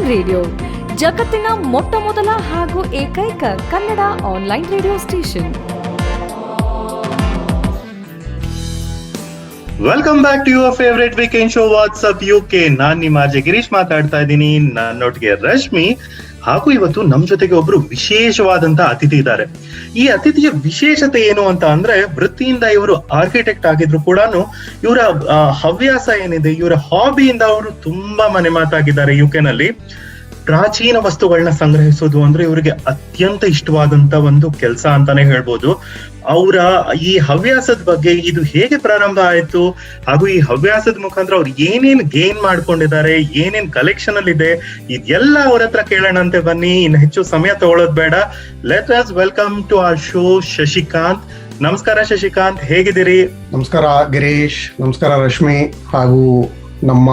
Online radio ಜಗತ್ತಿನ ಮೊಟ್ಟ ಮೊದಲ ಹಾಗೂ ಏಕೈಕ Kannada online radio station. Welcome back to your favourite weekend show what's up UK. ನಾನ್ ನಿಮ್ಮ ಆರ್ಜೆ ಗಿರೀಶ್ ಮಾತಾಡ್ತಾ ಇದ್ದೀನಿ. ನನ್ನೊಟ್ಟಿಗೆ ರಶ್ಮಿ ಹಾಗೂ ಇವತ್ತು ನಮ್ ಜೊತೆಗೆ ಒಬ್ರು ವಿಶೇಷವಾದಂತ ಅತಿಥಿ ಇದ್ದಾರೆ. ಈ ಅತಿಥಿಯ ವಿಶೇಷತೆ ಏನು ಅಂತ ಅಂದ್ರೆ, ವೃತ್ತಿಯಿಂದ ಇವರು ಆರ್ಕಿಟೆಕ್ಟ್ ಆಗಿದ್ರು ಕೂಡ ಇವರ ಹವ್ಯಾಸ ಏನಿದೆ, ಇವರ ಹಾಬಿಯಿಂದ ಅವರು ತುಂಬಾ ಮನೆ ಮಾತಾಗಿದ್ದಾರೆ. ಯುಕೆ ನಲ್ಲಿ ಪ್ರಾಚೀನ ವಸ್ತುಗಳನ್ನ ಸಂಗ್ರಹಿಸೋದು ಅಂದ್ರೆ ಇವರಿಗೆ ಅತ್ಯಂತ ಇಷ್ಟವಾದಂತ ಒಂದು ಕೆಲಸ ಅಂತಾನೆ ಹೇಳ್ಬೋದು. ಅವರ ಈ ಹವ್ಯಾಸದ ಬಗ್ಗೆ, ಇದು ಹೇಗೆ ಪ್ರಾರಂಭ ಆಯ್ತು ಹಾಗೂ ಈ ಹವ್ಯಾಸದ ಮುಖಾಂತರ ಅವ್ರು ಏನೇನ್ ಗೇನ್ ಮಾಡ್ಕೊಂಡಿದ್ದಾರೆ, ಏನೇನ್ ಕಲೆಕ್ಷನ್ ಅಲ್ಲಿ ಇದೆ, ಇದೆಲ್ಲ ಅವ್ರ ಹತ್ರ ಕೇಳೋಣಂತೆ. ಬನ್ನಿ, ಇನ್ನು ಹೆಚ್ಚು ಸಮಯ ತಗೊಳ್ಳೋದು ಬೇಡ. Let us welcome to our show Shashikant. ನಮಸ್ಕಾರ ಶಶಿಕಾಂತ್, ಹೇಗಿದ್ದೀರಿ? ನಮಸ್ಕಾರ ಗಿರೀಶ್, ನಮಸ್ಕಾರ ರಶ್ಮಿ, ಹಾಗೂ ನಮ್ಮ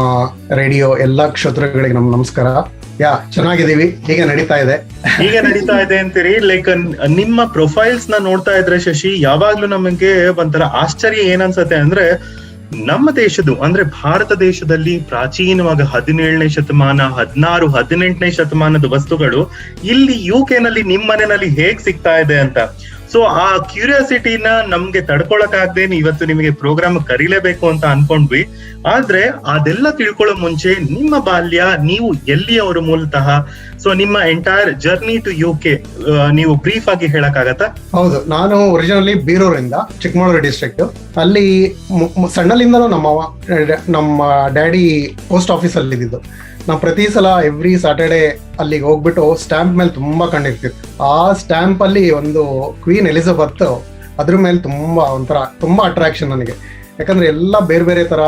ರೇಡಿಯೋ ಎಲ್ಲಾ ಕ್ಷೇತ್ರಗಳಿಗೆ ನಮಸ್ಕಾರ. ಚೆನ್ನಾಗಿದ್ದೀವಿ. ಹೀಗೆ ನಡೀತಾ ಇದೆ ಅಂತೀರಿ. ಲೈಕ್ ನಿಮ್ಮ ಪ್ರೊಫೈಲ್ಸ್ ನ ನೋಡ್ತಾ ಇದ್ರೆ ಶಶಿ, ಯಾವಾಗ್ಲೂ ನಮಗೆ ಒಂಥರ ಆಶ್ಚರ್ಯ ಏನನ್ಸತ್ತೆ ಅಂದ್ರೆ, ನಮ್ಮ ದೇಶದ್ದು ಅಂದ್ರೆ ಭಾರತ ದೇಶದಲ್ಲಿ ಪ್ರಾಚೀನವಾಗ 17ನೇ ಶತಮಾನ, 16, 18ನೇ ಶತಮಾನದ ವಸ್ತುಗಳು ಇಲ್ಲಿ ಯುಕೆ ನಲ್ಲಿ ನಿಮ್ ಮನೆಯಲ್ಲಿ ಹೇಗ್ ಸಿಗ್ತಾ ಇದೆ ಅಂತ. ಸೊ ಆ ಕ್ಯೂರಿಯಾಸಿಟಿನ ನಮ್ಗೆ ತಡ್ಕೊಳಕ್ಕಾಗದೆ ಇವತ್ತು ನಿಮಗೆ ಪ್ರೋಗ್ರಾಮ್ ಕರೀಲೇಬೇಕು ಅಂತ ಅನ್ಕೊಂಡ್ವಿ. ಆದ್ರೆ ಅದೆಲ್ಲ ತಿಳ್ಕೊಳ್ಳೋ ಮುಂಚೆ ನಿಮ್ಮ ಬಾಲ್ಯ, ನೀವು ಎಲ್ಲಿಯವರು ಮೂಲತಃ, ಸೊ ನಿಮ್ಮ ಎಂಟೈರ್ ಜರ್ನಿ ಟು ಯುಕೆ ನೀವು ಬ್ರೀಫ್ ಆಗಿ ಹೇಳಕ್ಕಾಗತ್ತಾ? ಹೌದು, ನಾನು ಒರಿಜಿನಲಿ ಬೀರೂರಿಂದ, ಚಿಕ್ಕಮಗಳೂರು ಡಿಸ್ಟ್ರಿಕ್ಟ್. ಅಲ್ಲಿ ಸಣ್ಣಲಿಂದಲೂ ನಮ್ಮ ಡ್ಯಾಡಿ ಪೋಸ್ಟ್ ಆಫೀಸ್ ಅಲ್ಲಿ ಇದ್ದಿದ್ದು. ನಾವು ಪ್ರತಿ ಸಲ ಎವ್ರಿ ಸ್ಯಾಟರ್ಡೆ ಅಲ್ಲಿಗೆ ಹೋಗ್ಬಿಟ್ಟು ಸ್ಟ್ಯಾಂಪ್ ಮೇಲೆ ತುಂಬಾ ಕಂಡಿರ್ತಿತ್ತು. ಆ ಸ್ಟ್ಯಾಂಪ್ ಅಲ್ಲಿ ಒಂದು ಕ್ವೀನ್ ಎಲಿಜಬೆತ್, ಅದ್ರ ಮೇಲೆ ತುಂಬಾ ಅಟ್ರಾಕ್ಷನ್ ನನಗೆ. ಯಾಕಂದ್ರೆ ಎಲ್ಲ ಬೇರೆ ಬೇರೆ ತರ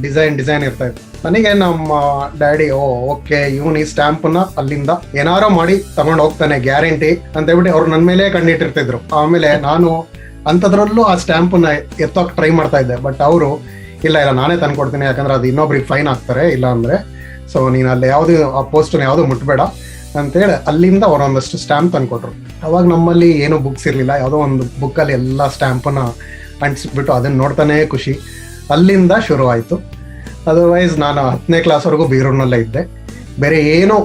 ಡಿಸೈನ್ ಇರ್ತಾ ಇತ್ತು. ನನಗೆ ನಮ್ಮ ಡ್ಯಾಡಿ ಓಕೆ, ಇವನ್ ಈ ಸ್ಟ್ಯಾಂಪ್ ನ ಅಲ್ಲಿಂದ ಏನಾರೋ ಮಾಡಿ ತಗೊಂಡ್ ಹೋಗ್ತಾನೆ ಗ್ಯಾರಂಟಿ ಅಂತ ಹೇಳ್ಬಿಟ್ಟು ಅವ್ರು ನನ್ನ ಮೇಲೆ ಕಂಡಿಟ್ಟಿರ್ತಿದ್ರು. ಆಮೇಲೆ ನಾನು ಅಂತದ್ರಲ್ಲೂ ಆ ಸ್ಟ್ಯಾಂಪ್ ನ ಎತ್ತೋಕ್ ಟ್ರೈ ಮಾಡ್ತಾ ಇದ್ದೆ. ಬಟ್ ಅವರು ಇಲ್ಲ ನಾನೇ ತಂದ್ಕೊಡ್ತೀನಿ, ಯಾಕಂದ್ರೆ ಅದು ಇನ್ನೊಬ್ರಿಗೆ ಫೈನ್ ಹಾಕ್ತಾರೆ ಇಲ್ಲ ಅಂದ್ರೆ, ಸೊ ನೀನು ಅಲ್ಲಿ ಯಾವ್ದು ಆ ಪೋಸ್ಟನ್ನ ಯಾವ್ದು ಮುಟ್ಬೇಡ ಅಂತೇಳಿ ಅಲ್ಲಿಂದ ಅವ್ರು ಒಂದಷ್ಟು ಸ್ಟ್ಯಾಂಪ್ ತಂದ್ಕೊಟ್ರು. ಅವಾಗ ನಮ್ಮಲ್ಲಿ ಏನು ಬುಕ್ಸ್ ಇರ್ಲಿಲ್ಲ. ಯಾವುದೋ ಒಂದು ಬುಕ್ಕಲ್ಲಿ ಎಲ್ಲ ಸ್ಟ್ಯಾಂಪನ್ನ ಅಂಟಿಸ್ಬಿಟ್ಟು ಅದನ್ನ ನೋಡ್ತಾನೆ ಖುಷಿ. ಅಲ್ಲಿಂದ ಶುರು ಆಯ್ತು. ಅದರ್ವೈಸ್ ನಾನು 10ನೇ ಕ್ಲಾಸ್ವರೆಗೂ ಬೀರೂರಿನಲ್ಲೇ ಇದ್ದೆ. ಬೇರೆ ಏನು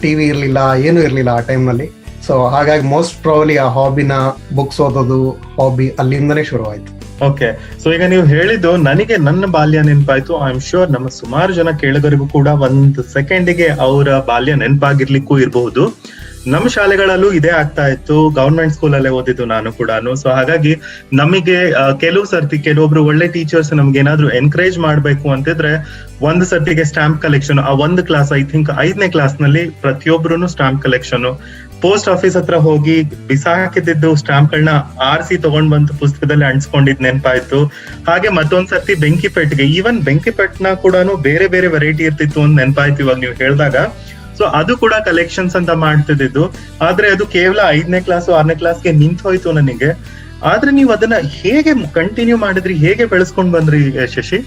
ಟಿವಿ ಇರಲಿಲ್ಲ, ಏನೂ ಇರಲಿಲ್ಲ ಆ ಟೈಮ್ನಲ್ಲಿ. ಸೊ ಹಾಗಾಗಿ ಮೋಸ್ಟ್ ಪ್ರಾಬಲಿ ಆ ಹಾಬಿನ, ಬುಕ್ಸ್ ಓದೋದು ಹಾಬಿ ಅಲ್ಲಿಂದನೇ ಶುರು ಆಯ್ತು. ಓಕೆ, ಸೊ ಈಗ ನೀವು ಹೇಳಿದ್ದು ನನಗೆ ನನ್ನ ಬಾಲ್ಯ ನೆನಪಾಯ್ತು. ಐ ಆಮ್ ಶೂರ್ ನಮ್ಮ ಸುಮಾರು ಜನ ಕೇಳಿದರಿಗೂ ಕೂಡ ಒಂದು ಸೆಕೆಂಡಿಗೆ ಅವರ ಬಾಲ್ಯ ನೆನಪಾಗಿರ್ಲಿಕ್ಕೂ ಇರಬಹುದು. ನಮ್ಮ ಶಾಲೆಗಳಲ್ಲೂ ಇದೇ ಆಗ್ತಾ ಇತ್ತು. ಗವರ್ಮೆಂಟ್ ಸ್ಕೂಲಲ್ಲೇ ಓದಿದ್ದು ನಾನು ಕೂಡ. ಸೊ ಹಾಗಾಗಿ ನಮಗೆ ಕೆಲವೊಬ್ರು ಒಳ್ಳೆ ಟೀಚರ್ಸ್ ನಮ್ಗೆ ಏನಾದ್ರು ಎನ್ಕರೇಜ್ ಮಾಡ್ಬೇಕು ಅಂತಿದ್ರೆ ಒಂದು ಸರ್ತಿಗೆ ಸ್ಟಾಂಪ್ ಕಲೆಕ್ಷನ್, ಆ ಒಂದು ಕ್ಲಾಸ್ ಐ ಥಿಂಕ್ 5ನೇ ಕ್ಲಾಸ್ ನಲ್ಲಿ ಪ್ರತಿಯೊಬ್ರು ಸ್ಟಾಂಪ್ ಕಲೆಕ್ಷನ್, ಪೋಸ್ಟ್ ಆಫೀಸ್ ಹತ್ರ ಹೋಗಿ ಬಿಸಾಕಿದ್ದು ಸ್ಟಾಂಪ್ ಗಳನ್ನ ಆರಿಸಿ ತಗೊಂಡ್ ಬಂದು ಪುಸ್ತಕದಲ್ಲಿ ಅಂಟಿಸ್ಕೊಂಡಿದ್ ನೆನಪಾಯ್ತು. ಹಾಗೆ ಮತ್ತೊಂದ್ ಸರ್ತಿ ಬೆಂಕಿಪೆಟ್ಟಿಗೆ, ಈವನ್ ಬೆಂಕಿಪೆಟ್ನ ಕೂಡ ಬೇರೆ ಬೇರೆ ವೆರೈಟಿ ಇರ್ತಿತ್ತು ಅಂತ ನೆನಪಾಯ್ತು ಇವಾಗ ನೀವು ಹೇಳಿದಾಗ. ಸೊ ಅದು ಕೂಡ ಕಲೆಕ್ಷನ್ಸ್ ಅಂತ ಮಾಡ್ತಿದ್ದು. ಆದ್ರೆ ಅದು ಕೇವಲ 5ನೇ ಕ್ಲಾಸ್ 6ನೇ ಕ್ಲಾಸ್ಗೆ ನಿಂತು ಹೋಯ್ತು ನನಗೆ. ಆದ್ರೆ ನೀವು ಅದನ್ನ ಹೇಗೆ ಕಂಟಿನ್ಯೂ ಮಾಡಿದ್ರಿ, ಹೇಗೆ ಬೆಳೆಸ್ಕೊಂಡ್ ಬಂದ್ರಿ ಶಶಿ?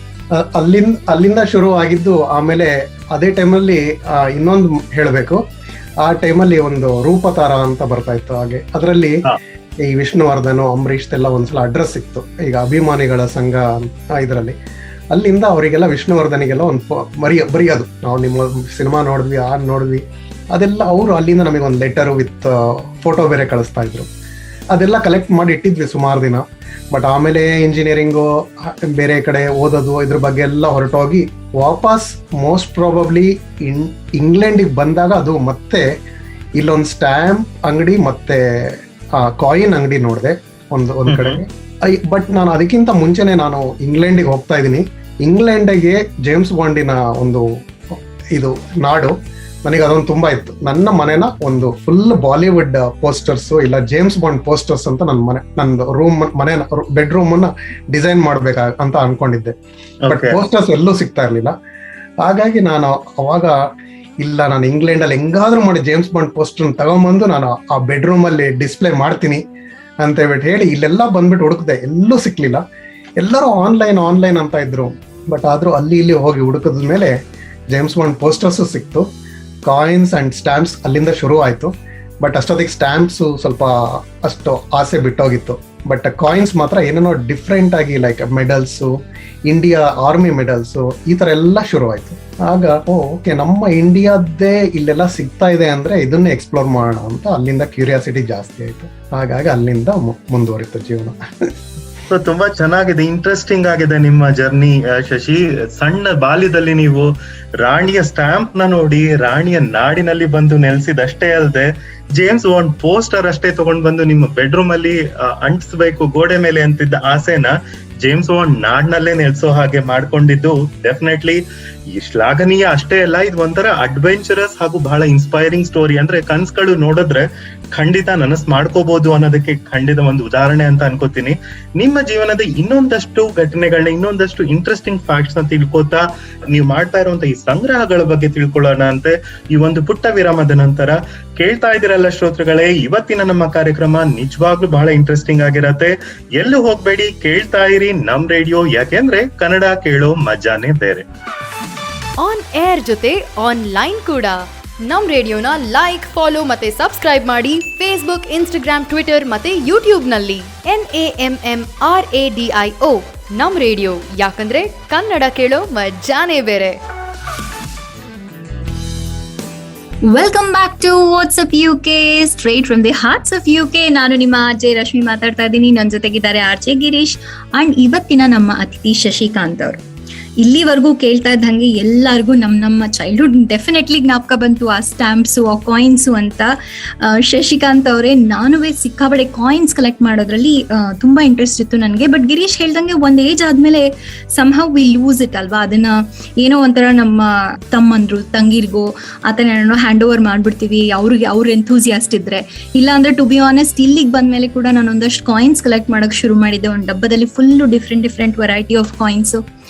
ಅಲ್ಲಿಂದ ಶುರು ಆಗಿದ್ದು. ಆಮೇಲೆ ಅದೇ ಟೈಮಲ್ಲಿ ಇನ್ನೊಂದು ಹೇಳ್ಬೇಕು, ಆ ಟೈಮಲ್ಲಿ ಒಂದು ರೂಪತಾರ ಅಂತ ಬರ್ತಾ ಇತ್ತು. ಹಾಗೆ ಅದರಲ್ಲಿ ಈ ವಿಷ್ಣುವರ್ಧನ್, ಅಂಬರೀಷ್ ಎಲ್ಲ ಒಂದ್ಸಲ ಅಡ್ರೆಸ್ ಸಿಕ್ತು. ಈಗ ಅಭಿಮಾನಿಗಳ ಸಂಘ ಇದರಲ್ಲಿ, ಅಲ್ಲಿಂದ ಅವರಿಗೆಲ್ಲ ವಿಷ್ಣುವರ್ಧನಿಗೆಲ್ಲ ಒಂದು ಬರೆಯೋದು, ನಾವು ನಿಮ್ಮ ಸಿನಿಮಾ ನೋಡಿದ್ವಿ ಅದೆಲ್ಲ. ಅವರು ಅಲ್ಲಿಂದ ನಮಗೆ ಒಂದು ಲೆಟರ್ ವಿತ್ ಫೋಟೋ ಬೇರೆ ಕಳಿಸ್ತಾ ಇದ್ರು. ಅದೆಲ್ಲ ಕಲೆಕ್ಟ್ ಮಾಡಿ ಇಟ್ಟಿದ್ವಿ ಸುಮಾರು ದಿನ. ಬಟ್ ಆಮೇಲೆ ಇಂಜಿನಿಯರಿಂಗು, ಬೇರೆ ಕಡೆ ಓದೋದು, ಇದ್ರ ಬಗ್ಗೆ ಎಲ್ಲ ಹೊರಟೋಗಿ ವಾಪಸ್ ಮೋಸ್ಟ್ ಪ್ರಾಬಬ್ಲಿ ಇಂಗ್ಲೆಂಡಿಗೆ ಬಂದಾಗ ಅದು ಮತ್ತೆ ಇಲ್ಲೊಂದು ಸ್ಟ್ಯಾಂಪ್ ಅಂಗಡಿ ಮತ್ತೆ ಕಾಯಿನ್ ಅಂಗಡಿ ನೋಡಿದೆ ಒಂದು ಕಡೆಗೆ. ಬಟ್ ನಾನು ಅದಕ್ಕಿಂತ ಮುಂಚೆನೆ ನಾನು ಇಂಗ್ಲೆಂಡಿಗೆ ಹೋಗ್ತಾ ಇದ್ದೀನಿ. ಇಂಗ್ಲೆಂಡಿಗೆ ಜೇಮ್ಸ್ ಬಾಂಡಿನ ಒಂದು ಇದು ನಾಡು, ನನಗೆ ಅದೊಂದು ತುಂಬಾ ಇತ್ತು. ನನ್ನ ಮನೆನ ಒಂದು ಫುಲ್ ಬಾಲಿವುಡ್ ಪೋಸ್ಟರ್ಸ್ ಇಲ್ಲ ಜೇಮ್ಸ್ ಬಾಂಡ್ ಪೋಸ್ಟರ್ಸ್ ಅಂತ ನಂದು ಬೆಡ್ರೂಮ್ ಅನ್ನ ಡಿಸೈನ್ ಮಾಡ್ಬೇಕಂತ ಅನ್ಕೊಂಡಿದ್ದೆ. ಬಟ್ ಪೋಸ್ಟರ್ಸ್ ಎಲ್ಲೂ ಸಿಗ್ತಾ ಇರ್ಲಿಲ್ಲ. ಹಾಗಾಗಿ ನಾನು ಅವಾಗ ನಾನು ಇಂಗ್ಲೆಂಡ್ ಅಲ್ಲಿ ಹೆಂಗಾದ್ರೂ ಮಾಡಿ ಜೇಮ್ಸ್ ಬಾಂಡ್ ಪೋಸ್ಟರ್ ತಗೊಂಡ್ಬಂದು ನಾನು ಆ ಬೆಡ್ರೂಮ್ ಅಲ್ಲಿ ಡಿಸ್ಪ್ಲೇ ಮಾಡ್ತೀನಿ ಅಂತ ಹೇಳ್ಬಿಟ್ಟು ಹೇಳಿ ಇಲ್ಲೆಲ್ಲ ಬಂದ್ಬಿಟ್ಟು ಹುಡುಕ್ದೆ, ಎಲ್ಲೂ ಸಿಕ್ಲಿಲ್ಲ. ಎಲ್ಲರೂ ಆನ್ಲೈನ್ ಅಂತ ಇದ್ರು. ಬಟ್ ಆದ್ರೂ ಅಲ್ಲಿ ಇಲ್ಲಿ ಹೋಗಿ ಹುಡುಕದ ಮೇಲೆ ಜೇಮ್ಸ್ ಬಾಂಡ್ ಪೋಸ್ಟರ್ಸ್ ಸಿಕ್ತು. ಕಾಯಿನ್ಸ್ ಅಂಡ್ ಸ್ಟ್ಯಾಂಪ್ಸ್ ಅಲ್ಲಿಂದ ಶುರು ಆಯ್ತು. ಬಟ್ ಅಷ್ಟೊತ್ತಿಗೆ ಸ್ಟ್ಯಾಂಪ್ಸ್ ಸ್ವಲ್ಪ ಅಷ್ಟು ಆಸೆ ಬಿಟ್ಟೋಗಿತ್ತು. ಬಟ್ ಕಾಯಿನ್ಸ್ ಮಾತ್ರ ಏನೇನೋ ಡಿಫ್ರೆಂಟ್ ಆಗಿ like medals, India army medals ಈ ತರ ಎಲ್ಲ ಶುರುವಾಯ್ತು. ಆಗ ಓಕೆ, ನಮ್ಮ ಇಂಡಿಯಾದ್ದೇ ಇಲ್ಲೆಲ್ಲ ಸಿಗ್ತಾ ಇದೆ ಅಂದ್ರೆ ಇದನ್ನೇ ಎಕ್ಸ್ಪ್ಲೋರ್ ಮಾಡೋಣ ಅಂತ ಅಲ್ಲಿಂದ ಕ್ಯೂರಿಯಾಸಿಟಿ ಜಾಸ್ತಿ ಆಯ್ತು. ಹಾಗಾಗಿ ಅಲ್ಲಿಂದ ಮುಂದುವರಿತು ಜೀವನ. ಸೊ ತುಂಬಾ ಚೆನ್ನಾಗಿದೆ, ಇಂಟ್ರೆಸ್ಟಿಂಗ್ ಆಗಿದೆ ನಿಮ್ಮ ಜರ್ನಿ ಶಶಿ. ಸಣ್ಣ ಬಾಲ್ಯದಲ್ಲಿ ನೀವು ರಾಣಿಯ ಸ್ಟ್ಯಾಂಪ್ ನ ನೋಡಿ ರಾಣಿಯ ನಾಡಿನಲ್ಲಿ ಬಂದು ನೆಲೆಸಿದಷ್ಟೇ ಅಲ್ಲದೆ ಜೇಮ್ಸ್ ಬಾಂಡ್ ಪೋಸ್ಟರ್ ಅಷ್ಟೇ ತಗೊಂಡ್ ಬಂದು ನಿಮ್ಮ ಬೆಡ್ರೂಮ್ ಅಲ್ಲಿ ಅಂಟಿಸ್ಬೇಕು ಗೋಡೆ ಮೇಲೆ ಅಂತಿದ್ದ ಆಸೆನ ಜೇಮ್ಸ್ ಬಾಂಡ್ ನಾಡ್ನಲ್ಲೇ ನೆಲೆಸೋ ಹಾಗೆ ಮಾಡ್ಕೊಂಡಿದ್ದು ಡೆಫಿನೆಟ್ಲಿ ಶ್ಲಾಘನೀಯ ಅಷ್ಟೇ ಅಲ್ಲ, ಇದು ಒಂಥರ ಅಡ್ವೆಂಚರಸ್ ಹಾಗೂ ಬಹಳ ಇನ್ಸ್ಪೈರಿಂಗ್ ಸ್ಟೋರಿ. ಅಂದ್ರೆ ಕನ್ಸ್ಗಳು ನೋಡಿದ್ರೆ ಖಂಡಿತ ನನಸ್ ಮಾಡ್ಕೋಬಹುದು ಅನ್ನೋದಕ್ಕೆ ಖಂಡಿತ ಒಂದು ಉದಾಹರಣೆ ಅಂತ ಅನ್ಕೋತೀನಿ. ನಿಮ್ಮ ಜೀವನದ ಇನ್ನೊಂದಷ್ಟು ಘಟನೆಗಳನ್ನ, ಇನ್ನೊಂದಷ್ಟು ಇಂಟ್ರೆಸ್ಟಿಂಗ್ ಫ್ಯಾಕ್ಟ್ಸ್ ನ ತಿಳ್ಕೊತಾ ನೀವು ಮಾಡ್ತಾ ಇರುವಂತ ಈ ಸಂಗ್ರಹಗಳ ಬಗ್ಗೆ ತಿಳ್ಕೊಳ್ಳೋಣ ಅಂತೆ ಈ ಒಂದು ಪುಟ್ಟ ವಿರಾಮದ ನಂತರ. ಕೇಳ್ತಾ ಇದ್ದೀರಲ್ಲ ಶ್ರೋತೃಗಳೇ, ಇವತ್ತಿನ ನಮ್ಮ ಕಾರ್ಯಕ್ರಮ ನಿಜವಾಗ್ಲೂ ಬಹಳ ಇಂಟ್ರೆಸ್ಟಿಂಗ್ ಆಗಿರತ್ತೆ. ಎಲ್ಲೂ ಹೋಗ್ಬೇಡಿ, ಕೇಳ್ತಾ ಇರಿ ನಮ್ ರೇಡಿಯೋ, ಯಾಕೆಂದ್ರೆ ಕನ್ನಡ ಕೇಳೋ ಮಜಾನೇ ಬೇರೆ. ಆನ್ ಏರ್ ಜೊತೆ ಆನ್ಲೈನ್ ಕೂಡ ನಮ್ ರೇಡಿಯೋನ ಲೈಕ್, ಫಾಲೋ ಮತ್ತೆ ಸಬ್ಸ್ಕ್ರೈಬ್ ಮಾಡಿ ಫೇಸ್ಬುಕ್, ಇನ್ಸ್ಟಾಗ್ರಾಮ್, ಟ್ವಿಟರ್ ಮತ್ತೆ ಯೂಟ್ಯೂಬ್ ನಲ್ಲಿ NAMMRADIO ನಮ್ ರೇಡಿಯೋ, ಯಾಕಂದ್ರೆ ಕನ್ನಡ ಕೇಳೋ ಮಜಾನೇ ಬೇರೆ. Welcome back to WhatsApp UK, straight from the hearts of UK. ನಾನು ನಿಮ್ಮ ಆರ್ಜೆ ರಶ್ಮಿ ಮಾತಾಡ್ತಾ ಇದ್ದೀನಿ. ನನ್ನ ಜೊತೆಗಿದ್ದಾರೆ ಆರ್ಜೆ ಗಿರೀಶ್ ಅಂಡ್ ಇವತ್ತಿನ ನಮ್ಮ ಅತಿಥಿ ಶಶಿಕಾಂತ್ ಅವರು. ಇಲ್ಲಿವರೆಗೂ ಕೇಳ್ತಾ ಇದ್ದಂಗೆ ಎಲ್ಲರಿಗೂ ನಮ್ಮ ಚೈಲ್ಡ್ಹುಡ್ ಡೆಫಿನೆಟ್ಲಿ ಜ್ಞಾಪಕ ಬಂತು, ಆ ಸ್ಟ್ಯಾಂಪ್ಸು, ಆ ಕಾಯಿನ್ಸು ಅಂತ. ಶಶಿಕಾಂತ್ ಅವರೇ, ನಾನುವೇ ಸಿಕ್ಕಾಬಡೆ ಕಾಯಿನ್ಸ್ ಕಲೆಕ್ಟ್ ಮಾಡೋದ್ರಲ್ಲಿ ತುಂಬಾ ಇಂಟ್ರೆಸ್ಟ್ ಇತ್ತು ನನಗೆ. ಬಟ್ ಗಿರೀಶ್ ಹೇಳ್ದಂಗೆ ಒಂದ್ ಏಜ್ ಆದ್ಮೇಲೆ ಸಮ್ಹೌ ವಿ ಲೂಸ್ ಇಟ್ ಅಲ್ವಾ, ಅದನ್ನ ಏನೋ ಒಂಥರ ನಮ್ಮ ತಮ್ಮಂದ್ರು ತಂಗಿರ್ಗೋ ಆತರ ಏನೋ ಹ್ಯಾಂಡ್ ಓವರ್ ಮಾಡ್ಬಿಡ್ತೀವಿ ಅವ್ರ ಎಂಥೂಸಿಯಾಸ್ಟ್ ಇದ್ರೆ. ಇಲ್ಲ ಅಂದ್ರೆ ಟು ಬಿ ಆನೆಸ್ಟ್ ಇಲ್ಲಿಗೆ ಬಂದ್ಮೇಲೆ ಕೂಡ ನಾನು ಒಂದಷ್ಟು ಕಾಯಿನ್ಸ್ ಕಲೆಕ್ಟ್ ಮಾಡಕ್ ಶುರು ಮಾಡಿದ್ದೆ. ಒಂದು ಡಬ್ಬದಲ್ಲಿ full different variety of coins.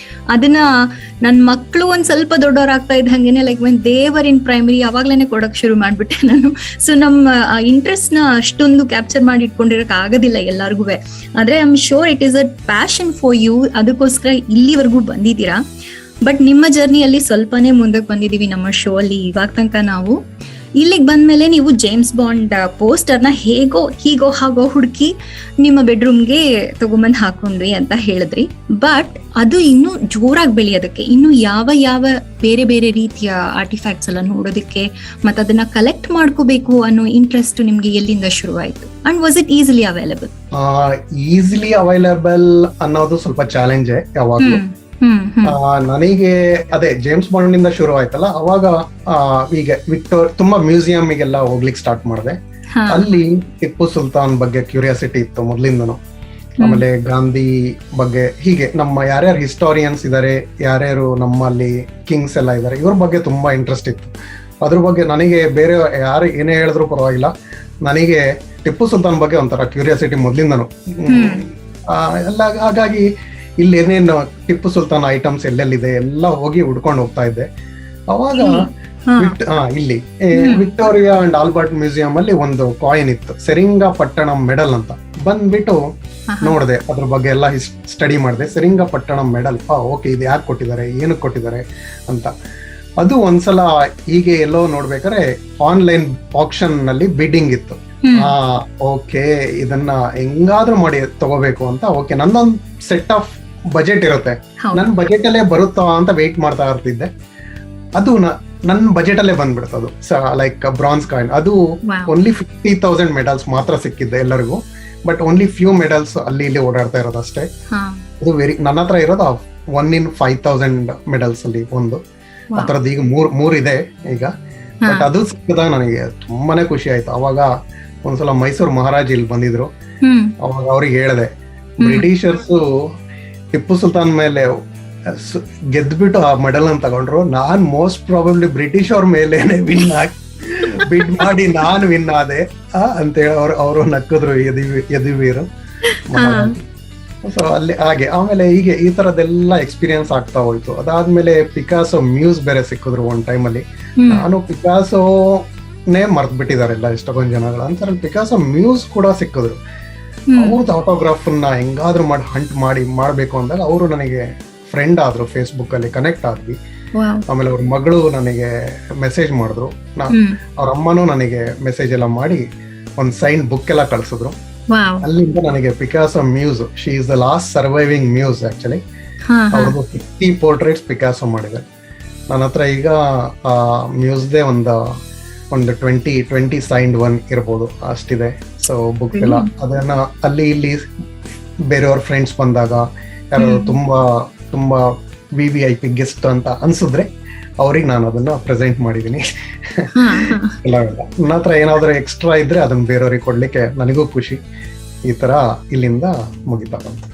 ಅದನ್ನ ನನ್ ಮಕ್ಳು ಒಂದ್ ಸ್ವಲ್ಪ ದೊಡ್ಡವರಾಗ್ತಾ ಇದ್ದಂಗೆನೆ ಲೈಕ್ ವೆನ್ ದೇವರ್ ಇನ್ ಪ್ರೈಮರಿ ಅವಾಗ್ಲೇನೆ ಕೊಡಕ್ ಶುರು ಮಾಡ್ಬಿಟ್ಟೆ ನಾನು. ಸೊ ನಮ್ಮ ಇಂಟ್ರೆಸ್ಟ್ ನ ಅಷ್ಟೊಂದು ಕ್ಯಾಪ್ಚರ್ ಮಾಡಿ ಇಟ್ಕೊಂಡಿರಕ್ ಆಗೋದಿಲ್ಲ ಎಲ್ಲಾರ್ಗು. ಆದ್ರೆ I am sure it is a passion for you, ಅದಕ್ಕೋಸ್ಕರ ಇಲ್ಲಿವರೆಗೂ ಬಂದಿದ್ದೀರಾ. ಬಟ್ ನಿಮ್ಮ ಜರ್ನಿಯಲ್ಲಿ ಸ್ವಲ್ಪನೇ ಮುಂದಕ್ಕೆ ಬಂದಿದೀವಿ ನಮ್ಮ ಶೋ ಅಲ್ಲಿ ಇವಾಗ ತನಕ. ನಾವು ಇಲ್ಲಿಗೆ ಬಂದ್ಮೇಲೆ ನೀವು ಜೇಮ್ಸ್ ಬಾಂಡ್ ಪೋಸ್ಟರ್ನ ಹೀಗೋ ಹಾಗೋ ಹುಡುಕಿ ನಿಮ್ಮ ಬೆಡ್ರೂಮ್ಗೆ ತಗೊಂಬಂದ್ ಹಾಕೊಂಡ್ವಿ ಅಂತ ಹೇಳಿದ್ರಿ. ಬಟ್ ಅದು ಇನ್ನೂ ಜೋರಾಗಿ ಬೆಳೆಯೋದಕ್ಕೆ, ಇನ್ನು ಯಾವ ಬೇರೆ ಬೇರೆ ರೀತಿಯ ಆರ್ಟಿಫ್ಯಾಕ್ಟ್ಸ್ ಎಲ್ಲ ನೋಡೋದಕ್ಕೆ ಮತ್ತೆ ಅದನ್ನ ಕಲೆಕ್ಟ್ ಮಾಡ್ಕೋಬೇಕು ಅನ್ನೋ ಇಂಟ್ರೆಸ್ಟ್ ನಿಮ್ಗೆ ಎಲ್ಲಿಂದ ಶುರುವಾಯ್ತು? And was it easily available? Easily available ಅನ್ನೋದು ಸ್ವಲ್ಪ ಚಾಲೆಂಜ್ ಯಾವಾಗ್ಲೂ. ನನಗೆ ಅದೇ ಜೇಮ್ಸ್ ಬಾಂಡ್ ಇಂದ ಶುರು ಆಯ್ತಲ್ಲ, ಅವಾಗ ಈಗ ತುಂಬಾ ಮ್ಯೂಸಿಯಂಗೆಲ್ಲ ಹೋಗ್ಲಿಕ್ಕೆ ಸ್ಟಾರ್ಟ್ ಮಾಡಿದೆ. ಅಲ್ಲಿ ಟಿಪ್ಪು ಸುಲ್ತಾನ್ ಬಗ್ಗೆ ಕ್ಯೂರಿಯಾಸಿಟಿ ಇತ್ತು ಮೊದ್ಲಿಂದನು. ಆಮೇಲೆ ಗಾಂಧಿ ಬಗ್ಗೆ, ಹೀಗೆ ನಮ್ಮ ಯಾರ್ಯಾರು ಹಿಸ್ಟೋರಿಯನ್ಸ್ ಇದಾರೆ, ಯಾರ್ಯಾರು ನಮ್ಮಲ್ಲಿ ಕಿಂಗ್ಸ್ ಎಲ್ಲ ಇದಾರೆ, ಇವ್ರ ಬಗ್ಗೆ ತುಂಬಾ ಇಂಟ್ರೆಸ್ಟ್ ಇತ್ತು. ಅದ್ರ ಬಗ್ಗೆ ನನಗೆ ಬೇರೆ ಯಾರು ಏನೇ ಹೇಳಿದ್ರು ಪರವಾಗಿಲ್ಲ, ನನಗೆ ಟಿಪ್ಪು ಸುಲ್ತಾನ್ ಬಗ್ಗೆ ಒಂಥರ ಕ್ಯೂರಿಯಾಸಿಟಿ ಮೊದ್ಲಿಂದನು ಎಲ್ಲ. ಹಾಗಾಗಿ ಇಲ್ಲಿ ಏನೇನು ಟಿಪ್ಪು ಸುಲ್ತಾನ್ ಐಟಮ್ಸ್ ಎಲ್ಲೆಲ್ಲಿದೆ ಎಲ್ಲ ಹೋಗಿ ಹುಡ್ಕೊಂಡು ಹೋಗ್ತಾ ಇದ್ದೆ. ಅವಾಗ ಇಲ್ಲಿ ವಿಕ್ಟೋರಿಯಾ ಅಂಡ್ ಆಲ್ಬರ್ಟ್ ಮ್ಯೂಸಿಯಂ ಅಲ್ಲಿ ಒಂದು ಕಾಯಿನ್ ಇತ್ತು, ಸೆರಿಂಗಪಟ್ಟಣಂ ಮೆಡಲ್ ಅಂತ. ಬಂದ್ಬಿಟ್ಟು ನೋಡಿದೆ, ಅದ್ರ ಬಗ್ಗೆ ಎಲ್ಲ ಸ್ಟಡಿ ಮಾಡಿದೆ. ಸೆರಿಂಗಪಟ್ಟಣಂ ಮೆಡಲ್, ಓಕೆ, ಇದು ಯಾರು ಕೊಟ್ಟಿದ್ದಾರೆ, ಏನಕ್ಕೆ ಕೊಟ್ಟಿದ್ದಾರೆ ಅಂತ. ಅದು ಒಂದ್ಸಲ ಹೀಗೆ ಎಲ್ಲೋ ನೋಡ್ಬೇಕಾದ್ರೆ ಆನ್ಲೈನ್ ಆಕ್ಷನ್ ನಲ್ಲಿ ಬಿಡ್ಡಿಂಗ್ ಇತ್ತು. ಓಕೆ, ಇದನ್ನ ಹೆಂಗಾದ್ರೂ ಮಾಡಿ ತಗೋಬೇಕು ಅಂತ. ಓಕೆ, ನಂದೊಂದು ಸೆಟ್ ಆಫ್ ಬಜೆಟ್ ಇರುತ್ತೆ, ನನ್ ಬಜೆಟ್ ಅಲ್ಲೇ ಬರುತ್ತಾ ಅಂತ ವೇಟ್ ಮಾಡ್ತಾ ಇರ್ತಿದ್ದೆ. ಅದು ನನ್ ಬಜೆಟ್ ಅಲ್ಲೇ ಬಂದ್ಬಿಡ್ತದು. ಲೈಕ್ ಬ್ರಾನ್ಸ್ ಕಾಯಿನ್, ಅದು ಓನ್ಲಿ 50,000 ಮೆಡಲ್ಸ್ ಮಾತ್ರ ಸಿಕ್ಕಿದ್ದೆ ಎಲ್ಲರಿಗೂ. ಬಟ್ ಓನ್ಲಿ ಫ್ಯೂ ಮೆಡಲ್ಸ್ ಅಲ್ಲಿ ಇಲ್ಲಿ ಓಡಾಡ್ತಾ ಇರೋದು ಅಷ್ಟೇ. ಅದು ನನ್ನ ಹತ್ರ ಇರೋದು 1 in 5,000 ಮೆಡಲ್ಸ್ ಅಲ್ಲಿ ಒಂದು. ಆ ತರದ್ ಈಗ ಮೂರ್ ಇದೆ ಈಗ. ಬಟ್ ಅದು ಸಿಕ್ಕದ ನನಗೆ ತುಂಬಾನೇ ಖುಷಿ ಆಯ್ತು. ಅವಾಗ ಒಂದ್ಸಲ ಮೈಸೂರು ಮಹಾರಾಜ್ ಇಲ್ಲಿ ಬಂದಿದ್ರು. ಅವಾಗ ಅವ್ರಿಗೆ ಹೇಳಿದೆ, ಬ್ರಿಟಿಷರ್ಸ್ ಟಿಪ್ಪು ಸುಲ್ತಾನ್ ಮೇಲೆ ಗೆದ್ಬಿಟ್ಟು ಆ ಮೆಡಲ್ ಅನ್ನು ತಗೊಂಡ್ರು, ನಾನ್ ಮೋಸ್ಟ್ ಪ್ರಾಬಬ್ಲಿ ಬ್ರಿಟಿಷ್ ಅವ್ರ ಮೇಲೇನೆ ಬಿಡ್ ಮಾಡಿ ನಾನು ವಿನ್ ಆದೆ ಅಂತೇಳಿ ಅವರು ನಕ್ಕಿದ್ರು ಯದುವೀರು. ಸೊ ಅಲ್ಲಿ ಹಾಗೆ ಆಮೇಲೆ ಹೀಗೆ ಈ ತರದೆಲ್ಲ ಎಕ್ಸ್ಪೀರಿಯನ್ಸ್ ಆಗ್ತಾ ಹೋಯ್ತು. ಅದಾದ್ಮೇಲೆ ಪಿಕಾಸೋ ಮ್ಯೂಸ್ ಬೇರೆ ಸಿಕ್ಕಿದ್ರು ಒಂದ್ ಟೈಮಲ್ಲಿ. ನಾನು ಪಿಕಾಸೋನೇ ಮರ್ತ್ ಬಿಟ್ಟಿದಾರೆಲ್ಲ ಎಷ್ಟೊಂದ್ ಜನಗಳು ಅಂತಾರೆ. ಪಿಕಾಸೋ ಮ್ಯೂಸ್ ಕೂಡ ಸಿಕ್ಕಿದ್ರು. ಅವ್ರದ್ದು ಆಟೋಗ್ರಾಫ್ ಹೆಂಗಾದ್ರೂ ಹಂಟ್ ಮಾಡ್ಬೇಕು ಅಂದಾಗ ಅವರು ನನಗೆ ಫ್ರೆಂಡ್ ಆದ್ರು, ಫೇಸ್ಬುಕ್ ಅಲ್ಲಿ ಕನೆಕ್ಟ್ ಆದ್ವಿ. ಆಮೇಲೆ ಅವ್ರ ಮಗಳು ನನಗೆ ಮೆಸೇಜ್ ಮಾಡಿದ್ರು, ಅವ್ರ ಅಮ್ಮನೂ ನನಗೆ ಮೆಸೇಜ್ ಎಲ್ಲ ಮಾಡಿ ಒಂದ್ ಸೈನ್ ಬುಕ್ ಎಲ್ಲ ಕಳ್ಸಿದ್ರು. ವಾವ್. ಅಲ್ಲಿಂದ ನನಗೆ Picasso muse, she is the last surviving muse actually. ಅವ್ರದ್ದು 50 ಪೋರ್ಟ್ರೇಟ್ಸ್ ಪಿಕಾಸೋ ಮಾಡಿದೆ. ನನ್ನ ಹತ್ರ ಈಗ ಆ ಮ್ಯೂಸ್ದೇ ಒಂದು 20 ಸೈನ್ಡ್ ಒನ್ ಇರ್ಬೋದು ಅಷ್ಟಿದೆ. ಸೊ ಬುಕ್ ಎಲ್ಲ ಅದನ್ನ ಅಲ್ಲಿ ಇಲ್ಲಿ ಬೇರೆಯವ್ರ ಫ್ರೆಂಡ್ಸ್ ಬಂದಾಗ ಯಾರು ತುಂಬಾ VIP ಗೆಸ್ಟ್ ಅಂತ ಅನ್ಸಿದ್ರೆ ಅವ್ರಿಗೆ ನಾನು ಅದನ್ನ ಪ್ರೆಸೆಂಟ್ ಮಾಡಿದೀನಿ. ನನ್ನ ಹತ್ರ ಏನಾದ್ರು ಎಕ್ಸ್ಟ್ರಾ ಇದ್ರೆ ಅದನ್ನ ಬೇರೆಯವ್ರಿಗೆ ಕೊಡ್ಲಿಕ್ಕೆ ನನಗೂ ಖುಷಿ. ಈ ತರ ಇಲ್ಲಿಂದ ಮುಗಿತಾ ಬಂತು.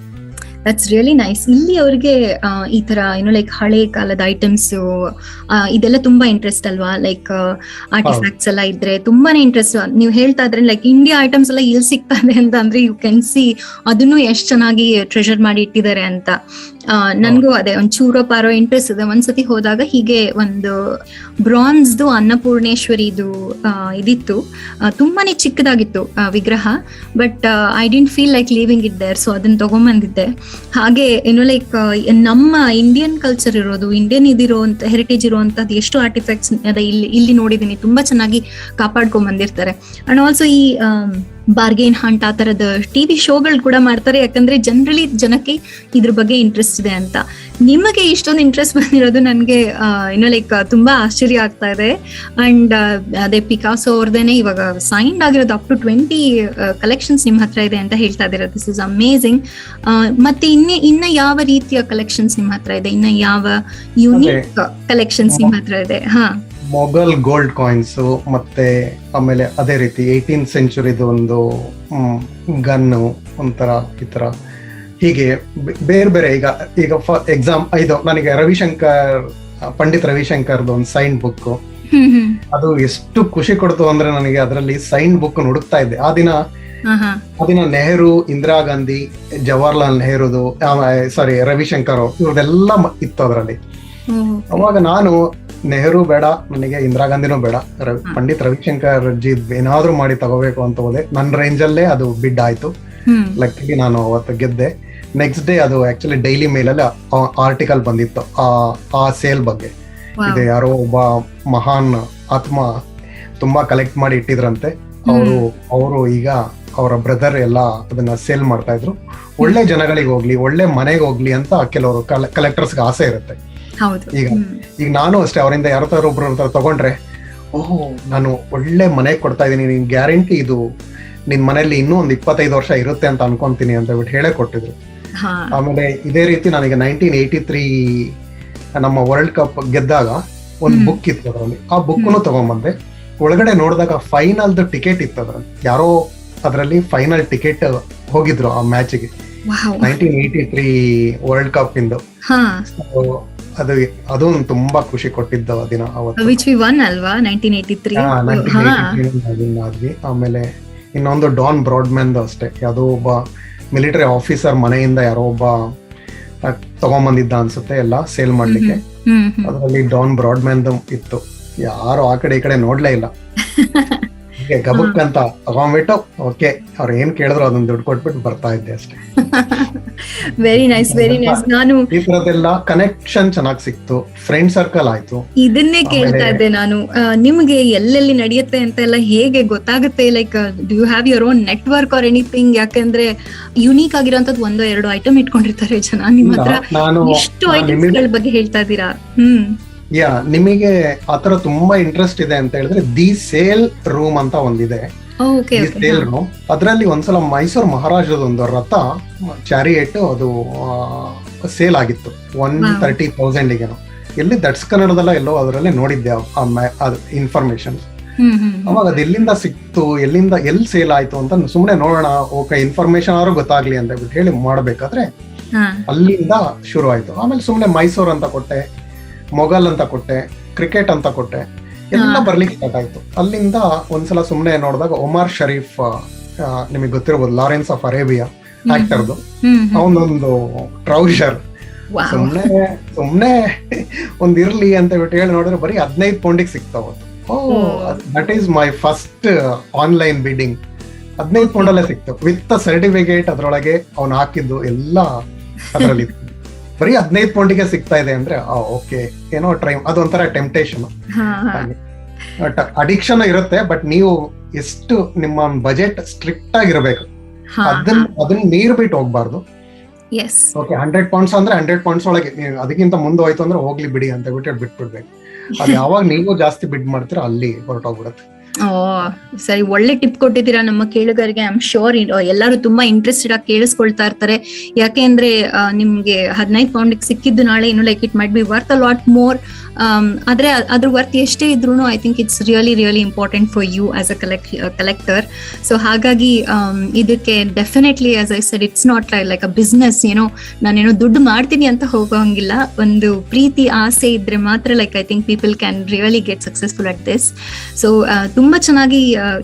That's really nice. ಇಲ್ಲಿ ಅವ್ರಿಗೆ ಈ ತರ ಏನೋ ಲೈಕ್ ಹಳೆ ಕಾಲದ ಐಟಮ್ಸ್ ಇದೆಲ್ಲ ತುಂಬಾ ಇಂಟ್ರೆಸ್ಟ್ ಅಲ್ವಾ? ಲೈಕ್ ಆರ್ಟಿಫ್ಯಾಕ್ಟ್ಸ್ ಎಲ್ಲ ಇದ್ರೆ ತುಂಬಾನೇ ಇಂಟ್ರೆಸ್ಟ್. ನೀವು ಹೇಳ್ತಾ ಇದ್ರೆ ಲೈಕ್ ಇಂಡಿಯಾ ಐಟಮ್ಸ್ ಎಲ್ಲ ಇಲ್ಲಿ ಸಿಗ್ತದೆ ಅಂತ ಅಂದ್ರೆ ಯು ಕ್ಯಾನ್ ಸಿ ಅದನ್ನು ಎಷ್ಟ್ ಚೆನ್ನಾಗಿ ಟ್ರೆಷರ್ ಮಾಡಿ ಇಟ್ಟಿದ್ದಾರೆ ಅಂತ. ನನ್ಗೂ ಅದೇ ಒಂದ್ ಚೂರೋ ಪಾರೋ ಇಂಟ್ರೆಸ್ಟ್ ಇದೆ. ಒಂದ್ಸತಿ ಹೋದಾಗ ಹೀಗೆ ಒಂದು ಬ್ರಾನ್ಸ್ದು ಅನ್ನಪೂರ್ಣೇಶ್ವರಿದು ಇದಿತ್ತು, ತುಂಬಾನೇ ಚಿಕ್ಕದಾಗಿತ್ತು ವಿಗ್ರಹ. But I didn't feel like leaving it there, so ಅದನ್ನ ತಗೊಂಡ್ಬಂದಿದ್ದೆ. ಹಾಗೆ ಏನು ಲೈಕ್ ನಮ್ಮ ಇಂಡಿಯನ್ ಕಲ್ಚರ್ ಇರೋದು, ಇಂಡಿಯನ್ ಇದಿರೋಂತ ಹೆರಿಟೇಜ್ ಇರುವಂತದ್ದು ಎಷ್ಟು ಆರ್ಟಿಫ್ಯಾಕ್ಟ್ಸ್ ಅದ ಇಲ್ಲಿ ನೋಡಿದೀನಿ. ತುಂಬಾ ಚೆನ್ನಾಗಿ ಕಾಪಾಡ್ಕೊಂಡ್ ಬಂದಿರ್ತಾರೆ. ಅಂಡ್ ಆಲ್ಸೋ ಈ ಬಾರ್ಗೇನ್ ಹಂಟ್ ಆ ತರದ TV ಶೋಗಳು ಕೂಡ ಮಾಡ್ತಾರೆ, ಯಾಕಂದ್ರೆ ಜನರಲಿ ಜನಕ್ಕೆ ಇದ್ರ ಬಗ್ಗೆ ಇಂಟ್ರೆಸ್ಟ್ ಇದೆ ಅಂತ. ನಿಮಗೆ ಇಷ್ಟೊಂದು ಇಂಟ್ರೆಸ್ಟ್ ಬಂದಿರೋದು ನನ್ಗೆ ಏನೋ ಲೈಕ್ ತುಂಬಾ ಆಶ್ಚರ್ಯ ಆಗ್ತಾ ಇದೆ. ಅಂಡ್ ಅದೇ ಪಿಕಾಸೋ ಅವ್ರದೇನೆ ಇವಾಗ ಸೈನ್ಡ್ ಆಗಿರೋದು ಅಪ್ ಟು 20 ಕಲೆಕ್ಷನ್ಸ್ ನಿಮ್ ಹತ್ರ ಇದೆ ಅಂತ ಹೇಳ್ತಾ ಇದ್ದೀರಾ. This is amazing. ಮತ್ತೆ ಇನ್ನ ಯಾವ ರೀತಿಯ ಕಲೆಕ್ಷನ್ಸ್ ನಿಮ್ ಹತ್ರ ಇದೆ? ಇನ್ನ ಯಾವ ಯುನೀಕ್ ಕಲೆಕ್ಷನ್ಸ್ ನಿಮ್ ಹತ್ರ ಇದೆ? ಮೊಘಲ್ ಗೋಲ್ಡ್ ಕಾಯಿನ್ಸ್, ಮತ್ತೆ ಆಮೇಲೆ ಅದೇ ರೀತಿ 18th ಸೆಂಚುರಿದು ಒಂದು ಗನ್ನು ಒಂಥರ ಈ ತರ ಹೀಗೆ ಬೇರೆ ಬೇರೆ. ಈಗ ಫಾರ್ ಇದು ನನಗೆ ಪಂಡಿತ್ ರವಿಶಂಕರ್ದು ಒಂದು ಸೈನ್ ಬುಕ್, ಅದು ಎಷ್ಟು ಖುಷಿ ಕೊಡ್ತು ಅಂದ್ರೆ ನನಗೆ ಅದರಲ್ಲಿ ಸೈನ್ ಬುಕ್ ಹುಡುಕ್ತಾ ಇದ್ದೆ. ಆ ದಿನ ನೆಹರು, ಇಂದಿರಾ ಗಾಂಧಿ, ಜವಾಹರ್ಲಾಲ್ ನೆಹರುದು, ರವಿಶಂಕರ್ ಇವ್ರದೆಲ್ಲ ಇತ್ತು ಅದರಲ್ಲಿ. ಅವಾಗ ನಾನು ನೆಹರು ಬೇಡ, ನನಗೆ ಇಂದಿರಾ ಗಾಂಧಿನೂ ಬೇಡ, ಪಂಡಿತ್ ರವಿಶಂಕರ್ ಜಿ ಏನಾದ್ರು ಮಾಡಿ ತಗೋಬೇಕು ಅಂತ ಹೋದೆ. ನನ್ನ ರೇಂಜಲ್ಲೇ ಅದು ಬಿಡ್ ಆಯ್ತು. ಲಕ್ಕಿಲಿ ನಾನು ಅವತ್ತು ಗೆದ್ದೆ. ನೆಕ್ಸ್ಟ್ ಡೇ ಅದು ಆಕ್ಚುಲಿ ಡೈಲಿ ಮೇಲಲ್ಲಿ ಆರ್ಟಿಕಲ್ ಬಂದಿತ್ತು ಆ ಸೇಲ್ ಬಗ್ಗೆ. ಇದು ಯಾರೋ ಒಬ್ಬ ಮಹಾನ್ ಆತ್ಮ ತುಂಬಾ ಕಲೆಕ್ಟ್ ಮಾಡಿ ಇಟ್ಟಿದ್ರಂತೆ. ಅವರು ಈಗ ಅವರ ಬ್ರದರ್ ಎಲ್ಲ ಅದನ್ನ ಸೇಲ್ ಮಾಡ್ತಾ ಇದ್ರು. ಒಳ್ಳೆ ಜನಗಳಿಗೆ ಹೋಗ್ಲಿ, ಒಳ್ಳೆ ಮನೆಗೆ ಹೋಗ್ಲಿ ಅಂತ ಕೆಲವರು ಕಲೆಕ್ಟರ್ಸ್ಗೆ ಆಸೆ ಇರುತ್ತೆ. ಈಗ ನಾನು ಅಷ್ಟೇ, ಅವರಿಂದ ಯಾರ ಒಬ್ರು ತಗೊಂಡ್ರೆ, ಓಹ್ ನಾನು ಒಳ್ಳೆ ಮನೆ ಕೊಡ್ತಾ ಇದೀನಿ, ನಿನ್ ಗ್ಯಾರಂಟಿ ಇದು ನಿನ್ ಮನೆಯಲ್ಲಿ ಇನ್ನೂ ಒಂದು 25 ವರ್ಷ ಇರುತ್ತೆ ಅಂತ ಅನ್ಕೊಂತೀನಿ ಅಂತ ಹೇಳ್ಬಿಟ್ಟು ಹೇಳೇ ಕೊಟ್ಟಿದ್ರು. ಆಮೇಲೆ ಇದೇ ರೀತಿ ನನಗೆ 1983 ನಮ್ಮ ವರ್ಲ್ಡ್ ಕಪ್ ಗೆದ್ದಾಗ ಒಂದು ಬುಕ್ ಇತ್ತು ಅದರಲ್ಲಿ. ಆ ಬುಕ್ನು ತಗೊಂಡ್ಬಂದೆ. ಒಳಗಡೆ ನೋಡಿದಾಗ ಫೈನಲ್ದು ಟಿಕೆಟ್ ಇತ್ತು ಅದ್ರಲ್ಲಿ. ಯಾರೋ ಅದರಲ್ಲಿ ಫೈನಲ್ ಟಿಕೆಟ್ ಹೋಗಿದ್ರು ಆ ಮ್ಯಾಚ್ಗೆ, 1983 ವರ್ಲ್ಡ್ ಕಪ್ ಇಂದು. ಅದು ತುಂಬಾ ಖುಷಿ ಕೊಟ್ಟಿದ್ದ ದಿನ ಅವತ್ತು. ಅಲ್ವಾ 1983 ಆದ್ವಿ. ಆಮೇಲೆ ಇನ್ನೊಂದು ಡಾನ್ ಬ್ರಾಡ್ಮ್ಯಾನ್ ಅಷ್ಟೇ, ಯಾವುದೋ ಒಬ್ಬ ಮಿಲಿಟರಿ ಆಫೀಸರ್ ಮನೆಯಿಂದ ಯಾರೋ ಒಬ್ಬ ತಗೊಂಬಂದಿದ್ದ ಅನ್ಸುತ್ತೆ ಎಲ್ಲ ಸೇಲ್ ಮಾಡ್ಲಿಕ್ಕೆ. ಅದರಲ್ಲಿ ಡಾನ್ ಬ್ರಾಡ್ಮ್ಯಾನ್ ಇತ್ತು. ಯಾರು ಆ ಕಡೆ ಈ ಕಡೆ ನೋಡ್ಲೇ ಇಲ್ಲ. ಗಬಕ್ ಅಂತ ತಗೊಂಡ್ಬಿಟ್ಟು ಓಕೆ ಅವ್ರು ಏನ್ ಕೇಳಿದ್ರು ಅದನ್ನ ದುಡ್ಡು ಕೊಟ್ಬಿಟ್ಟು ಬರ್ತಾ ಇದ್ದೆ ಅಷ್ಟೇ. Very nice, very nice. ನಾನು ಈ ತರದೆಲ್ಲ ಕನೆಕ್ಷನ್ ಚೆನ್ನಾಗಿ ಸಿಕ್ತು, ಫ್ರೆಂಡ್ ಸರ್ಕಲ್ ಆಯ್ತು. ಇದನ್ನೇ ಕೇಳ್ತಾ ಇದ್ದೆ ನಾನು, ನಿಮ್ಗೆ ಎಲ್ಲೆಲ್ಲಿ ನಡೆಯುತ್ತೆ ಅಂತ ಎಲ್ಲ ಹೇಗೆ ಗೊತ್ತಾಗುತ್ತೆ? Like do you have your own network or anything? ಯಾಕಂದ್ರೆ ಯುನೀಕ್ ಆಗಿರೋಂಥದ್ದು 1-2 ಐಟಮ್ ಇಟ್ಕೊಂಡಿರ್ತಾರೆ ಜನ. ನಿಮ್ಮ ಹತ್ರ ಎಷ್ಟು ಐಟಮ್ಸ್ ಗಳ ಬಗ್ಗೆ ಹೇಳ್ತಾ ಇದ್ದೀರಾ? ನಿಮಗೆ ಆತರ ತುಂಬಾ ಇಂಟ್ರೆಸ್ಟ್ ಇದೆ ಅಂತ ಹೇಳಿದ್ರೆ ದಿ ಸೇಲ್ ರೂಮ್ ಅಂತ ಒಂದಿದೆ. ಸೇಲ್ ರೂಮ್ ಅದ್ರಲ್ಲಿ ಒಂದ್ಸಲ ಮೈಸೂರು ಮಹಾರಾಜದ ಒಂದು ರಥ ಚಾರಿಯೇಟ್ ಅದು ಸೇಲ್ ಆಗಿತ್ತು 130,000 ಎಲ್ಲಿ ದಟ್ಸ್ ಕನ್ನಡದಲ್ಲ ಎಲ್ಲೋ ಅದರಲ್ಲೇ ನೋಡಿದ್ದೆ ಇನ್ಫಾರ್ಮೇಶನ್. ಅವಾಗ ಅದು ಎಲ್ಲಿಂದ ಸಿಕ್ತು, ಎಲ್ಲಿ ಸೇಲ್ ಆಯ್ತು ಅಂತ ಸುಮ್ನೆ ನೋಡೋಣ, ಓಕೆ ಇನ್ಫಾರ್ಮೇಶನ್ ಆದ್ರೂ ಗೊತ್ತಾಗ್ಲಿ ಅಂತ ಹೇಳಿ ಮಾಡ್ಬೇಕಾದ್ರೆ ಅಲ್ಲಿಂದ ಶುರು ಆಯ್ತು. ಆಮೇಲೆ ಸುಮ್ನೆ ಮೈಸೂರು ಅಂತ ಕೊಟ್ಟೆ, ಮೊಘಲ್ ಅಂತ ಕೊಟ್ಟೆ, ಕ್ರಿಕೆಟ್ ಅಂತ ಕೊಟ್ಟೆ, ಎಲ್ಲ ಬರ್ಲಿಕ್ಕೆ ಸ್ಟಾರ್ಟ್ ಆಯ್ತು. ಅಲ್ಲಿಂದ ಒಂದ್ಸಲ ಸುಮ್ನೆ ನೋಡಿದಾಗ ಒಮರ್ ಶರೀಫ್, ನಿಮಗೆ ಗೊತ್ತಿರಬಹುದು, ಲಾರೆನ್ಸ್ ಆಫ್ ಅರೇಬಿಯಾ ಆಕ್ಟರ್ದು, ಅವನೊಂದು ಟ್ರೌಸರ್ ಸುಮ್ನೆ ಒಂದಿರ್ಲಿ ಅಂತ ಹೇಳಿ ನೋಡಿದ್ರೆ ಬರೀ 15 ಪೌಂಡಿಗೆ ಸಿಕ್ತಾವ. That is my first online bidding. 15 ಪೌಂಡಲ್ಲೇ ಸಿಕ್ತು ವಿತ್ ಸರ್ಟಿಫಿಕೇಟ್. ಅದ್ರೊಳಗೆ ಅವ್ನು ಹಾಕಿದ್ದು ಎಲ್ಲ ಅದರಲ್ಲಿ ಬರೀ 15 ಪೌಂಡಿಗೆ ಸಿಗ್ತಾ ಇದೆ ಅಂದ್ರೆ ಓಕೆ ಏನೋ ಟ್ರೈ. ಅದೊಂಥರ ಟೆಂಪ್ಟೇಷನ್, ಅಡಿಕ್ಷನ್ ಇರುತ್ತೆ. ಬಟ್ ನೀವು ಎಷ್ಟು ನಿಮ್ಮ ಬಜೆಟ್ ಸ್ಟ್ರಿಕ್ಟ್ ಆಗಿರ್ಬೇಕು. ಅದನ್ನ ಮೀರ್ ಬಿಟ್ಟು ಹೋಗ್ಬಾರ್ದು. ಎಸ್. ಓಕೆ, 100 ಪಾಯಿಂಟ್ಸ್ ಅಂದ್ರೆ 100 ಪಾಯಿಂಟ್ಸ್ ಒಳಗೆ, ಅದಕ್ಕಿಂತ ಮುಂದೆ ಹೋಯ್ತು ಅಂದ್ರೆ ಹೋಗ್ಲಿ ಬಿಡಿ ಅಂತ ಬಿಟ್ಬಿಡ್ಬೇಕು. ಅದು ಯಾವಾಗ ನೀವು ಜಾಸ್ತಿ ಬಿಡ್ ಮಾಡ್ತೀರಾ ಅಲ್ಲಿ ಹೊರಟೋಗ್ಬಿಡುತ್ತೆ. ಸರಿ, ಒಳ್ಳೆ ಟಿಪ್ ಕೊಟ್ಟಿದ್ದೀರಾ ನಮ್ಮ ಕೇಳುಗರಿಗೆ. ಐ ಆಮ್ ಶೋರ್ ಎಲ್ಲರೂ ತುಂಬಾ ಇಂಟ್ರೆಸ್ಟೆಡ್ ಆಗಿ ಕೇಳಿಸ್ಕೊಳ್ತಾ ಇರ್ತಾರೆ. ಯಾಕೆಂದ್ರೆ ನಿಮ್ಗೆ 15 ಪೌಂಡ್ ಸಿಕ್ಕಿದ್ದು ನಾಳೆ ಇನ್ನು like it might be worth a lot more. ಆದ್ರೆ ಅದ್ರ ವರ್ತ್ ಎಷ್ಟೇ ಇದ್ರು I think it's really important for you as a collector. So ಹಾಗಾಗಿ ಇದಕ್ಕೆ definitely as I said, it's not like a business. ನಾನೇನೋ ದುಡ್ಡು ಮಾಡ್ತೀನಿ ಅಂತ ಹೋಗೋಂಗಿಲ್ಲ. ಒಂದು ಪ್ರೀತಿ ಆಸೆ ಇದ್ರೆ ಮಾತ್ರ like I think people can really get successful at this. So ತುಂಬಾ ಚೆನ್ನಾಗಿ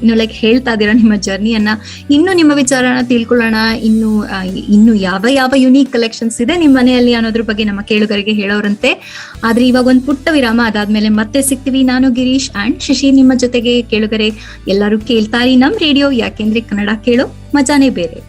ನೀವು ಲೈಕ್ ಹೇಳ್ತಾ ಇದ್ದೀರಾ ನಿಮ್ಮ ಜರ್ನಿಯನ್ನ. ಇನ್ನು ನಿಮ್ಮ ವಿಚಾರನ ತಿಳ್ಕೊಳ್ಳೋಣ. ಇನ್ನು ಯಾವ ಯುನೀಕ್ ಕಲೆಕ್ಷನ್ಸ್ ಇದೆ ನಿಮ್ಮ ಮನೆಯಲ್ಲಿ ಅನ್ನೋದ್ರ ಬಗ್ಗೆ ನಮ್ಮ ಕೇಳುಗರಿಗೆ ಹೇಳೋರಂತೆ. ಆದ್ರೆ ಇವಾಗ ಒಂದು ಪುಟ್ಟ ವಿರಾಮ, ಅದಾದ್ಮೇಲೆ ಮತ್ತೆ ಸಿಗ್ತೀವಿ. ನಾನು ಗಿರೀಶ್ ಅಂಡ್ ಶಶಿ ನಿಮ್ಮ ಜೊತೆಗೆ. ಕೇಳುಗರೆ ಎಲ್ಲರೂ ಕೇಳ್ತಾರಿ ನಮ್ ರೇಡಿಯೋ, ಯಾಕೆಂದ್ರೆ ಕನ್ನಡ ಕೇಳೋ ಮಜಾನೇ ಬೇರೆ.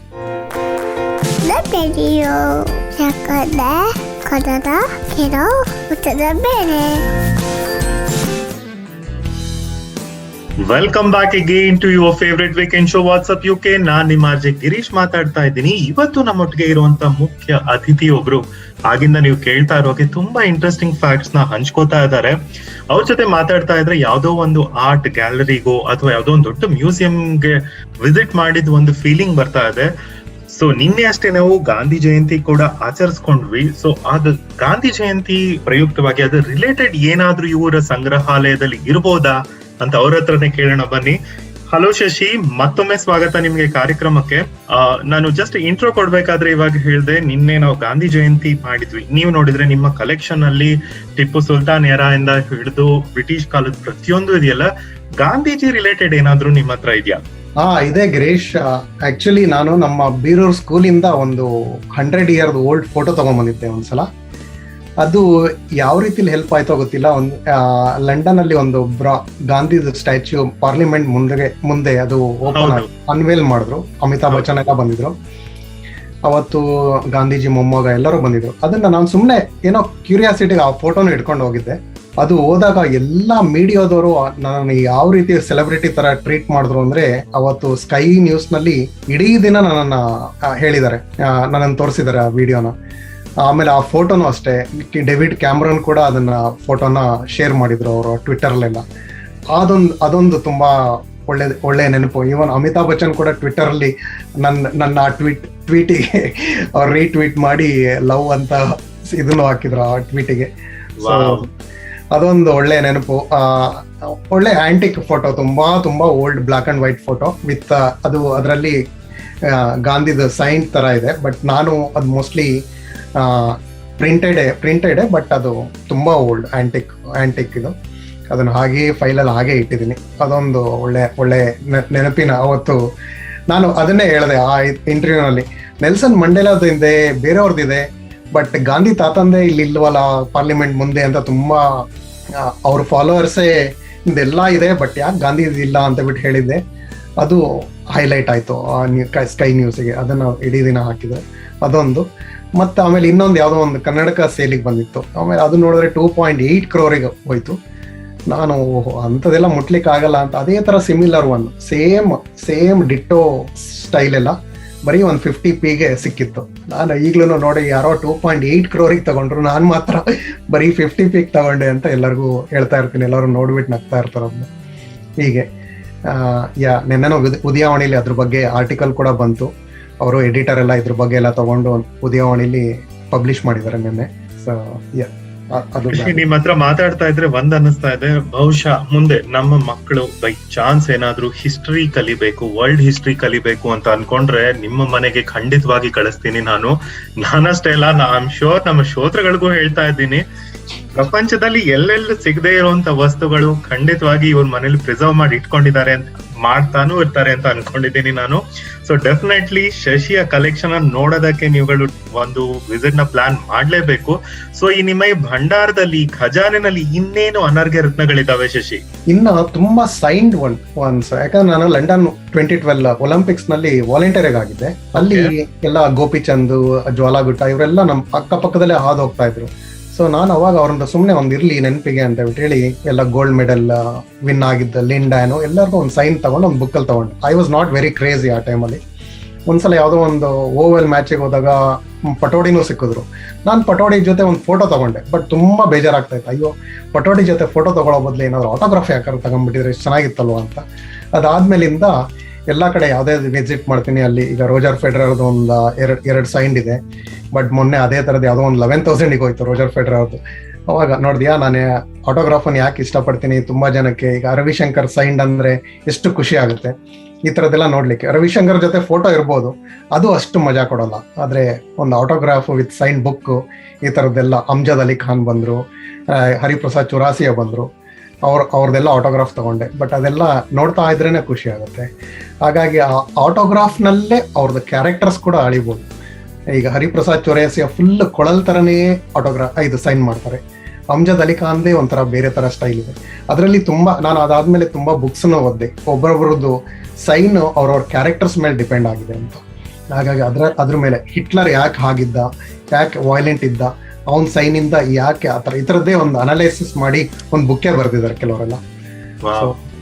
Welcome back again to your favourite weekend show what's up UK. ನಾನ್ ನಿಮ್ಮ ಆರ್ಜೆ ಗಿರೀಶ್ ಮಾತಾಡ್ತಾ ಇದ್ದೀನಿ. ಇವತ್ತು ನಮ್ಮೊಟ್ಟಿಗೆ ಇರುವಂತ ಮುಖ್ಯ ಅತಿಥಿ ಒಬ್ರು ಆಗಿಂದ ನೀವು ಕೇಳ್ತಾ ಇರೋಕೆ ತುಂಬಾ ಇಂಟ್ರೆಸ್ಟಿಂಗ್ ಫ್ಯಾಕ್ಟ್ಸ್ ನ ಹಂಚ್ಕೋತಾ ಇದ್ದಾರೆ. ಅವ್ರ ಜೊತೆ ಮಾತಾಡ್ತಾ ಇದ್ರೆ ಯಾವ್ದೋ ಒಂದು ಆರ್ಟ್ ಗ್ಯಾಲರಿಗೋ ಅಥವಾ ಯಾವ್ದೋ ಒಂದು ದೊಡ್ಡ ಮ್ಯೂಸಿಯಂಗೆ ವಿಸಿಟ್ ಮಾಡಿದ ಒಂದು ಫೀಲಿಂಗ್ ಬರ್ತಾ ಇದೆ. ಸೊ ನಿನ್ನೆ ಅಷ್ಟೇ ನಾವು ಗಾಂಧಿ ಜಯಂತಿ ಕೂಡ ಆಚರಿಸ್ಕೊಂಡ್ವಿ. ಸೊ ಅದು ಗಾಂಧಿ ಜಯಂತಿ ಪ್ರಯುಕ್ತವಾಗಿ ಅದು ರಿಲೇಟೆಡ್ ಏನಾದ್ರೂ ಇವರ ಸಂಗ್ರಹಾಲಯದಲ್ಲಿ ಇರ್ಬೋದಾ ಅಂತ ಅವ್ರ ಹತ್ರನೇ ಕೇಳೋಣ ಬನ್ನಿ. ಹಲೋ ಶಶಿ, ಮತ್ತೊಮ್ಮೆ ಸ್ವಾಗತ ನಿಮ್ಗೆ ಕಾರ್ಯಕ್ರಮಕ್ಕೆ. ನಾನು ಜಸ್ಟ್ ಇಂಟ್ರೋ ಕೊಡ್ಬೇಕಾದ್ರೆ ಇವಾಗ ಹೇಳ್ದೆ, ನಿನ್ನೆ ನಾವು ಗಾಂಧಿ ಜಯಂತಿ ಮಾಡಿದ್ವಿ. ನೀವು ನೋಡಿದ್ರೆ ನಿಮ್ಮ ಕಲೆಕ್ಷನ್ ಅಲ್ಲಿ ಟಿಪ್ಪು ಸುಲ್ತಾನ್ ಎರಾ ಇಂದ ಹಿಡಿದು ಬ್ರಿಟಿಷ್ ಕಾಲದ ಪ್ರತಿಯೊಂದು ಇದೆಯಲ್ಲ. ಗಾಂಧೀಜಿ ರಿಲೇಟೆಡ್ ಏನಾದ್ರೂ ನಿಮ್ಮ ಹತ್ರ ಇದೆಯಾ? ಇದೆ ಗಿರೀಶ್. ಆಕ್ಚುಲಿ ನಾನು ನಮ್ಮ ಬೀರೂರ್ ಸ್ಕೂಲಿಂದ ಒಂದು 100 ಇಯರ್ ಓಲ್ಡ್ ಫೋಟೋ ತಗೊಂಡ್ಬಂದಿದ್ದೆ ಒಂದ್ಸಲ. ಅದು ಯಾವ ರೀತಿಲಿ ಹೆಲ್ಪ್ ಆಯ್ತೋ ಗೊತ್ತಿಲ್ಲ. ಲಂಡನ್ ಅಲ್ಲಿ ಒಂದು ಗಾಂಧಿ ಸ್ಟ್ಯಾಚ್ಯೂ ಪಾರ್ಲಿಮೆಂಟ್ ಮುಂದೆ ಅದು ಓಪನ್ ಅನ್ವೇಲ್ ಮಾಡಿದ್ರು. ಅಮಿತಾಬ್ ಬಚ್ಚನ್ ಎಲ್ಲ ಬಂದಿದ್ರು ಅವತ್ತು, ಗಾಂಧೀಜಿ ಮೊಮ್ಮಗ ಎಲ್ಲರೂ ಬಂದಿದ್ರು. ಅದನ್ನ ನಾನು ಸುಮ್ನೆ ಏನೋ ಕ್ಯೂರಿಯಾಸಿಟಿಗೆ ಆ ಫೋಟೋನ ಇಟ್ಕೊಂಡು ಹೋಗಿದ್ದೆ. ಅದು ಹೋದಾಗ ಎಲ್ಲಾ ಮೀಡಿಯಾದವರು ನನ್ನ ಯಾವ ರೀತಿ ಸೆಲೆಬ್ರಿಟಿ ತರ ಟ್ರೀಟ್ ಮಾಡಿದ್ರು ಅಂದ್ರೆ, ಅವತ್ತು ಸ್ಕೈ ನ್ಯೂಸ್ ನಲ್ಲಿ ಇಡೀ ದಿನ ನನ್ನನ್ನ ಹೇಳಿದ್ದಾರೆ, ನನ್ನನ್ನು ತೋರಿಸಿದ್ದಾರೆ ಆ ವಿಡಿಯೋನ. ಆಮೇಲೆ ಆ ಫೋಟೋನು ಅಷ್ಟೇ, ಡೇವಿಡ್ ಕ್ಯಾಮ್ರನ್ ಕೂಡ ಅದನ್ನ ಫೋಟೋನ ಶೇರ್ ಮಾಡಿದ್ರು ಅವರು ಟ್ವಿಟ್ಟರ್ಲೆಲ್ಲ. ಅದೊಂದು ತುಂಬಾ ಒಳ್ಳೆ ನೆನಪು. ಈವನ್ ಅಮಿತಾಬ್ ಬಚ್ಚನ್ ಕೂಡ ಟ್ವಿಟ್ಟರ್ ಅಲ್ಲಿ ನನ್ನ ಟ್ವೀಟಿಗೆ ಅವ್ರು ರೀಟ್ವೀಟ್ ಮಾಡಿ ಲವ್ ಅಂತ ಇದನ್ನು ಹಾಕಿದ್ರು ಆ ಟ್ವೀಟಿಗೆ. ಸೊ ಅದೊಂದು ಒಳ್ಳೆ ನೆನಪು. ಒಳ್ಳೆ ಆಂಟಿಕ್ ಫೋಟೋ, ತುಂಬಾ old black and white photo with ಅದು ಅದರಲ್ಲಿ ಗಾಂಧಿದ ಸೈನ್ ತರ ಇದೆ. ಬಟ್ ನಾನು ಅದು ಮೋಸ್ಟ್ಲಿ ಪ್ರಿಂಟೆಡ್ ಬಟ್ ಅದು ತುಂಬಾ ಓಲ್ಡ್ ಆಂಟಿಕ್ ಇದು. ಅದನ್ನ ಹಾಗೆ ಫೈಲಲ್ಲಿ ಹಾಗೆ ಇಟ್ಟಿದ್ದೀನಿ. ಅದೊಂದು ಒಳ್ಳೆ ನೆನಪಿನ. ಅವತ್ತು ನಾನು ಅದನ್ನೇ ಹೇಳಿದೆ ಆ ಇಂಟರ್ವ್ಯೂನಲ್ಲಿ, ನೆಲ್ಸನ್ ಮಂಡೇಲಾದಿದೆ, ಬೇರೆಯವ್ರದ್ದಿದೆ, ಬಟ್ ಗಾಂಧಿ ತಾತಂದೆ ಇಲ್ಲಿ ಇಲ್ವಲ್ಲ ಪಾರ್ಲಿಮೆಂಟ್ ಮುಂದೆ ಅಂತ ತುಂಬಾ ಅವ್ರ ಫಾಲೋವರ್ಸೇ ಇದೆಲ್ಲ ಇದೆ, ಬಟ್ ಯಾಕೆ ಗಾಂಧಿ ಇಲ್ಲ ಅಂತ ಬಿಟ್ಟು ಹೇಳಿದ್ದೆ. ಅದು ಹೈಲೈಟ್ ಆಯ್ತು ಸ್ಕೈ ನ್ಯೂಸ್ಗೆ. ಅದನ್ನ ಇಡೀ ದಿನ ಹಾಕಿದೆ. ಅದೊಂದು. ಮತ್ತೆ ಆಮೇಲೆ ಇನ್ನೊಂದು ಯಾವುದೋ ಒಂದು ಕನ್ನಡಕ ಸೇಲಿಗೆ ಬಂದಿತ್ತು. ಆಮೇಲೆ ಅದು ನೋಡಿದ್ರೆ 2.8 crore ಹೋಯ್ತು. ನಾನು ಅಂಥದ್ದೆಲ್ಲ ಮುಟ್ಲಿಕ್ಕೆ ಆಗಲ್ಲ ಅಂತ ಅದೇ ತರ similar one same ditto style ಎಲ್ಲ ಬರೀ ಒಂದು 50p ಸಿಕ್ಕಿತ್ತು. ನಾನು ಈಗ್ಲೂ ನೋಡಿ ಯಾರೋ 2.8 crore ತಗೊಂಡ್ರು, ನಾನು ಮಾತ್ರ ಬರೀ 50p ತಗೊಂಡೆ ಅಂತ ಎಲ್ಲರಿಗೂ ಹೇಳ್ತಾ ಇರ್ತೀನಿ. ಎಲ್ಲರೂ ನೋಡ್ಬಿಟ್ಟು ನಗ್ತಾ ಇರ್ತಾರೆ ಅದನ್ನ. ಹೀಗೆ ನೆನ್ನೆನೋ ಉದಯವಾಣಿಲಿ ಅದ್ರ ಬಗ್ಗೆ ಆರ್ಟಿಕಲ್ ಕೂಡ ಬಂತು. ಅವರು ಎಡಿಟರ್ ಎಲ್ಲ ಇದ್ರ ಬಗ್ಗೆ ಎಲ್ಲ ತಗೊಂಡು ಉದಯವಾಣಿಲಿ ಪಬ್ಲಿಷ್ ಮಾಡಿದ್ದಾರೆ ನಿನ್ನೆ. ಸೊ ನಿಮ್ ಹತ್ರ ಮಾತಾಡ್ತಾ ಇದ್ರೆ ಒಂದ್ ಅನ್ನಿಸ್ತಾ ಇದೆ, ಬಹುಶಃ ಮುಂದೆ ನಮ್ಮ ಮಕ್ಕಳು ಬೈ ಚಾನ್ಸ್ ಏನಾದ್ರೂ ಹಿಸ್ಟ್ರಿ ಕಲಿಬೇಕು, ವರ್ಲ್ಡ್ ಹಿಸ್ಟ್ರಿ ಕಲಿಬೇಕು ಅಂತ ಅನ್ಕೊಂಡ್ರೆ ನಿಮ್ಮ ಮನೆಗೆ ಖಂಡಿತವಾಗಿ ಕಳಿಸ್ತೀನಿ. ನಾನಷ್ಟೇ ಅಲ್ಲ, ಐ ಆಮ್ ಶೋರ್ ನಮ್ಮ ಶ್ರೋತೃಗಳಿಗೂ ಹೇಳ್ತಾ ಇದ್ದೀನಿ, ಪ್ರಪಂಚದಲ್ಲಿ ಎಲ್ಲೆಲ್ಲ ಸಿಗದೆ ಇರುವಂತ ವಸ್ತುಗಳು ಖಂಡಿತವಾಗಿ ಇವ್ರ ಮನೇಲಿ ಪ್ರಿಸರ್ವ್ ಮಾಡಿ ಇಟ್ಕೊಂಡಿದ್ದಾರೆ ಅಂತ, ಮಾಡ್ತಾನೂ ಇರ್ತಾರೆ ಅಂತ ಅನ್ಕೊಂಡಿದ್ದೀನಿ ನಾನು. ಸೊ ಡೆಫಿನೆಟ್ಲಿ ಶಶಿಯ ಕಲೆಕ್ಷನ್ ನೋಡೋದಕ್ಕೆ ನೀವುಗಳು ಒಂದು ವಿಸಿಟ್ ನ ಪ್ಲಾನ್ ಮಾಡ್ಲೇಬೇಕು. ಸೊ ಈ ನಿಮ್ಮ ಈ ಭಂಡಾರದಲ್ಲಿ, ಖಜಾನೆನಲ್ಲಿ ಇನ್ನೇನು ಅನರ್ಘ್ಯ ರತ್ನಗಳಿದಾವೆ ಶಶಿ? ಇನ್ನ ತುಂಬಾ ಸೈನ್ಡ್ ಒನ್ಸ್. ಯಾಕಂದ್ರೆ ನಾನು ಲಂಡನ್ 2012 ಒಲಿಂಪಿಕ್ಸ್ ನಲ್ಲಿ ವಾಲಂಟಿಯರ್ ಆಗಿದ್ದೆ. ಅಲ್ಲಿ ಎಲ್ಲ ಗೋಪಿಚಂದ್, ಜ್ವಾಲಾಗುಟ್ಟ ಇವರೆಲ್ಲ ನಮ್ ಅಕ್ಕಪಕ್ಕದಲ್ಲೇ ಹಾದು ಹೋಗ್ತಾ ಇದ್ರು. ಸೊ ನಾನು ಅವಾಗ ಅವ್ರಿಂದ ಸುಮ್ಮನೆ ಇರ್ಲಿ ನೆನಪಿಗೆ ಅಂತ ಹೇಳಿ ಎಲ್ಲ ಗೋಲ್ಡ್ ಮೆಡಲ್ ವಿನ್ ಆಗಿದ್ದ ಲಿಂಡಾನು ಎಲ್ಲರಿಗೂ ಒಂದು ಸೈನ್ ತಗೊಂಡು ಒಂದು ಬುಕ್ಕಲ್ಲಿ ತಗೊಂಡು. I was not very crazy ಆ ಟೈಮಲ್ಲಿ. ಒಂದ್ಸಲ ಯಾವುದೋ ಒಂದು ಓವಲ್ ಮ್ಯಾಚಿಗೆ ಹೋದಾಗ ಪಟೋಡಿನೂ ಸಿಕ್ಕಿದ್ರು. ನಾನು ಪಟೋಡಿ ಜೊತೆ ಒಂದು ಫೋಟೋ ತಗೊಂಡೆ, ಬಟ್ ತುಂಬಾ ಬೇಜಾರಾಗ್ತಾ ಇತ್ತು. ಅಯ್ಯೋ, ಪಟೋಡಿ ಜೊತೆ ಫೋಟೋ ತಗೊಳ್ಳೋ ಬದಲು ಏನಾದ್ರು ಆಟೋಗ್ರಾಫ್ ಯಾಕಾದ್ರು ತಗೊಂಡ್ಬಿಟ್ಟಿದ್ರೆ ಎಷ್ಟು ಚೆನ್ನಾಗಿತ್ತಲ್ವ ಅಂತ. ಅದಾದ್ಮೇಲಿಂದ ಎಲ್ಲಾ ಕಡೆ ಯಾವುದೇ ವಿಸಿಟ್ ಮಾಡ್ತೀನಿ, ಅಲ್ಲಿ ಈಗ ರೋಜರ್ ಫೆಡರರ್ದು ಒಂದು ಎರಡು ಸೈನ್ ಇದೆ, ಬಟ್ ಮೊನ್ನೆ ಅದೇ ತರದ್ ಯಾವುದೋ ಒಂದು 11,000 ಹೋಯ್ತು ರೋಜರ್ ಫೆಡರರ್ದು. ಅವಾಗ ನೋಡಿದ್ಯಾ, ನಾನು ಆಟೋಗ್ರಾಫನ್ ಯಾಕೆ ಇಷ್ಟಪಡ್ತೀನಿ, ತುಂಬಾ ಜನಕ್ಕೆ ಈಗ ರವಿಶಂಕರ್ ಸೈನ್ ಅಂದ್ರೆ ಎಷ್ಟು ಖುಷಿ ಆಗುತ್ತೆ ಈ ತರದೆಲ್ಲ ನೋಡ್ಲಿಕ್ಕೆ. ರವಿಶಂಕರ್ ಜೊತೆ ಫೋಟೋ ಇರ್ಬೋದು, ಅದು ಅಷ್ಟು ಮಜಾ ಕೊಡೋಲ್ಲ. ಆದ್ರೆ ಒಂದು ಆಟೋಗ್ರಾಫ್ ವಿತ್ ಸೈನ್ ಬುಕ್ ಈ ತರದ್ದೆಲ್ಲ, ಅಮ್ಜದ್ ಅಲಿ ಖಾನ್ ಬಂದ್ರು, ಹರಿಪ್ರಸಾದ್ ಚುರಾಸಿಯ ಬಂದ್ರು, ಅವ್ರದ್ದೆಲ್ಲ ಆಟೋಗ್ರಾಫ್ ತಗೊಂಡೆ. ಬಟ್ ಅದೆಲ್ಲ ನೋಡ್ತಾ ಇದ್ರೇನೆ ಖುಷಿ ಆಗುತ್ತೆ. ಹಾಗಾಗಿ ಆ ಆಟೋಗ್ರಾಫ್ ನಲ್ಲೇ ಅವ್ರದ್ದು ಕ್ಯಾರೆಕ್ಟರ್ಸ್ ಕೂಡ ಅಳಿಬಹುದು. ಈಗ ಹರಿಪ್ರಸಾದ್ ಚೌರಾಸಿಯ ಫುಲ್ ಕೊಳಲ್ ತರನೇ ಇದು ಸೈನ್ ಮಾಡ್ತಾರೆ. ಅಮ್ಜದ್ ಅಲಿ ಖಾನ್ದೇ ಒಂಥರ ಬೇರೆ ತರ ಸ್ಟೈಲ್ ಇದೆ. ಅದರಲ್ಲಿ ತುಂಬಾ, ನಾನು ಅದಾದ್ಮೇಲೆ ತುಂಬಾ ಬುಕ್ಸ್ ನ ಓದ್ದೆ, ಒಬ್ಬೊಬ್ಬರದ್ದು ಸೈನ್ ಅವ್ರವ್ರ ಕ್ಯಾರೆಕ್ಟರ್ಸ್ ಮೇಲೆ ಡಿಪೆಂಡ್ ಆಗಿದೆ ಅಂತ. ಹಾಗಾಗಿ ಅದ್ರ ಮೇಲೆ ಹಿಟ್ಲರ್ ಯಾಕೆ ಆಗಿದ್ದ, ಯಾಕೆ ವೈಲೆಂಟ್ ಇದ್ದ, ಅವನ್ ಸೈನ್ ಇಂದ ಯಾಕೆ ಆತರ, ಈ ತರದ್ದೇ ಒಂದು ಅನಾಲಿಸಿಸ್ ಮಾಡಿ ಒಂದು ಬುಕ್ಕೇ ಬರ್ದಿದ್ದಾರೆ ಕೆಲವರೆಲ್ಲ.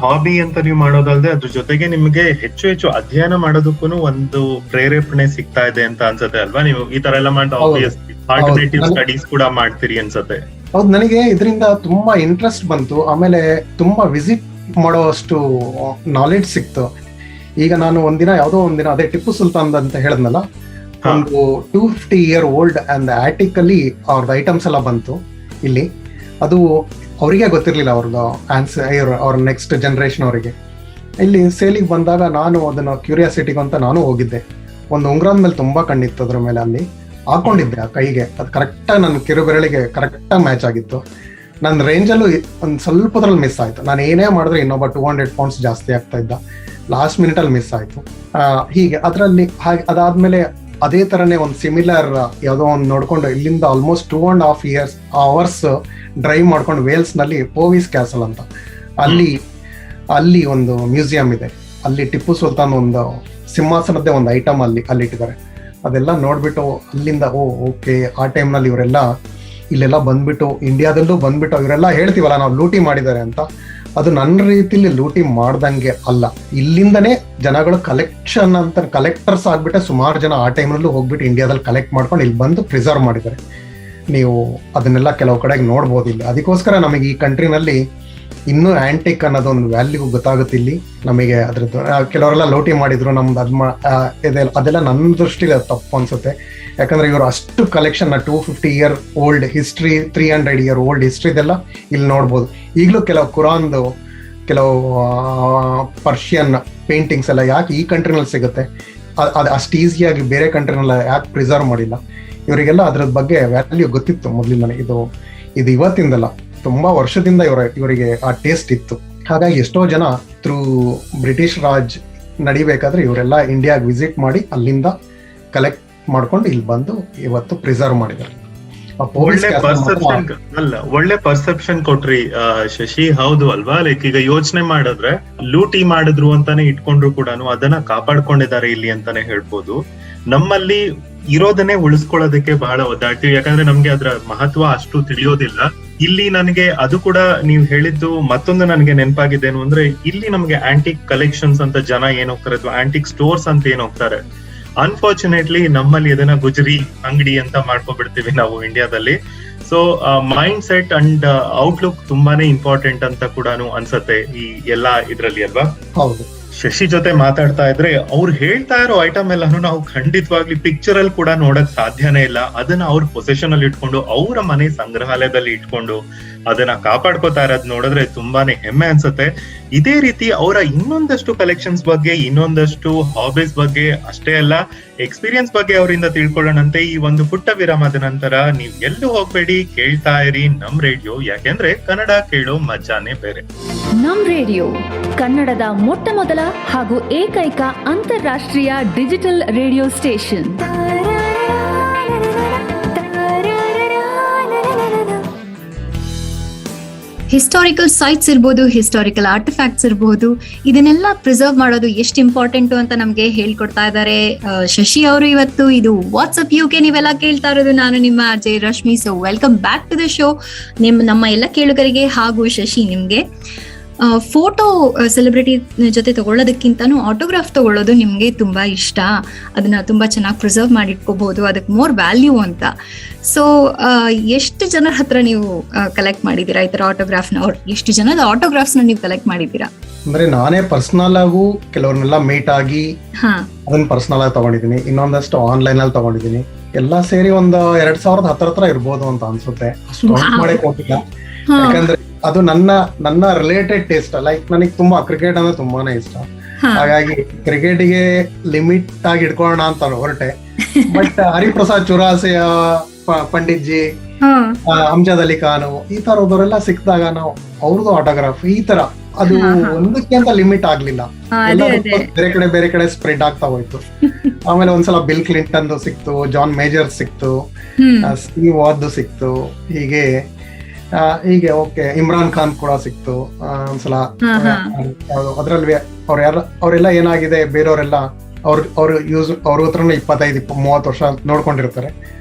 ಹಾಬಿ ಅಂತ ನೀವು ಮಾಡೋದಲ್ದೆ ಅದ್ರ ಜೊತೆಗೆ ನಿಮ್ಗೆ ಹೆಚ್ಚು ಹೆಚ್ಚು ಅಧ್ಯಯನ ಮಾಡೋದಕ್ಕೂ ಒಂದು ಪ್ರೇರೇಪಣೆ ಸಿಗ್ತಾ ಇದೆ ಅಂತ ಅನ್ಸುತ್ತೆ ಅಲ್ವಾ? ನೀವು ಈ ತರ ಎಲ್ಲ ಮಾಡಿ ಆಲ್ಟರ್ನೇಟಿವ್ ಸ್ಟಡೀಸ್ ಕೂಡ ಮಾಡ್ತೀರಿ ಅನ್ಸುತ್ತೆ. ಹೌದು, ನನಗೆ ಇದರಿಂದ ತುಂಬಾ ಇಂಟ್ರೆಸ್ಟ್ ಬಂತು. ಆಮೇಲೆ ತುಂಬಾ ವಿಸಿಟ್ ಮಾಡೋಷ್ಟು ನಾಲೆಡ್ಜ್ ಸಿಕ್ತು. ಈಗ ನಾನು ಯಾವುದೋ ಒಂದಿನ ಅದೇ ಟಿಪ್ಪು ಸುಲ್ತಾನ್ ಅಂತ ಹೇಳಿದ್ನಲ್ಲ, ಒಂದು 250 year old ಅಂಡ್ ಆಟಿಕ್ ಅಲ್ಲಿ ಅವ್ರದ್ದು ಐಟಮ್ಸ್ ಎಲ್ಲ ಬಂತು ಇಲ್ಲಿ. ಅದು ಅವರಿಗೆ ಗೊತ್ತಿರ್ಲಿಲ್ಲ, ಅವ್ರದ್ದು ಅವ್ರ ನೆಕ್ಸ್ಟ್ ಜನರೇಷನ್ ಅವರಿಗೆ. ಇಲ್ಲಿ ಸೇಲಿಗೆ ಬಂದಾಗ ನಾನು ಅದನ್ನ ಕ್ಯೂರಿಯಾಸಿಟಿಗೆ ಅಂತ ನಾನು ಹೋಗಿದ್ದೆ. ಒಂದು ಉಂಗ್ರದ ಮೇಲೆ ತುಂಬಾ ಕಣ್ಣಿತ್ತು, ಅದ್ರ ಮೇಲೆ ಅಲ್ಲಿ ಹಾಕೊಂಡಿದ್ದೆ ಆ ಕೈಗೆ. ಅದು ಕರೆಕ್ಟಾಗಿ ನನ್ನ ಕಿರುಬೆರಳಿಗೆ ಕರೆಕ್ಟಾಗಿ ಮ್ಯಾಚ್ ಆಗಿತ್ತು. ನನ್ನ ರೇಂಜಲ್ಲೂ ಒಂದು ಸ್ವಲ್ಪದ್ರಲ್ಲಿ ಮಿಸ್ ಆಯ್ತು. ನಾನು ಏನೇ ಮಾಡಿದ್ರೆ ಇನ್ನೊಬ್ಬ 200 pounds ಜಾಸ್ತಿ ಆಗ್ತಾ ಇದ್ದ. ಲಾಸ್ಟ್ ಮಿನಿಟಲ್ಲಿ ಮಿಸ್ ಆಯ್ತು. ಹೀಗೆ ಅದರಲ್ಲಿ ಹಾಗೆ ಅದಾದ್ಮೇಲೆ ಅದೇ ತರನೇ ಒಂದು ಸಿಮಿಲರ್ ಯಾವುದೋ ಒಂದು ನೋಡ್ಕೊಂಡು ಇಲ್ಲಿಂದ ಆಲ್ಮೋಸ್ಟ್ 2.5 hours ಡ್ರೈವ್ ಮಾಡ್ಕೊಂಡು ವೇಲ್ಸ್ ನಲ್ಲಿ ಪೋವಿಸ್ ಕ್ಯಾಸಲ್ ಅಂತ, ಅಲ್ಲಿ ಒಂದು ಮ್ಯೂಸಿಯಂ ಇದೆ. ಅಲ್ಲಿ ಟಿಪ್ಪು ಸುಲ್ತಾನ್ ಒಂದು ಸಿಂಹಾಸನದ್ದೇ ಒಂದು ಐಟಮ್ ಅಲ್ಲಿ ಇಟ್ಟಿದ್ದಾರೆ. ಅದೆಲ್ಲ ನೋಡ್ಬಿಟ್ಟು ಅಲ್ಲಿಂದ ಓಕೆ, ಆ ಟೈಮ್ನಲ್ಲಿ ಇವರೆಲ್ಲ ಇಲ್ಲೆಲ್ಲ ಬಂದ್ಬಿಟ್ಟು, ಇಂಡಿಯಾದಲ್ಲೂ ಬಂದ್ಬಿಟ್ಟು ಇವರೆಲ್ಲ ಹೇಳ್ತೀವಲ್ಲ ನಾವು ಲೂಟಿ ಮಾಡಿದ್ದಾರೆ ಅಂತ, ಅದು ನನ್ನ ರೀತಿಲಿ ಲೂಟಿ ಮಾಡ್ದಂಗೆ ಅಲ್ಲ. ಇಲ್ಲಿಂದನೇ ಜನಗಳು ಕಲೆಕ್ಟರ್ಸ್ ಆಗ್ಬಿಟ್ಟೆ ಸುಮಾರು ಜನ ಆ ಟೈಮ್ನಲ್ಲೂ ಹೋಗ್ಬಿಟ್ಟು ಇಂಡಿಯಾದಲ್ಲಿ ಕಲೆಕ್ಟ್ ಮಾಡ್ಕೊಂಡು ಇಲ್ಲಿ ಬಂದು ಪ್ರಿಸರ್ವ್ ಮಾಡಿದ್ದಾರೆ. ನೀವು ಅದನ್ನೆಲ್ಲ ಕೆಲವು ಕಡೆಗೆ ನೋಡ್ಬೋದು ಇಲ್ಲಿ. ಅದಕ್ಕೋಸ್ಕರ ನಮಗೆ ಈ ಕಂಟ್ರಿನಲ್ಲಿ ಇನ್ನೂ ಆಂಟಿಕ್ ಅನ್ನೋದು ಒಂದು ವ್ಯಾಲ್ಯೂ ಗೊತ್ತಾಗುತ್ತೆ ಇಲ್ಲಿ ನಮಗೆ. ಅದ್ರದ್ದು ಕೆಲವರೆಲ್ಲ ಲೂಟಿ ಮಾಡಿದ್ರು ನಮ್ದು ಅದೆಲ್ಲ ನನ್ನ ದೃಷ್ಟಿಲಿ ತಪ್ಪು ಅನ್ಸುತ್ತೆ. ಯಾಕಂದ್ರೆ ಇವರು ಅಷ್ಟು collection 250 year old history, 300 year old ಹಿಸ್ಟ್ರಿದೆಲ್ಲ ಇಲ್ಲಿ ನೋಡ್ಬೋದು. ಈಗಲೂ ಕೆಲವು ಕುರಾನ್ದು, ಕೆಲವು ಪರ್ಷಿಯನ್ ಪೇಂಟಿಂಗ್ಸ್ ಎಲ್ಲ ಯಾಕೆ ಈ ಕಂಟ್ರಿನಲ್ಲಿ ಸಿಗುತ್ತೆ, ಅದು ಅಷ್ಟು ಈಸಿಯಾಗಿ ಬೇರೆ ಕಂಟ್ರಿನೆಲ್ಲ ಯಾಕೆ ಪ್ರಿಸರ್ವ್ ಮಾಡಿಲ್ಲ? ಇವರಿಗೆಲ್ಲ ಅದ್ರ ಬಗ್ಗೆ ವ್ಯಾಲ್ಯೂ ಗೊತ್ತಿತ್ತು ಮೊದಲಿಂದನೇ. ಇದು ಇವತ್ತಿಂದಲ್ಲ, ತುಂಬಾ ವರ್ಷದಿಂದ ಇವರಿಗೆ ಆ ಟೇಸ್ಟ್ ಇತ್ತು. ಹಾಗಾಗಿ ಎಷ್ಟೋ ಜನ ಥ್ರೂ ಬ್ರಿಟಿಷ್ ರಾಜ್ ನಡಿಬೇಕಾದ್ರೆ ಇವರೆಲ್ಲ ಇಂಡಿಯಾಗೆ ವಿಸಿಟ್ ಮಾಡಿ ಅಲ್ಲಿಂದ ಕಲೆಕ್ಟ್ ಮಾಡ್ಕೊಂಡು ಇಲ್ಲಿ ಬಂದು ಇವತ್ತು ಪ್ರಿಸರ್ವ್ ಮಾಡಿದ್ದಾರೆ. ಒಳ್ಳೆ ಪರ್ಸೆಪ್ಷನ್ ಕೊಟ್ರಿ ಶಶಿ. ಹೌದು ಅಲ್ವಾ? ಲೈಕ್ ಈಗ ಯೋಚನೆ ಮಾಡಿದ್ರೆ ಲೂಟಿ ಮಾಡಿದ್ರು ಅಂತಾನೆ ಇಟ್ಕೊಂಡ್ರು ಕೂಡ ಅದನ್ನ ಕಾಪಾಡ್ಕೊಂಡಿದ್ದಾರೆ ಇಲ್ಲಿ ಅಂತಾನೆ ಹೇಳ್ಬೋದು. ನಮ್ಮಲ್ಲಿ ಇರೋದನ್ನೇ ಉಳಿಸ್ಕೊಳ್ಳೋದಕ್ಕೆ ಬಹಳ ಒದ್ದಾಡ್ತೀವಿ, ಯಾಕಂದ್ರೆ ನಮ್ಗೆ ಅದ್ರ ಮಹತ್ವ ಅಷ್ಟು ತಿಳಿಯೋದಿಲ್ಲ. ಇಲ್ಲಿ ನನಗೆ ಅದು ಕೂಡ ನೀವು ಹೇಳಿದ್ದು ಮತ್ತೊಂದು ನನಗೆ ನೆನಪಾಗಿದ್ದೇನು ಅಂದ್ರೆ, ಇಲ್ಲಿ ನಮ್ಗೆ ಆಂಟಿಕ್ ಕಲೆಕ್ಷನ್ಸ್ ಅಂತ ಜನ ಏನ್ ಹೋಗ್ತಾರೆ, ಅಥವಾ ಆಂಟಿಕ್ ಸ್ಟೋರ್ಸ್ ಅಂತ ಏನ್ ಹೋಗ್ತಾರೆ, ಅನ್ಫಾರ್ಚುನೇಟ್ಲಿ ನಮ್ಮಲ್ಲಿ ಅದನ್ನ ಗುಜರಿ ಅಂಗಡಿ ಅಂತ ಮಾಡ್ಕೊಬಿಡ್ತೀವಿ ನಾವು ಇಂಡಿಯಾದಲ್ಲಿ. So mind set and outlook ತುಂಬಾನೇ ಇಂಪಾರ್ಟೆಂಟ್ ಅಂತ ಕೂಡ ಅನ್ಸತ್ತೆ ಈ ಎಲ್ಲಾ ಇದ್ರಲ್ಲಿ ಅಲ್ವಾ? ಹೌದು. ಶಶಿ ಜೊತೆ ಮಾತಾಡ್ತಾ ಇದ್ರೆ ಅವ್ರು ಹೇಳ್ತಾ ಇರೋ ಐಟಮ್ ಎಲ್ಲಾನು ನಾವು ಖಂಡಿತವಾಗ್ಲಿ ಪಿಕ್ಚರ್ ಅಲ್ಲಿ ಕೂಡ ನೋಡಕ್ ಸಾಧ್ಯನೇ ಇಲ್ಲ. ಅದನ್ನ ಅವ್ರ ಪೊಸೆಷನ್ ಅಲ್ಲಿ ಇಟ್ಕೊಂಡು, ಅವರ ಮನೆ ಸಂಗ್ರಹಾಲಯದಲ್ಲಿ ಇಟ್ಕೊಂಡು ಅದನ್ನ ಕಾಪಾಡ್ಕೋತಾ ಇರೋದ್ ನೋಡಿದ್ರೆ ತುಂಬಾನೇ ಹೆಮ್ಮೆ ಅನ್ಸುತ್ತೆ. ಇದೇ ರೀತಿ ಅವರ ಇನ್ನೊಂದಷ್ಟು ಕಲೆಕ್ಷನ್ಸ್ ಬಗ್ಗೆ, ಇನ್ನೊಂದಷ್ಟು ಹಾಬೀಸ್ ಬಗ್ಗೆ, ಅಷ್ಟೇ ಅಲ್ಲ ಎಕ್ಸ್ಪೀರಿಯನ್ಸ್ ಬಗ್ಗೆ ಅವರಿಂದ ತಿಳ್ಕೊಳ್ಳೋಣಂತೆ. ಈ ಒಂದು ಪುಟ್ಟ ವಿರಾಮದ ನಂತರ ನೀವ್ ಎಲ್ಲೂ ಹೋಗ್ಬೇಡಿ, ಕೇಳ್ತಾ ಇರಿ ನಮ್ ರೇಡಿಯೋ, ಯಾಕೆಂದ್ರೆ ಕನ್ನಡ ಕೇಳೋ ಮಜಾನೇ ಬೇರೆ. ನಮ್ ರೇಡಿಯೋ ಕನ್ನಡದ ಮೊಟ್ಟ ಮೊದಲ ಹಾಗೂ ಏಕೈಕ ಅಂತಾರಾಷ್ಟ್ರೀಯ digital radio station. Historical sites ಇರ್ಬೋದು, ಹಿಸ್ಟಾರಿಕಲ್ ಆರ್ಟಿಫ್ಯಾಕ್ಟ್ಸ್ ಇರ್ಬೋದು, ಇದನ್ನೆಲ್ಲ ಪ್ರಿಸರ್ವ್ ಮಾಡೋದು ಎಷ್ಟು ಇಂಪಾರ್ಟೆಂಟು ಅಂತ ನಮ್ಗೆ ಹೇಳ್ಕೊಡ್ತಾ ಇದ್ದಾರೆ ಶಶಿ ಅವರು ಇವತ್ತು. ಇದು ವಾಟ್ಸ್ಆಪ್ ಯುಕೆ ನೀವೆಲ್ಲ ಕೇಳ್ತಾ ಇರೋದು, ನಾನು ನಿಮ್ಮ Ajay Rashmi. So welcome back to the show ನಮ್ಮ ಎಲ್ಲ ಕೇಳುಗರಿಗೆ ಹಾಗೂ ಶಶಿ ನಿಮ್ಗೆ. ಫೋಟೋ ಸೆಲೆಬ್ರಿಟಿ ಜೊತೆ ತಗೊಳ್ಳೋದಕ್ಕಿಂತನೂ ಆಟೋಗ್ರಾಫ್ ತಗೊಳ್ಳೋದು ನಿಮ್ಗೆ ತುಂಬಾ ಇಷ್ಟ, ಅದನ್ನ ತುಂಬಾ ಚೆನ್ನಾಗಿ ಪ್ರಿಸರ್ವ್ ಮಾಡಿ ಇಟ್ಕೋಬಹುದು, ಅದಕ್ಕೆ ಮೋರ್ ವ್ಯಾಲ್ಯೂ ಅಂತ. ಸೊ ಎಷ್ಟು ಜನರ ಹತ್ರ ನೀವು ಕಲೆಕ್ಟ್ ಮಾಡಿದೀರಾ ಈ ತರ ಆಟೋಗ್ರಾಫ್ನ, ಎಷ್ಟು ಜನದ ಆಟೋಗ್ರಾಫ್ಸ್ ನ ನೀವು ಕಲೆಕ್ಟ್ ಮಾಡಿದೀರಾ? ಅಂದ್ರೆ ನಾನೇ ಪರ್ಸನಲ್ ಆಗು ಕೆಲವ್ರನ್ನೆಲ್ಲ ಮೀಟ್ ಆಗಿ ಅದನ್ನ ಪರ್ಸನಲ್ ಆಗಿ ತಗೊಂಡಿದ್ದೀನಿ, ಇನ್ನೊಂದಷ್ಟು ಆನ್ಲೈನ್ ಅಲ್ಲಿ ತಗೊಂಡಿದ್ದೀನಿ. ಎಲ್ಲಾ ಸೇರಿ ಒಂದು 2000 ಹತ್ರ ಇರ್ಬೋದು ಅಂತ ಅನ್ಸುತ್ತೆ. ಅಷ್ಟು ಕೌಂಟ್ ಮಾಡಕ್ ಹೋಗಿಲ್ಲ, ಯಾಕಂದ್ರೆ ಅದು ನನ್ನ ರಿಲೇಟೆಡ್ ಟೇಸ್ಟ್. ಲೈಕ್ ನನಗೆ ತುಂಬಾ ಕ್ರಿಕೆಟ್ ಅಂದ್ರೆ ತುಂಬಾನೇ ಇಷ್ಟ, ಹಾಗಾಗಿ ಕ್ರಿಕೆಟ್ಗೆ ಲಿಮಿಟ್ ಆಗಿ ಇಟ್ಕೊಳ್ಳೋಣ ಅಂತ ಹೊರಟೆ. ಬಟ್ ಹರಿಪ್ರಸಾದ್ ಚುರಾಸಿಯ, ಪಂಡಿತ್ ಜಿ, ಅಮ್ಜದ್ ಅಲಿ ಖಾನ್, ಈ ತರದವರೆಲ್ಲ ಸಿಕ್ಕಿದಾಗ ನಾವು ಅವ್ರದ್ದು ಆಟೋಗ್ರಾಫ್ ಈ ತರ ಅದು ಒಂದಕ್ಕೆ ಅಂತ ಲಿಮಿಟ್ ಆಗ್ಲಿಲ್ಲ, ಬೇರೆ ಕಡೆ ಸ್ಪ್ರೆಡ್ ಆಗ್ತಾ ಹೋಯ್ತು. ಆಮೇಲೆ ಒಂದ್ಸಲ ಬಿಲ್ ಕ್ಲಿಂಟನ್ ಸಿಕ್ತು, ಜಾನ್ ಮೇಜರ್ ಸಿಕ್ತು, ಸ್ಟೀವ್ ವಾದ್ ಸಿಕ್ತು, ಹೀಗೆ ಓಕೆ ಇಮ್ರಾನ್ ಖಾನ್ ಕೂಡ ಸಿಕ್ತು ಒಂದ್ಸಲ. ಅದ್ರಲ್ಲಿ ಅವ್ರೆಲ್ಲ ಏನಾಗಿದೆ, ಬೇರೆಯವರೆಲ್ಲ ಅವ್ರ ಹತ್ರನು 25-30 ವರ್ಷ ನೋಡ್ಕೊಂಡಿರ್ತಾರೆ.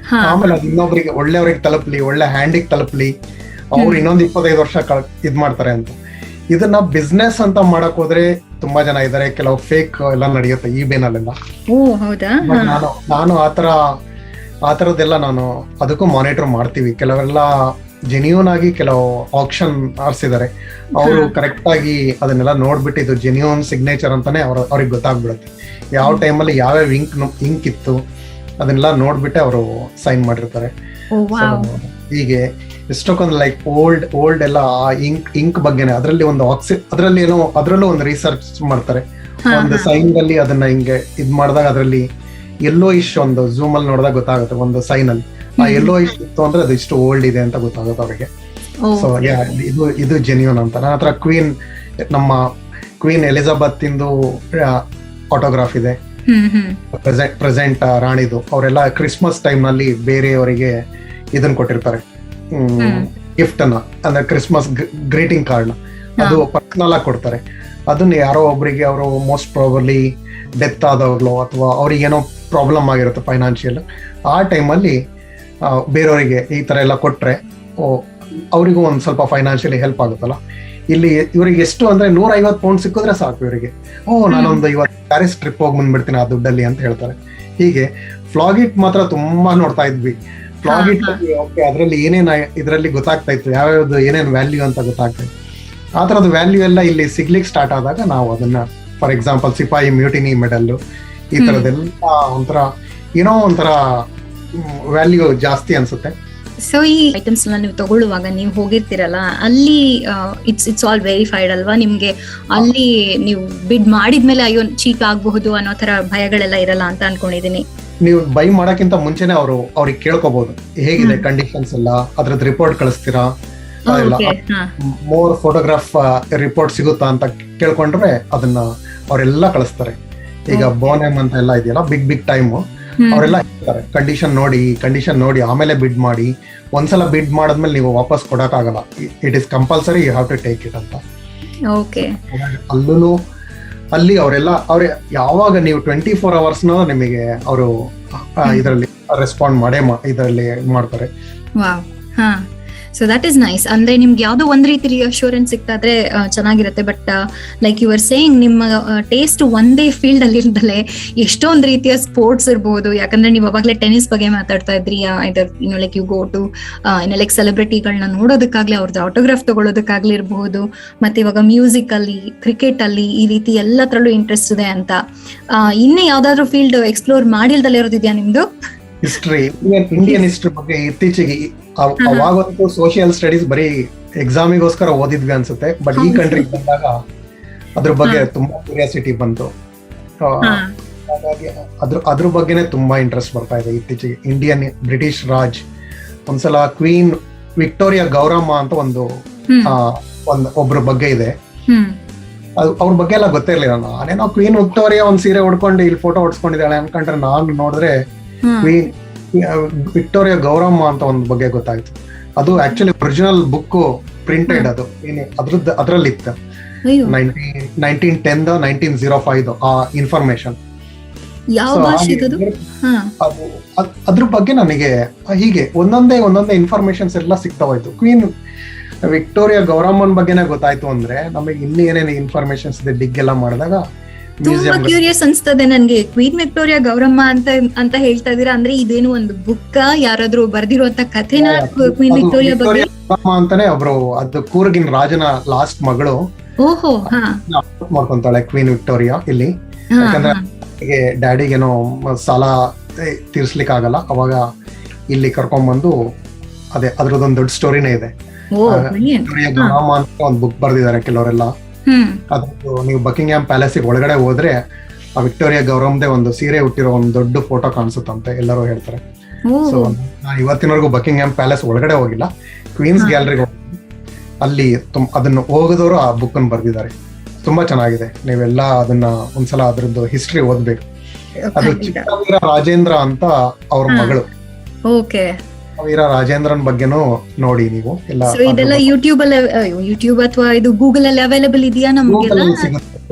ಆಮೇಲೆ ಅದು ಇನ್ನೊಬ್ರಿಗೆ ಒಳ್ಳೆಯವ್ರಿಗೆ ತಲುಪ್ಲಿ, ಒಳ್ಳೆ ಹ್ಯಾಂಡಿಗೆ ತಲುಪ್ಲಿ, ಅವ್ರು ಇನ್ನೊಂದು 25 ವರ್ಷ ಇದ್ ಮಾಡ್ತಾರೆ ಅಂತ. ಇದನ್ನ ಬಿಸ್ನೆಸ್ ಅಂತ ಮಾಡಕ್ ಹೋದ್ರೆ ತುಂಬಾ ಜನ ಇದಾರೆ, ಕೆಲವು ಫೇಕ್ ಎಲ್ಲ ನಡೆಯುತ್ತೆ eBayನಲ್ಲೆಲ್ಲ. ನಾನು ಆತರದ್ದೆಲ್ಲ ನಾನು ಅದಕ್ಕೂ ಮಾನಿಟರ್ ಮಾಡ್ತೀವಿ. ಕೆಲವೆಲ್ಲ ಜೆನ್ಯೂನ್ ಆಗಿ ಕೆಲವು ಆಕ್ಷನ್ ಆರ್ಸಿದ್ದಾರೆ, ಅವರು ಕರೆಕ್ಟ್ ಆಗಿ ಅದನ್ನೆಲ್ಲ ನೋಡ್ಬಿಟ್ಟು ಇದು ಜೆನ್ಯೂನ್ ಸಿಗ್ನೇಚರ್ ಅಂತಾನೆ ಅವ್ರಿಗೆ ಗೊತ್ತಾಗ್ಬಿಡುತ್ತೆ. ಯಾವ ಟೈಮಲ್ಲಿ ಯಾವ್ಯಾವ ಇಂಕ್ ಇತ್ತು ಅದನ್ನೆಲ್ಲ ನೋಡ್ಬಿಟ್ಟೆ ಅವರು ಸೈನ್ ಮಾಡಿರ್ತಾರೆ. ಹೀಗೆ ಎಷ್ಟೊಂದು ಲೈಕ್ ಓಲ್ಡ್ ಎಲ್ಲ ಇಂಕ್ ಬಗ್ಗೆನೆ ಅದ್ರಲ್ಲಿ ಒಂದು ಅದ್ರಲ್ಲೂ ಒಂದು ರಿಸರ್ಚ್ ಮಾಡ್ತಾರೆ. ಒಂದು ಸೈನ್ ಅಲ್ಲಿ ಅದನ್ನ ಹಿಂಗೆ ಇದ್ ಮಾಡಿದಾಗ ಅದ್ರಲ್ಲಿ ಎಲ್ಲೋ ಇಶ್ ಒಂದು ಝೂಮ್ ಅಲ್ಲಿ ನೋಡಿದಾಗ ಗೊತ್ತಾಗುತ್ತೆ ಒಂದು ಸೈನ್ ಅಲ್ಲಿ ಆ ಎಲ್ಲೋ ಇಶ್ ಇತ್ತು ಅಂದ್ರೆ ಅದು ಇಷ್ಟು ಓಲ್ಡ್ ಇದೆ ಅಂತ ಗೊತ್ತಾಗುತ್ತೆ ಅವ್ರಿಗೆ. ಸೊ ಇದು ಜೆನ್ಯೂನ್ ಅಂತ. ನನ್ನ ಹತ್ರ ನಮ್ಮ ಕ್ವೀನ್ ಎಲಿಜಬೆತ್ ಇಂದು ಆಟೋಗ್ರಾಫ್ ಇದೆ, ಪ್ರೆಸೆಂಟ್ ರಾಣಿದು. ಅವರೆಲ್ಲ ಕ್ರಿಸ್ಮಸ್ ಟೈಮ್ ನಲ್ಲಿ ಬೇರೆಯವರಿಗೆ ಇದನ್ನ ಕೊಟ್ಟಿರ್ತಾರೆ, ಗಿಫ್ಟ್ ಅನ್ನ, ಅಂದ್ರೆ ಕ್ರಿಸ್ಮಸ್ ಗ್ರೀಟಿಂಗ್ ಕಾರ್ಡ್, ಅದು ಪರ್ಸನಲ್ ಆಗಿ ಕೊಡ್ತಾರೆ. ಅದನ್ನ ಯಾರೋ ಒಬ್ಬರಿಗೆ ಅವರು ಮೋಸ್ಟ್ ಪ್ರಾಬಬ್ಲಿ ಡೆತ್ ಆದವ್ರು ಅಥವಾ ಅವ್ರಿಗೆ ಏನೋ ಪ್ರಾಬ್ಲಮ್ ಆಗಿರುತ್ತೆ ಫೈನಾನ್ಷಿಯಲ್, ಆ ಟೈಮಲ್ಲಿ ಬೇರೆಯವರಿಗೆ ಈ ತರ ಎಲ್ಲ ಕೊಟ್ರೆ ಅವರಿಗೂ ಒಂದ್ ಸ್ವಲ್ಪ ಫೈನಾನ್ಷಿಯಲಿ ಹೆಲ್ಪ್ ಆಗುತ್ತಲ್ಲ. ಇಲ್ಲಿ ಇವರಿಗೆ ಎಷ್ಟು ಅಂದ್ರೆ 150 ಪೌಂಡ್ ಸಿಕ್ಕಿದ್ರೆ ಸಾಕು ಇವರಿಗೆ, ನಾನೊಂದು 50 ಪ್ಯಾರಿಸ್ ಟ್ರಿಪ್ ಹೋಗಿ ಬಂದ್ಬಿಡ್ತೀನಿ ಆ ದುಡ್ಡಲ್ಲಿ ಅಂತ ಹೇಳ್ತಾರೆ. ಹೀಗೆ ಫ್ಲಾಗಿಟ್ ಮಾತ್ರ ತುಂಬಾ ನೋಡ್ತಾ ಇದ್ವಿ. ಫ್ಲಾಗಿಟ್ ಅದ್ರಲ್ಲಿ ಇದರಲ್ಲಿ ಗೊತ್ತಾಗ್ತಾ ಇತ್ತು ಯಾವ್ಯಾವ್ದು ಏನೇನ್ ವ್ಯಾಲ್ಯೂ ಅಂತ ಗೊತ್ತಾಗ್ತಾ ಇತ್ತು. ಆ ತರದ ವ್ಯಾಲ್ಯೂ ಎಲ್ಲ ಇಲ್ಲಿ ಸಿಗ್ಲಿಕ್ಕೆ ಸ್ಟಾರ್ಟ್ ಆದಾಗ ನಾವು ಅದನ್ನ, ಫಾರ್ ಎಕ್ಸಾಂಪಲ್ ಸಿಪಾಯಿ ಮ್ಯೂಟಿನಿ ಮೆಡಲ್, ಈ ತರದೆಲ್ಲ ಒಂಥರ ವ್ಯಾಲ್ಯೂ ಜಾಸ್ತಿ ಅನ್ಸುತ್ತೆ. ಸೊ ಈ ಐಟಮ್ಸ್ ನೀವು ತಗೊಳ್ಳುವಾಗ ನೀವು ಹೋಗಿರ್ತೀರಲ್ಲ, ಅಲ್ಲಿ ಇಟ್ಸ್ ಆಲ್ ವೆರಿಫೈಡ್ ಅಲ್ವಾ ನಿಮ್ಗೆ? ಅಲ್ಲಿ ನೀವು ಬಿಡ್ ಮಾಡಿದ್ಮೇಲೆ ಅಯ್ಯೋ ಚೀಟ್ ಆಗಬಹುದು ಅನ್ನೋ ತರ ಭಯಗಳೆಲ್ಲ ಇರಲ್ಲ ಅಂತ ಅನ್ಕೊಂಡಿದೀನಿ. ನೀವು ಬೈ ಮಾಡಕ್ಕಿಂತ ಮುಂಚೆನೆ ಅವ್ರಿಗೆ ಕೇಳ್ಕೋಬಹುದು ಹೇಗಿದೆ ಕಂಡೀಷನ್ಸ್ ಎಲ್ಲ, ಅದ್ರದ್ದು ರಿಪೋರ್ಟ್ ಕಳಿಸ್ತೀರಾ, ಮೋರ್ ಫೋಟೋಗ್ರಾಫ್ ರಿಪೋರ್ಟ್ ಸಿಗುತ್ತಾ ಅಂತ ಕೇಳ್ಕೊಂಡ್ರೆ ಅದನ್ನ ಅವರೆಲ್ಲ ಕಳಿಸ್ತಾರೆ. ಈಗ ಬೋನೆಮ್ ಅಂತ ಎಲ್ಲ ಇದೆಯಲ್ಲ, ಬಿಗ್ ಟೈಮ್, ಅವರೆಲ್ಲ ಹೇಳ್ತಾರೆ ಕಂಡೀಷನ್ ನೋಡಿ ಆಮೇಲೆ ಬಿಡ್ ಮಾಡಿ. ಒಂದ್ಸಲ ಬಿಡ್ ಮಾಡಿದ್ಮೇಲೆ ನೀವು ವಾಪಸ್ ಕೊಡಕ್ ಆಗಲ್ಲ, it is compulsory, you have to take it ಅಂತ. ಅಲ್ಲಿ ಅವ್ರ ಯಾವಾಗ ನೀವು 24 hours ನಿಮಗೆ ಅವರು ಇದರಲ್ಲಿ ರೆಸ್ಪಾಂಡ್ ಮಾಡೇ ಇದರಲ್ಲಿ ಮಾಡ್ತಾರೆ. So that is nice. ಅಂದ್ರೆ ನಿಮ್ಗೆ ಯಾವ್ದೋ ಒಂದ್ ರೀತಿ ರಿಅಶ್ಯೂರೆನ್ಸ್ ಸಿಕ್ತಾದ್ರೆ ಚೆನ್ನಾಗಿರುತ್ತೆ. But like you are saying, ನಿಮ್ಮ ಟೇಸ್ಟ್ ಒಂದೇ ಫೀಲ್ಡ್ ಅಲ್ಲಿ ಇರ್ದಲೆ ಎಷ್ಟೊಂದ್ ರೀತಿಯ ಸ್ಪೋರ್ಟ್ಸ್ ಇರಬಹುದು. ಯಾಕಂದ್ರೆ ನೀವು ಅವಾಗ್ಲೇ ಟೆನ್ನಿಸ್ ಬಗ್ಗೆ ಮಾತಾಡ್ತಾ ಇದ್ರಿ, like you go to like ಸೆಲೆಬ್ರಿಟಿಗಳನ್ನ ನೋಡೋದಕ್ಕಾಗ್ಲಿ, ಅವ್ರದ್ದು ಆಟೋಗ್ರಾಫ್ ತಗೊಳ್ಳೋದಕ್ಕಾಗ್ಲಿ ಇರಬಹುದು. ಮತ್ತೆ ಇವಾಗ ಮ್ಯೂಸಿಕ್ ಅಲ್ಲಿ, ಕ್ರಿಕೆಟ್ ಅಲ್ಲಿ, ಈ ರೀತಿ ಎಲ್ಲತ್ರಲ್ಲೂ ಇಂಟ್ರೆಸ್ಟ್ ಇದೆ ಅಂತ. ಇನ್ನೇ ಯಾವ್ದಾದ್ರು ಫೀಲ್ಡ್ ಎಕ್ಸ್ಪ್ಲೋರ್ ಮಾಡಿಲ್ದಲ್ಲೇ ಇರೋದಿದ್ಯಾ ನಿಮ್ದು? ಹಿಸ್ಟ್ರಿ, ಇಂಡಿಯನ್ ಹಿಸ್ಟ್ರಿ ಬಗ್ಗೆ ಇತ್ತೀಚೆಗೆ ಅವಾಗಂತೂ ಸೋಷಿಯಲ್ ಸ್ಟಡೀಸ್ ಬರೀ ಎಕ್ಸಾಮಿಗೋಸ್ಕರ ಓದಿದ್ವಿ ಅನ್ಸುತ್ತೆ. ಬಟ್ ಈ ಕಂಟ್ರಿಗೆ ಬಂದಾಗ ಅದ್ರ ಬಗ್ಗೆ ತುಂಬಾ ಕ್ಯೂರಿಯಾಸಿಟಿ ಬಂತು. ಹಾಗಾಗಿ ಅದ್ರ ಬಗ್ಗೆನೆ ತುಂಬಾ ಇಂಟ್ರೆಸ್ಟ್ ಬರ್ತಾ ಇದೆ ಇತ್ತೀಚೆಗೆ. ಇಂಡಿಯನ್ ಬ್ರಿಟಿಷ್ ರಾಜ್, ಒಂದ್ಸಲ ಕ್ವೀನ್ ವಿಕ್ಟೋರಿಯಾ ಗೌರಮ್ಮ ಅಂತ ಒಬ್ರ ಬಗ್ಗೆ ಇದೆ. ಅವ್ರ ಬಗ್ಗೆ ಎಲ್ಲ ಗೊತ್ತಿರ್ಲಿಲ್ಲ. ನಾನೇನೋ ಕ್ವೀನ್ ವಿಕ್ಟೋರಿಯಾ ಒಂದ್ ಸೀರೆ ಉಡ್ಕೊಂಡು ಇಲ್ಲಿ ಫೋಟೋ ಹೊಡ್ಸ್ಕೊಂಡಿದ್ದಾಳೆ ಅನ್ಕೊಂಡ್ರೆ, ನಾನು ನೋಡಿದ್ರೆ ಕ್ವೀನ್ ವಿಕ್ಟೋರಿಯಾ ಗೌರಮ್ಮ ಅಂತ ಒಂದ್ ಬಗ್ಗೆ ಗೊತ್ತಾಯ್ತು. ಅದು ಆಕ್ಚುಲಿ ಒರಿಜಿನಲ್ ಬುಕ್ ಪ್ರಿಂಟೆಡ್, ಅದು ಅದ್ರಲ್ಲಿ ಇತ್ತು 1910 1905 ಆ ಇನ್ಫಾರ್ಮೇಶನ್. ಅದ್ರ ಬಗ್ಗೆ ನನಗೆ ಹೀಗೆ ಒಂದೊಂದೇ ಇನ್ಫಾರ್ಮೇಶನ್ಸ್ ಎಲ್ಲ ಸಿಗ್ತಾ ಹೋಯ್ತು. ಕ್ವೀನ್ ವಿಕ್ಟೋರಿಯಾ ಗೌರಮ್ಮನ್ ಬಗ್ಗೆನೇ ಗೊತ್ತಾಯ್ತು ಅಂದ್ರೆ ನಮಗೆ ಇನ್ನೂ ಏನೇನು ಇನ್ಫಾರ್ಮೇಶನ್ಸ್ ಇದೆ ಡಿಗ್ ಎಲ್ಲ ಮಾಡಿದಾಗ ತುಂಬಾ ಮ್ಯೂಸಿಯಂ ಕ್ಯೂರಿಯಸ್ ಅನ್ಸ್ತದೆ ನನ್ಗೆ. ಕ್ವೀನ್ ವಿಕ್ಟೋರಿಯಾ ಗೌರಮ್ಮ ಅಂತ ಹೇಳ್ತಾ ಇದೀರಾ ಅಂದ್ರೆ ಇದೇನು ಒಂದು ಬುಕ್ಕ, ಯಾರಾದ್ರೂ ಬರ್ದಿರುವಂತ ಕಥೆನ ಕ್ವೀನ್ ವಿಕ್ಟೋರಿಯಾ ಬಗ್ಗೆ? ಗೌರಮ್ಮ ಅಂತಾನೆ ಒಬ್ರು, ಅದು ಕೂರ್ಗಿನ್ ರಾಜನ ಲಾಸ್ಟ್ ಮಗಳು ಓಹೋ, ಹಾ ಮಾಡ್ಕೊಂತಾಳೆ ಕ್ವೀನ್ ವಿಕ್ಟೋರಿಯಾ ಇಲ್ಲಿ. ಯಾಕಂದ್ರೆ ಡ್ಯಾಡಿಗೇನೋ ಸಾಲ ತೀರ್ಸ್ಲಿಕ್ಕೆ ಆಗಲ್ಲ, ಅವಾಗ ಇಲ್ಲಿ ಕರ್ಕೊಂಡ್ಬಂದು ಅದೇ ಅದ್ರದ್ದೊಂದು ದೊಡ್ಡ ಸ್ಟೋರಿನೇ ಇದೆ. ವಿಕ್ಟೋರಿಯಾ ಗೌರಮ್ಮ ಅಂತ ಒಂದು ಬುಕ್ ಬರ್ದಿದ್ದಾರೆ ಕೆಲವರೆಲ್ಲ. ಅದ್ರದ್ದು ನೀವು ಬಕಿಂಗ್ಹ್ಯಾಮ್ ಪ್ಯಾಲೇಸ್ ಒಳಗಡೆ ಹೋದ್ರೆ ಆ ವಿಕ್ಟೋರಿಯಾ ಗೌರಮ್ದೇ ಒಂದು ಸೀರೆ ಹುಟ್ಟಿರೋ ಒಂದು ದೊಡ್ಡ ಫೋಟೋ ಕಾಣಿಸುತ್ತಂತೆ, ಎಲ್ಲರೂ ಹೇಳ್ತಾರೆ. ಸೊ ನಾನು ಇವತ್ತಿನವರೆಗೂ ಬಕಿಂಗ್ಹ್ಯಾಮ್ ಪ್ಯಾಲೇಸ್ ಒಳಗಡೆ ಹೋಗಿಲ್ಲ, ಕ್ವೀನ್ಸ್ ಗ್ಯಾಲರಿಗೆ ಅಲ್ಲಿ ಅದನ್ನ ಹೋಗದವರು ಆ ಬುಕ್ ಅನ್ನು ಬರ್ದಿದ್ದಾರೆ. ತುಂಬಾ ಚೆನ್ನಾಗಿದೆ, ನೀವೆಲ್ಲ ಅದನ್ನ ಒಂದ್ಸಲ ಅದ್ರದ್ದು ಹಿಸ್ಟ್ರಿ ಓದ್ಬೇಕು. ಅದು ಚಿಕ್ಕವೀರ ರಾಜೇಂದ್ರ ಅಂತ ಅವ್ರ ಮಗಳು. ಓಕೆ, ವೀರ ರಾಜೇಂದ್ರನ್ ಬಗ್ಗೆನೂ ನೋಡಿ ನೀವು ಎಲ್ಲ. ಇದೆಲ್ಲ ಯೂಟ್ಯೂಬ್ ಅಥವಾ ಇದು ಗೂಗಲ್ ಅಲ್ಲಿ ಅವೈಲೇಬಲ್ ಇದೆಯಾ ನಮ್ಗೆಲ್ಲ?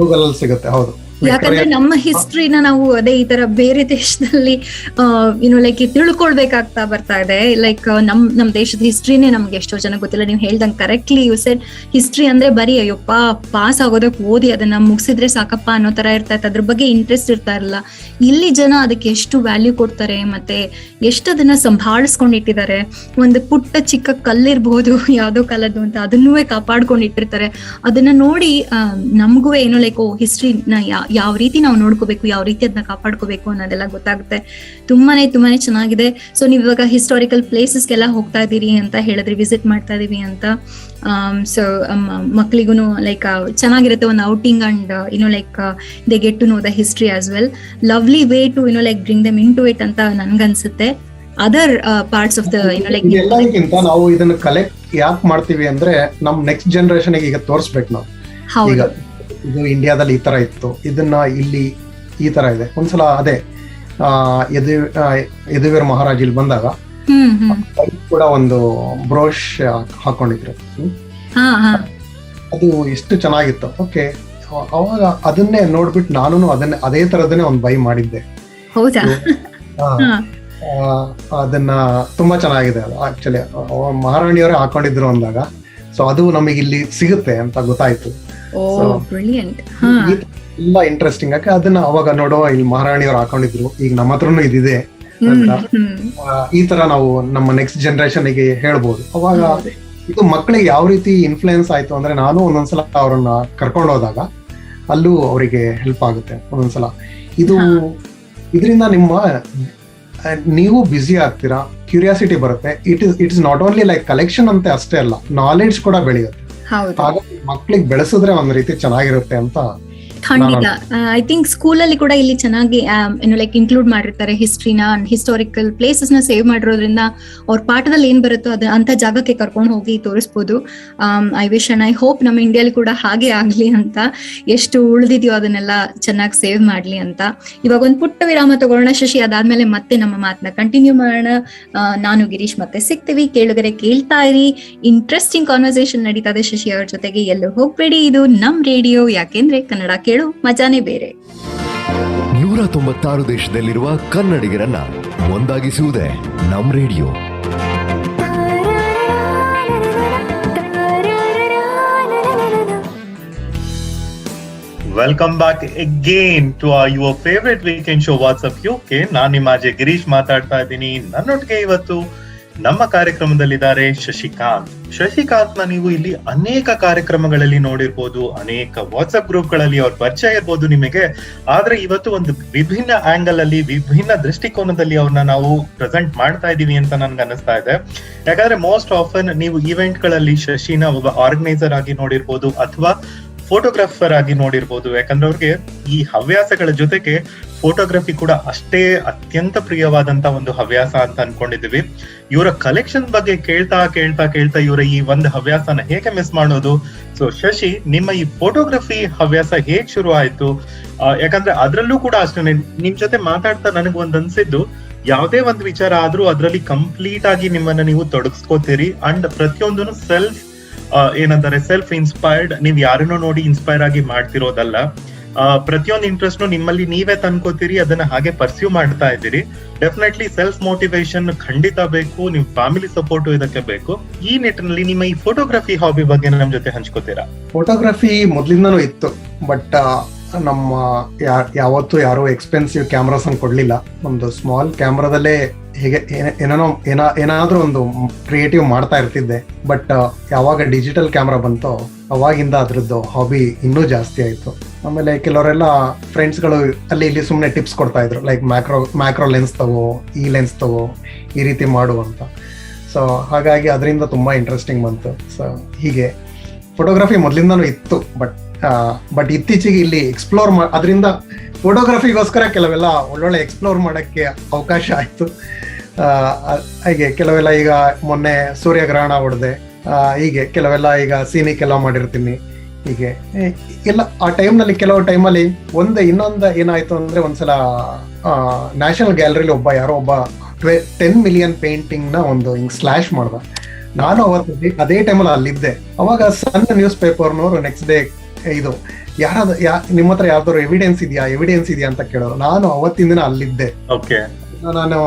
ಗೂಗಲ್ ಅಲ್ಲಿ ಸಿಗುತ್ತೆ, ಹೌದು. ಯಾಕಂದ್ರೆ ನಮ್ಮ ಹಿಸ್ಟ್ರಿನ ನಾವು ಅದೇ ಈ ತರ ಬೇರೆ ದೇಶದಲ್ಲಿ ಲೈಕ್ ತಿಳ್ಕೊಳ್ಬೇಕಾಗ್ತಾ ಬರ್ತಾ ಇದೆ. ಲೈಕ್ ನಮ್ ದೇಶದ ಹಿಸ್ಟ್ರಿನೇ ನಮ್ಗೆ ಎಷ್ಟೋ ಜನ ಗೊತ್ತಿಲ್ಲ. ನೀವು ಹೇಳ್ದಂಗೆ ಕರೆಕ್ಟ್ಲಿ ಯು ಸೆಡ್, ಹಿಸ್ಟ್ರಿ ಅಂದ್ರೆ ಬರೀ ಅಯ್ಯಪ್ಪ ಪಾಸ್ ಆಗೋದಕ್ಕೆ ಓದಿ ಅದನ್ನ ಮುಗಿಸಿದ್ರೆ ಸಾಕಪ್ಪ ಅನ್ನೋ ತರ ಇರ್ತಾ ಇತ್ತು, ಅದ್ರ ಬಗ್ಗೆ ಇಂಟ್ರೆಸ್ಟ್ ಇರ್ತಾ ಇರಲಿಲ್ಲ. ಇಲ್ಲಿ ಜನ ಅದಕ್ಕೆ ಎಷ್ಟು ವ್ಯಾಲ್ಯೂ ಕೊಡ್ತಾರೆ, ಮತ್ತೆ ಎಷ್ಟು ಅದನ್ನ ಸಂಭಾಳಿಸ್ಕೊಂಡಿಟ್ಟಿದ್ದಾರೆ. ಒಂದು ಪುಟ್ಟ ಚಿಕ್ಕ ಕಲ್ಲಿರ್ಬಹುದು ಯಾವ್ದೋ ಕಾಲದ್ದು ಅಂತ, ಅದನ್ನೂ ಕಾಪಾಡ್ಕೊಂಡು ಇಟ್ಟಿರ್ತಾರೆ. ಅದನ್ನ ನೋಡಿ ನಮಗೂ ಏನೋ ಲೈಕ್ ಹಿಸ್ಟ್ರಿನ ಯಾವ ರೀತಿ ನಾವು ನೋಡ್ಕೋಬೇಕು, ಯಾವ ರೀತಿ ಅದನ್ನ ಕಾಪಾಡ್ಕೋಬೇಕು ಅನ್ನೋದೆಲ್ಲ ಗೊತ್ತಾಗುತ್ತೆ. ತುಂಬಾನೇ ಚೆನ್ನಾಗಿದೆ. ಸೊ ನೀವು ಇವಾಗ ಹಿಸ್ಟಾರಿಕಲ್ ಪ್ಲೇಸಸ್ಗೆಲ್ಲ ಹೋಗ್ತಾ ಇದೀರಿ ಅಂತ ಹೇಳಿದ್ರಿ, ವಿಸಿಟ್ ಮಾಡ್ತಾ ಇದೀವಿ ಅಂತ. ಸೊ ಮಕ್ಳಿಗೂ ಲೈಕ್ ಚೆನ್ನಾಗಿರುತ್ತೆ ಒಂದು outing, and like they get to know the history as well. Lovely way to like bring them into it ಅಂತ ನನ್ಗನ್ಸುತ್ತೆ. Other parts of the like ಎಲ್ಲದಕ್ಕಿಂತ ನಾವು ಇದನ್ನ ಕಲೆಕ್ಟ್ ಯಾಕೆ ಮಾಡ್ತೀವಿ ಅಂದ್ರೆ ನಮ್ ನೆಕ್ಸ್ಟ್ ಜನರೇಷನ್ ಈಗ ತೋರಿಸ್ಬೇಕು ನಾವು. ಈಗ ಇದು ಇಂಡಿಯಾದಲ್ಲಿ ಈ ತರ ಇತ್ತು, ಇದನ್ನ ಇಲ್ಲಿ ಈ ತರ ಇದೆ. ಒಂದ್ಸಲ ಅದೇ ಯದುವೀರ್ ಮಹಾರಾಜ್ ಇಲ್ಲಿ ಬಂದಾಗ ಕೂಡ ಒಂದು ಬ್ರೋಷ್ ಹಾಕೊಂಡಿದ್ರು, ಅದು ಎಷ್ಟು ಚೆನ್ನಾಗಿತ್ತು. ಓಕೆ, ಅವಾಗ ಅದನ್ನೇ ನೋಡ್ಬಿಟ್ಟು ನಾನು ಅದೇ ತರದನ್ನೇ ಒಂದು ಬೈ ಮಾಡಿದ್ದೆ. ಅದನ್ನ ತುಂಬಾ ಚೆನ್ನಾಗಿದೆ ಅದು ಆಕ್ಚುಲಿ, ಮಹಾರಾಣಿಯವರೇ ಹಾಕೊಂಡಿದ್ರು ಅಂದಾಗ. ಸೊ ಅದು ನಮಗೆ ಇಲ್ಲಿ ಸಿಗುತ್ತೆ ಅಂತ ಗೊತ್ತಾಯ್ತು. ತುಂಬಾ ಇಂಟ್ರೆಸ್ಟಿಂಗ್ ಆಗಿ ಅದನ್ನ ಅವಾಗ ನೋಡುವ, ಇಲ್ಲಿ ಮಹಾರಾಣಿಯವ್ರು ಹಾಕೊಂಡಿದ್ರು, ಈಗ ನಮ್ಮ ಹತ್ರನು ಇದಿದೆ ಅಂತ ಈ ತರ ನಾವು ನಮ್ಮ ನೆಕ್ಸ್ಟ್ ಜನರೇಷನ್ ಗೆ ಹೇಳ್ಬೋದು. ಅವಾಗ ಇದು ಮಕ್ಕಳಿಗೆ ಯಾವ ರೀತಿ ಇನ್ಫ್ಲೂಯೆನ್ಸ್ ಆಯ್ತು ಅಂದ್ರೆ, ನಾನು ಒಂದೊಂದ್ಸಲ ಅವ್ರನ್ನ ಕರ್ಕೊಂಡು ಹೋದಾಗ ಅಲ್ಲೂ ಅವರಿಗೆ ಹೆಲ್ಪ್ ಆಗುತ್ತೆ ಒಂದೊಂದ್ಸಲ. ಇದರಿಂದ ನೀವು ಬ್ಯುಸಿ ಆಗ್ತೀರಾ, ಕ್ಯೂರಿಯಾಸಿಟಿ ಬರುತ್ತೆ. It is not only like collection ಅಂತ ಅಷ್ಟೇ ಅಲ್ಲ, ನಾಲೆಡ್ಜ್ ಕೂಡ ಬೆಳೆಯುತ್ತೆ. ಹಾಗಾಗಿ ಮಕ್ಳಿಗೆ ಬೆಳೆಸಿದ್ರೆ ಒಂದ್ ರೀತಿ ಚೆನ್ನಾಗಿರುತ್ತೆ ಅಂತ. ಖಂಡಿತ. ಐ ಥಿಂಕ್ ಸ್ಕೂಲಲ್ಲಿ ಕೂಡ ಇಲ್ಲಿ ಚೆನ್ನಾಗಿ ಲೈಕ್ ಇನ್ಕ್ಲೂಡ್ ಮಾಡಿರ್ತಾರೆ ಹಿಸ್ಟ್ರಿನ, ಹಿಸ್ಟಾರಿಕಲ್ ಪ್ಲೇಸಸ್ ನ ಸೇವ್ ಮಾಡಿರೋದ್ರಿಂದ ಅವ್ರ ಪಾಠದಲ್ಲಿ ಏನ್ ಬರುತ್ತೋ ಅಂತ ಜಾಗಕ್ಕೆ ಕರ್ಕೊಂಡು ಹೋಗಿ ತೋರಿಸ್ಬೋದು. I wish and I hope ನಮ್ಮ ಇಂಡಿಯಾಲಿ ಕೂಡ ಹಾಗೆ ಆಗ್ಲಿ ಅಂತ, ಎಷ್ಟು ಉಳಿದಿದೆಯೋ ಅದನ್ನೆಲ್ಲ ಚೆನ್ನಾಗಿ ಸೇವ್ ಮಾಡ್ಲಿ ಅಂತ. ಇವಾಗ ಒಂದು ಪುಟ್ಟ ವಿರಾಮ ತಗೊಳ್ಳೋಣ ಶಶಿ, ಅದಾದ್ಮೇಲೆ ಮತ್ತೆ ನಮ್ಮ ಮಾತನ್ನ ಕಂಟಿನ್ಯೂ ಮಾಡೋಣ. ನಾನು ಗಿರೀಶ್ ಮತ್ತೆ ಸಿಗ್ತೀವಿ. ಕೇಳುಗರೆ ಕೇಳ್ತಾ ಇರಿ, ಇಂಟ್ರೆಸ್ಟಿಂಗ್ ಕಾನ್ವರ್ಸೇಷನ್ ನಡೀತಾ ಇದೆ ಶಶಿ ಅವ್ರ ಜೊತೆಗೆ. ಎಲ್ಲೂ ಹೋಗ್ಬೇಡಿ, ಇದು ನಮ್ ರೇಡಿಯೋ, ಯಾಕೆಂದ್ರೆ ಕನ್ನಡ ಕೇಳು ಮಜಾನೇ ಬೇರೆ. 196 ದೇಶದಲ್ಲಿರುವ ಕನ್ನಡಿಗರನ್ನ ಒಂದಾಗಿಸುವುದೇ ನಮ್ radio. Welcome back again to your favourite weekend show what's up UK. ನಾನ್ ನಿಮ್ಮ ಅಜಯ್ ಗಿರೀಶ್ ಮಾತಾಡ್ತಾ ಇದ್ದೀನಿ. ನನ್ನೊಟ್ಟಿಗೆ ಇವತ್ತು ನಮ್ಮ ಕಾರ್ಯಕ್ರಮದಲ್ಲಿದ್ದಾರೆ ಶಶಿಕಾಂತ್ ನ ನೀವು ಇಲ್ಲಿ ಅನೇಕ ಕಾರ್ಯಕ್ರಮಗಳಲ್ಲಿ ನೋಡಿರ್ಬೋದು, ಅನೇಕ ವಾಟ್ಸ್ಆಪ್ ಗ್ರೂಪ್ಗಳಲ್ಲಿ ಅವ್ರ ಪರಿಚಯ ಇರ್ಬೋದು ನಿಮಗೆ. ಆದ್ರೆ ಇವತ್ತು ಒಂದು ವಿಭಿನ್ನ ಆಂಗಲ್ ಅಲ್ಲಿ, ವಿಭಿನ್ನ ದೃಷ್ಟಿಕೋನದಲ್ಲಿ ಅವ್ರನ್ನ ನಾವು ಪ್ರೆಸೆಂಟ್ ಮಾಡ್ತಾ ಇದೀವಿ ಅಂತ ನನ್ಗೆ ಅನಿಸ್ತಾ ಇದೆ. ಯಾಕಂದ್ರೆ ಮೋಸ್ಟ್ ಆಫನ್ ನೀವು ಈವೆಂಟ್ ಗಳಲ್ಲಿ ಶಶಿನ ಒಬ್ಬ ಆರ್ಗನೈಸರ್ ಆಗಿ ನೋಡಿರ್ಬೋದು, ಅಥವಾ ಫೋಟೋಗ್ರಾಫರ್ ಆಗಿ ನೋಡಿರ್ಬೋದು. ಯಾಕಂದ್ರೆ ಅವ್ರಿಗೆ ಈ ಹವ್ಯಾಸಗಳ ಜೊತೆಗೆ ಫೋಟೋಗ್ರಫಿ ಕೂಡ ಅಷ್ಟೇ ಅತ್ಯಂತ ಪ್ರಿಯವಾದಂತ ಒಂದು ಹವ್ಯಾಸ ಅಂತ ಅನ್ಕೊಂಡಿದೀವಿ. ಇವರ ಕಲೆಕ್ಷನ್ ಬಗ್ಗೆ ಕೇಳ್ತಾ ಇವರ ಈ ಒಂದು ಹವ್ಯಾಸನ ಹೇಗೆ ಮಿಸ್ ಮಾಡೋದು? ಸೊ ಶಶಿ, ನಿಮ್ಮ ಈ ಫೋಟೋಗ್ರಫಿ ಹವ್ಯಾಸ ಹೇಗ್ ಶುರು ಆಯ್ತು? ಯಾಕಂದ್ರೆ ಅದ್ರಲ್ಲೂ ಕೂಡ ಅಷ್ಟೇ, ನಿಮ್ ಜೊತೆ ಮಾತಾಡ್ತಾ ನನಗ್ ಒಂದ್ ಅನ್ಸಿದ್ದು, ಯಾವುದೇ ಒಂದು ವಿಚಾರ ಆದ್ರೂ ಅದ್ರಲ್ಲಿ ಕಂಪ್ಲೀಟ್ ಆಗಿ ನಿಮ್ಮನ್ನ ನೀವು ತೊಡಗಿಸ್ಕೋತೀರಿ. ಅಂಡ್ ಪ್ರತಿಯೊಂದನ್ನು ಸೆಲ್ಫ್ ಇನ್ಸ್ಪೈರ್ಡ್, ನೀವ್ ಯಾರನ್ನೋ ನೋಡಿ ಇನ್ಸ್ಪೈರ್ ಆಗಿ ಮಾಡ್ತಿರೋದಲ್ಲ. ಪ್ರತಿಯೊಂದು ಇಂಟ್ರೆಸ್ಟ್ ನಿಮ್ಮಲ್ಲಿ ನೀವೇ ತಂದ್ಕೋತೀರಿ, ಅದನ್ನ ಹಾಗೆ ಪರ್ಸ್ಯೂ ಮಾಡ್ತಾ ಇದ್ದೀರಿ. ಡೆಫಿನೆಟ್ಲಿ ಸೆಲ್ಫ್ ಮೋಟಿವೇಶನ್ ಖಂಡಿತ ಬೇಕು, ನಿಮ್ ಫ್ಯಾಮಿಲಿ ಸಪೋರ್ಟ್ ಇದಕ್ಕೆ ಬೇಕು. ಈ ನಿಟ್ಟಿನಲ್ಲಿ ನಿಮ್ಮ ಈ ಫೋಟೋಗ್ರಫಿ ಹಾಬಿ ಬಗ್ಗೆ ನಮ್ ಜೊತೆ ಹಂಚ್ಕೋತೀರಾ? ಫೋಟೋಗ್ರಫಿ ಮೊದ್ಲಿಂದನೂ ಇತ್ತು, ಬಟ್ ನಮ್ಮ ಯಾವತ್ತೂ ಯಾರು ಎಕ್ಸ್ಪೆನ್ಸಿವ್ ಕ್ಯಾಮ್ರಾಸ್ ಅನ್ನು ಕೊಡ್ಲಿಲ್ಲ. ಒಂದು ಸ್ಮಾಲ್ ಕ್ಯಾಮ್ರಾದಲ್ಲೇ ಹೇಗೆ ಏನಾದ್ರೂ ಒಂದು ಕ್ರಿಯೇಟಿವ್ ಮಾಡ್ತಾ ಇರ್ತಿದ್ದೆ. ಬಟ್ ಯಾವಾಗ ಡಿಜಿಟಲ್ ಕ್ಯಾಮ್ರಾ ಬಂತೋ ಅವಾಗಿಂದ ಅದ್ರದ್ದು ಹಾಬಿ ಇನ್ನೂ ಜಾಸ್ತಿ ಆಯ್ತು. ಆಮೇಲೆ ಕೆಲವರೆಲ್ಲ ಫ್ರೆಂಡ್ಸ್ಗಳು ಅಲ್ಲಿ ಇಲ್ಲಿ ಸುಮ್ಮನೆ ಟಿಪ್ಸ್ ಕೊಡ್ತಾ ಇದ್ರು, ಲೈಕ್ ಮ್ಯಾಕ್ರೋ ಲೆನ್ಸ್ ತಗೋ, ಈ ಲೆನ್ಸ್ ತಗೋ, ಈ ರೀತಿ ಮಾಡು ಅಂತ. ಸೊ ಹಾಗಾಗಿ ಅದರಿಂದ ತುಂಬಾ ಇಂಟ್ರೆಸ್ಟಿಂಗ್ ಬಂತು. ಸೊ ಹೀಗೆ ಫೋಟೋಗ್ರಫಿ ಮೊದಲಿಂದನೂ ಇತ್ತು, ಬಟ್ ಇತ್ತೀಚೆಗೆ ಇಲ್ಲಿ ಎಕ್ಸ್ಪ್ಲೋರ್ ಅದರಿಂದ ಫೋಟೋಗ್ರಫಿಗೋಸ್ಕರ ಕೆಲವೆಲ್ಲ ಒಳ್ಳೊಳ್ಳೆ ಎಕ್ಸ್ಪ್ಲೋರ್ ಮಾಡಕ್ಕೆ ಅವಕಾಶ ಆಯ್ತು. ಹಾಗೆ ಕೆಲವೆಲ್ಲ ಈಗ ಮೊನ್ನೆ ಸೂರ್ಯಗ್ರಹಣ ಹೊಡೆದೆ, ಹೀಗೆ ಕೆಲವೆಲ್ಲ ಈಗ ಸೀನಿಕ್ ಎಲ್ಲ ಮಾಡಿರ್ತೀನಿ. ಹೀಗೆ ಎಲ್ಲ ಆ ಟೈಮ್ನಲ್ಲಿ ಕೆಲವು ಟೈಮಲ್ಲಿ ಇನ್ನೊಂದು ಏನಾಯ್ತು ಅಂದ್ರೆ ಒಂದ್ಸಲ ನ್ಯಾಷನಲ್ ಗ್ಯಾಲರಿಲಿ ಯಾರೋ ಒಬ್ಬ 10 ಮಿಲಿಯನ್ ಪೇಂಟಿಂಗ್ ನ ಒಂದು ಹಿಂಗ್ ಸ್ಲಾಶ್ ಮಾಡ್ದ. ನಾನು ಅವತ್ತು ಅದೇ ಟೈಮಲ್ಲಿ ಅಲ್ಲಿದ್ದೆ. ಅವಾಗ ಸಣ್ಣ ನ್ಯೂಸ್ ಪೇಪರ್ನವರು ನೆಕ್ಸ್ಟ್ ಡೇ ಇದು ನಿಮ್ಮ ಹತ್ರ ಯಾವ್ದಾದ್ರು ಎವಿಡೆನ್ಸ್ ಇದೆಯಾ ಅಂತ ಕೇಳೋರು. ನಾನು ಅವತ್ತಿನ ದಿನ ಅಲ್ಲಿದ್ದೆ. ನಾನು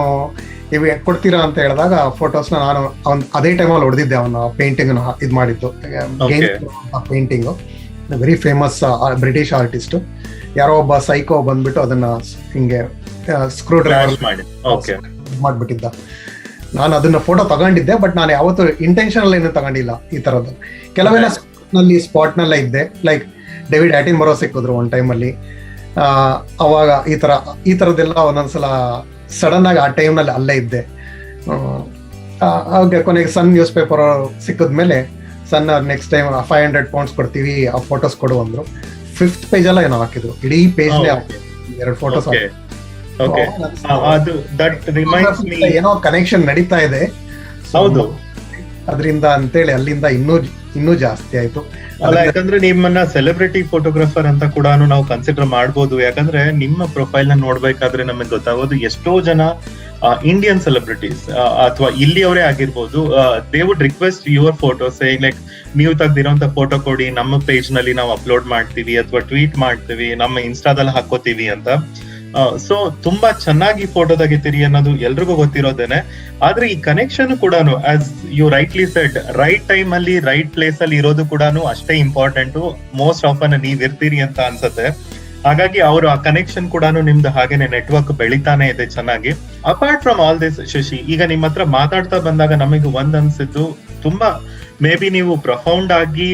ಕೊಡ್ತೀರಾ ಅಂತ ಹೇಳಿದಾಗ ಫೋಟೋಸ್ನ ನಾನು ಅದೇ ಟೈಮಲ್ಲಿ ಹೊಡೆದಿದ್ದೆ. ಅವನ ಪೇಂಟಿಂಗ್ ಇದ್ ಮಾಡಿದ್ದು painting, very famous British artist. ಯಾರೋ ಒಬ್ಬ ಸೈಕೋ ಬಂದ್ಬಿಟ್ಟು ಅದನ್ನ ಹಿಂಗೆ ಸ್ಕ್ರೂ ಡ್ರೈವರ್ ಮಾಡ್ಬಿಟ್ಟಿದ್ದ. ನಾನು ಅದನ್ನ ಫೋಟೋ ತಗೊಂಡಿದ್ದೆ, ಬಟ್ ನಾನು ಯಾವತ್ತು ಇಂಟೆನ್ಷನಲ್ ಏನು ತಗೊಂಡಿಲ್ಲ. ಈ ತರದ್ದು ಕೆಲವೆಲ್ಲ ಸ್ಪಾಟ್ ನಲ್ಲೇ ಇದ್ದೆ. ಲೈಕ್ ಡೇವಿಡ್ ಆಟಿನ್ಬರೋ ಸಿಕ್ಕಿದ್ರು ಒಂದ್ ಟೈಮಲ್ಲಿ. ಅವಾಗ ಈ ತರದ್ದೆಲ್ಲ ಒಂದೊಂದ್ಸಲ ಸಡನ್ ಆಗಿ ಆ ಟೈಮ್ ನಲ್ಲಿ ಅಲ್ಲೇ ಇದ್ದೆ. ಹಾಗೆ ಕೊನೆಗೆ ಸನ್ ನ್ಯೂಸ್ ಪೇಪರ್ ಸಿಕ್ಕಿದ್ಮೇಲೆ ಸನ್ ನೆಕ್ಸ್ಟ್ ಟೈಮ್ 500 pounds ಕೊಡ್ತೀವಿ, ಆ ಫೋಟೋಸ್ ಕೊಡು ಅಂದ್ರು. 5th ಪೇಜ್ ಎಲ್ಲ ಏನೋ ಹಾಕಿದ್ರು, ಇಡೀ ಪೇಜ್ 2 ಫೋಟೋಸ್. ಏನೋ ಕನೆಕ್ಷನ್ ನಡೀತಾ ಇದೆ ಅದರಿಂದ ಅಂತೇಳಿ ಅಲ್ಲಿಂದ ಇನ್ನೂ ಜಾಸ್ತಿ ಆಯ್ತು. ಯಾಕಂದ್ರೆ ನಿಮ್ಮನ್ನ ಸೆಲೆಬ್ರಿಟಿ ಫೋಟೋಗ್ರಾಫರ್ ಅಂತ ಕೂಡ ನಾವು ಕನ್ಸಿಡರ್ ಮಾಡ್ಬೋದು. ಯಾಕಂದ್ರೆ ನಿಮ್ಮ ಪ್ರೊಫೈಲ್ ನ ನೋಡ್ಬೇಕಾದ್ರೆ ನಮಗೆ ಗೊತ್ತಾಗೋದು ಎಷ್ಟೋ ಜನ ಇಂಡಿಯನ್ ಸೆಲೆಬ್ರಿಟೀಸ್ ಅಥವಾ ಇಲ್ಲಿಯವರೇ ಆಗಿರ್ಬೋದು, they would request your photos, like ನೀವು ತೆಗ್ದಿರೋಂತ ಫೋಟೋ ಕೊಡಿ, ನಮ್ಮ ಪೇಜ್ ನಲ್ಲಿ ನಾವು ಅಪ್ಲೋಡ್ ಮಾಡ್ತೀವಿ ಅಥವಾ ಟ್ವೀಟ್ ಮಾಡ್ತೀವಿ, ನಮ್ಮ ಇನ್ಸ್ಟಾದಲ್ಲಿ ಹಾಕೋತೀವಿ ಅಂತ. ಸೊ ತುಂಬಾ ಚೆನ್ನಾಗಿ ಫೋಟೋ ತೆಗಿತೀರಿ ಅನ್ನೋದು ಎಲ್ರಿಗೂ ಗೊತ್ತಿರೋದೇನೆ. ಆದ್ರೆ ಈ ಕನೆಕ್ಷನ್ ಕೂಡ as you rightly said, right time ಅಲ್ಲಿ ರೈಟ್ ಪ್ಲೇಸ್ ಅಲ್ಲಿ ಇರೋದು ಕೂಡ ಅಷ್ಟೇ ಇಂಪಾರ್ಟೆಂಟ್. ಮೋಸ್ಟ್ ಆಫನ್ ನೀವ್ ಇರ್ತೀರಿ ಅಂತ ಅನ್ಸುತ್ತೆ. ಹಾಗಾಗಿ ಅವರು ಆ ಕನೆಕ್ಷನ್ ಕೂಡ ನಿಮ್ದು ಹಾಗೇನೆ ನೆಟ್ವರ್ಕ್ ಬೆಳಿತಾನೆ ಇದೆ ಚೆನ್ನಾಗಿ. Apart from all this Shashi, ಈಗ ನಿಮ್ಮ ಹತ್ರ ಮಾತಾಡ್ತಾ ಬಂದಾಗ ನಮಗೆ ಒಂದ್ ಅನ್ಸಿದ್ದು, ತುಂಬಾ ಮೇ ಬಿ ನೀವು ಪ್ರಫೌಂಡ್ ಆಗಿ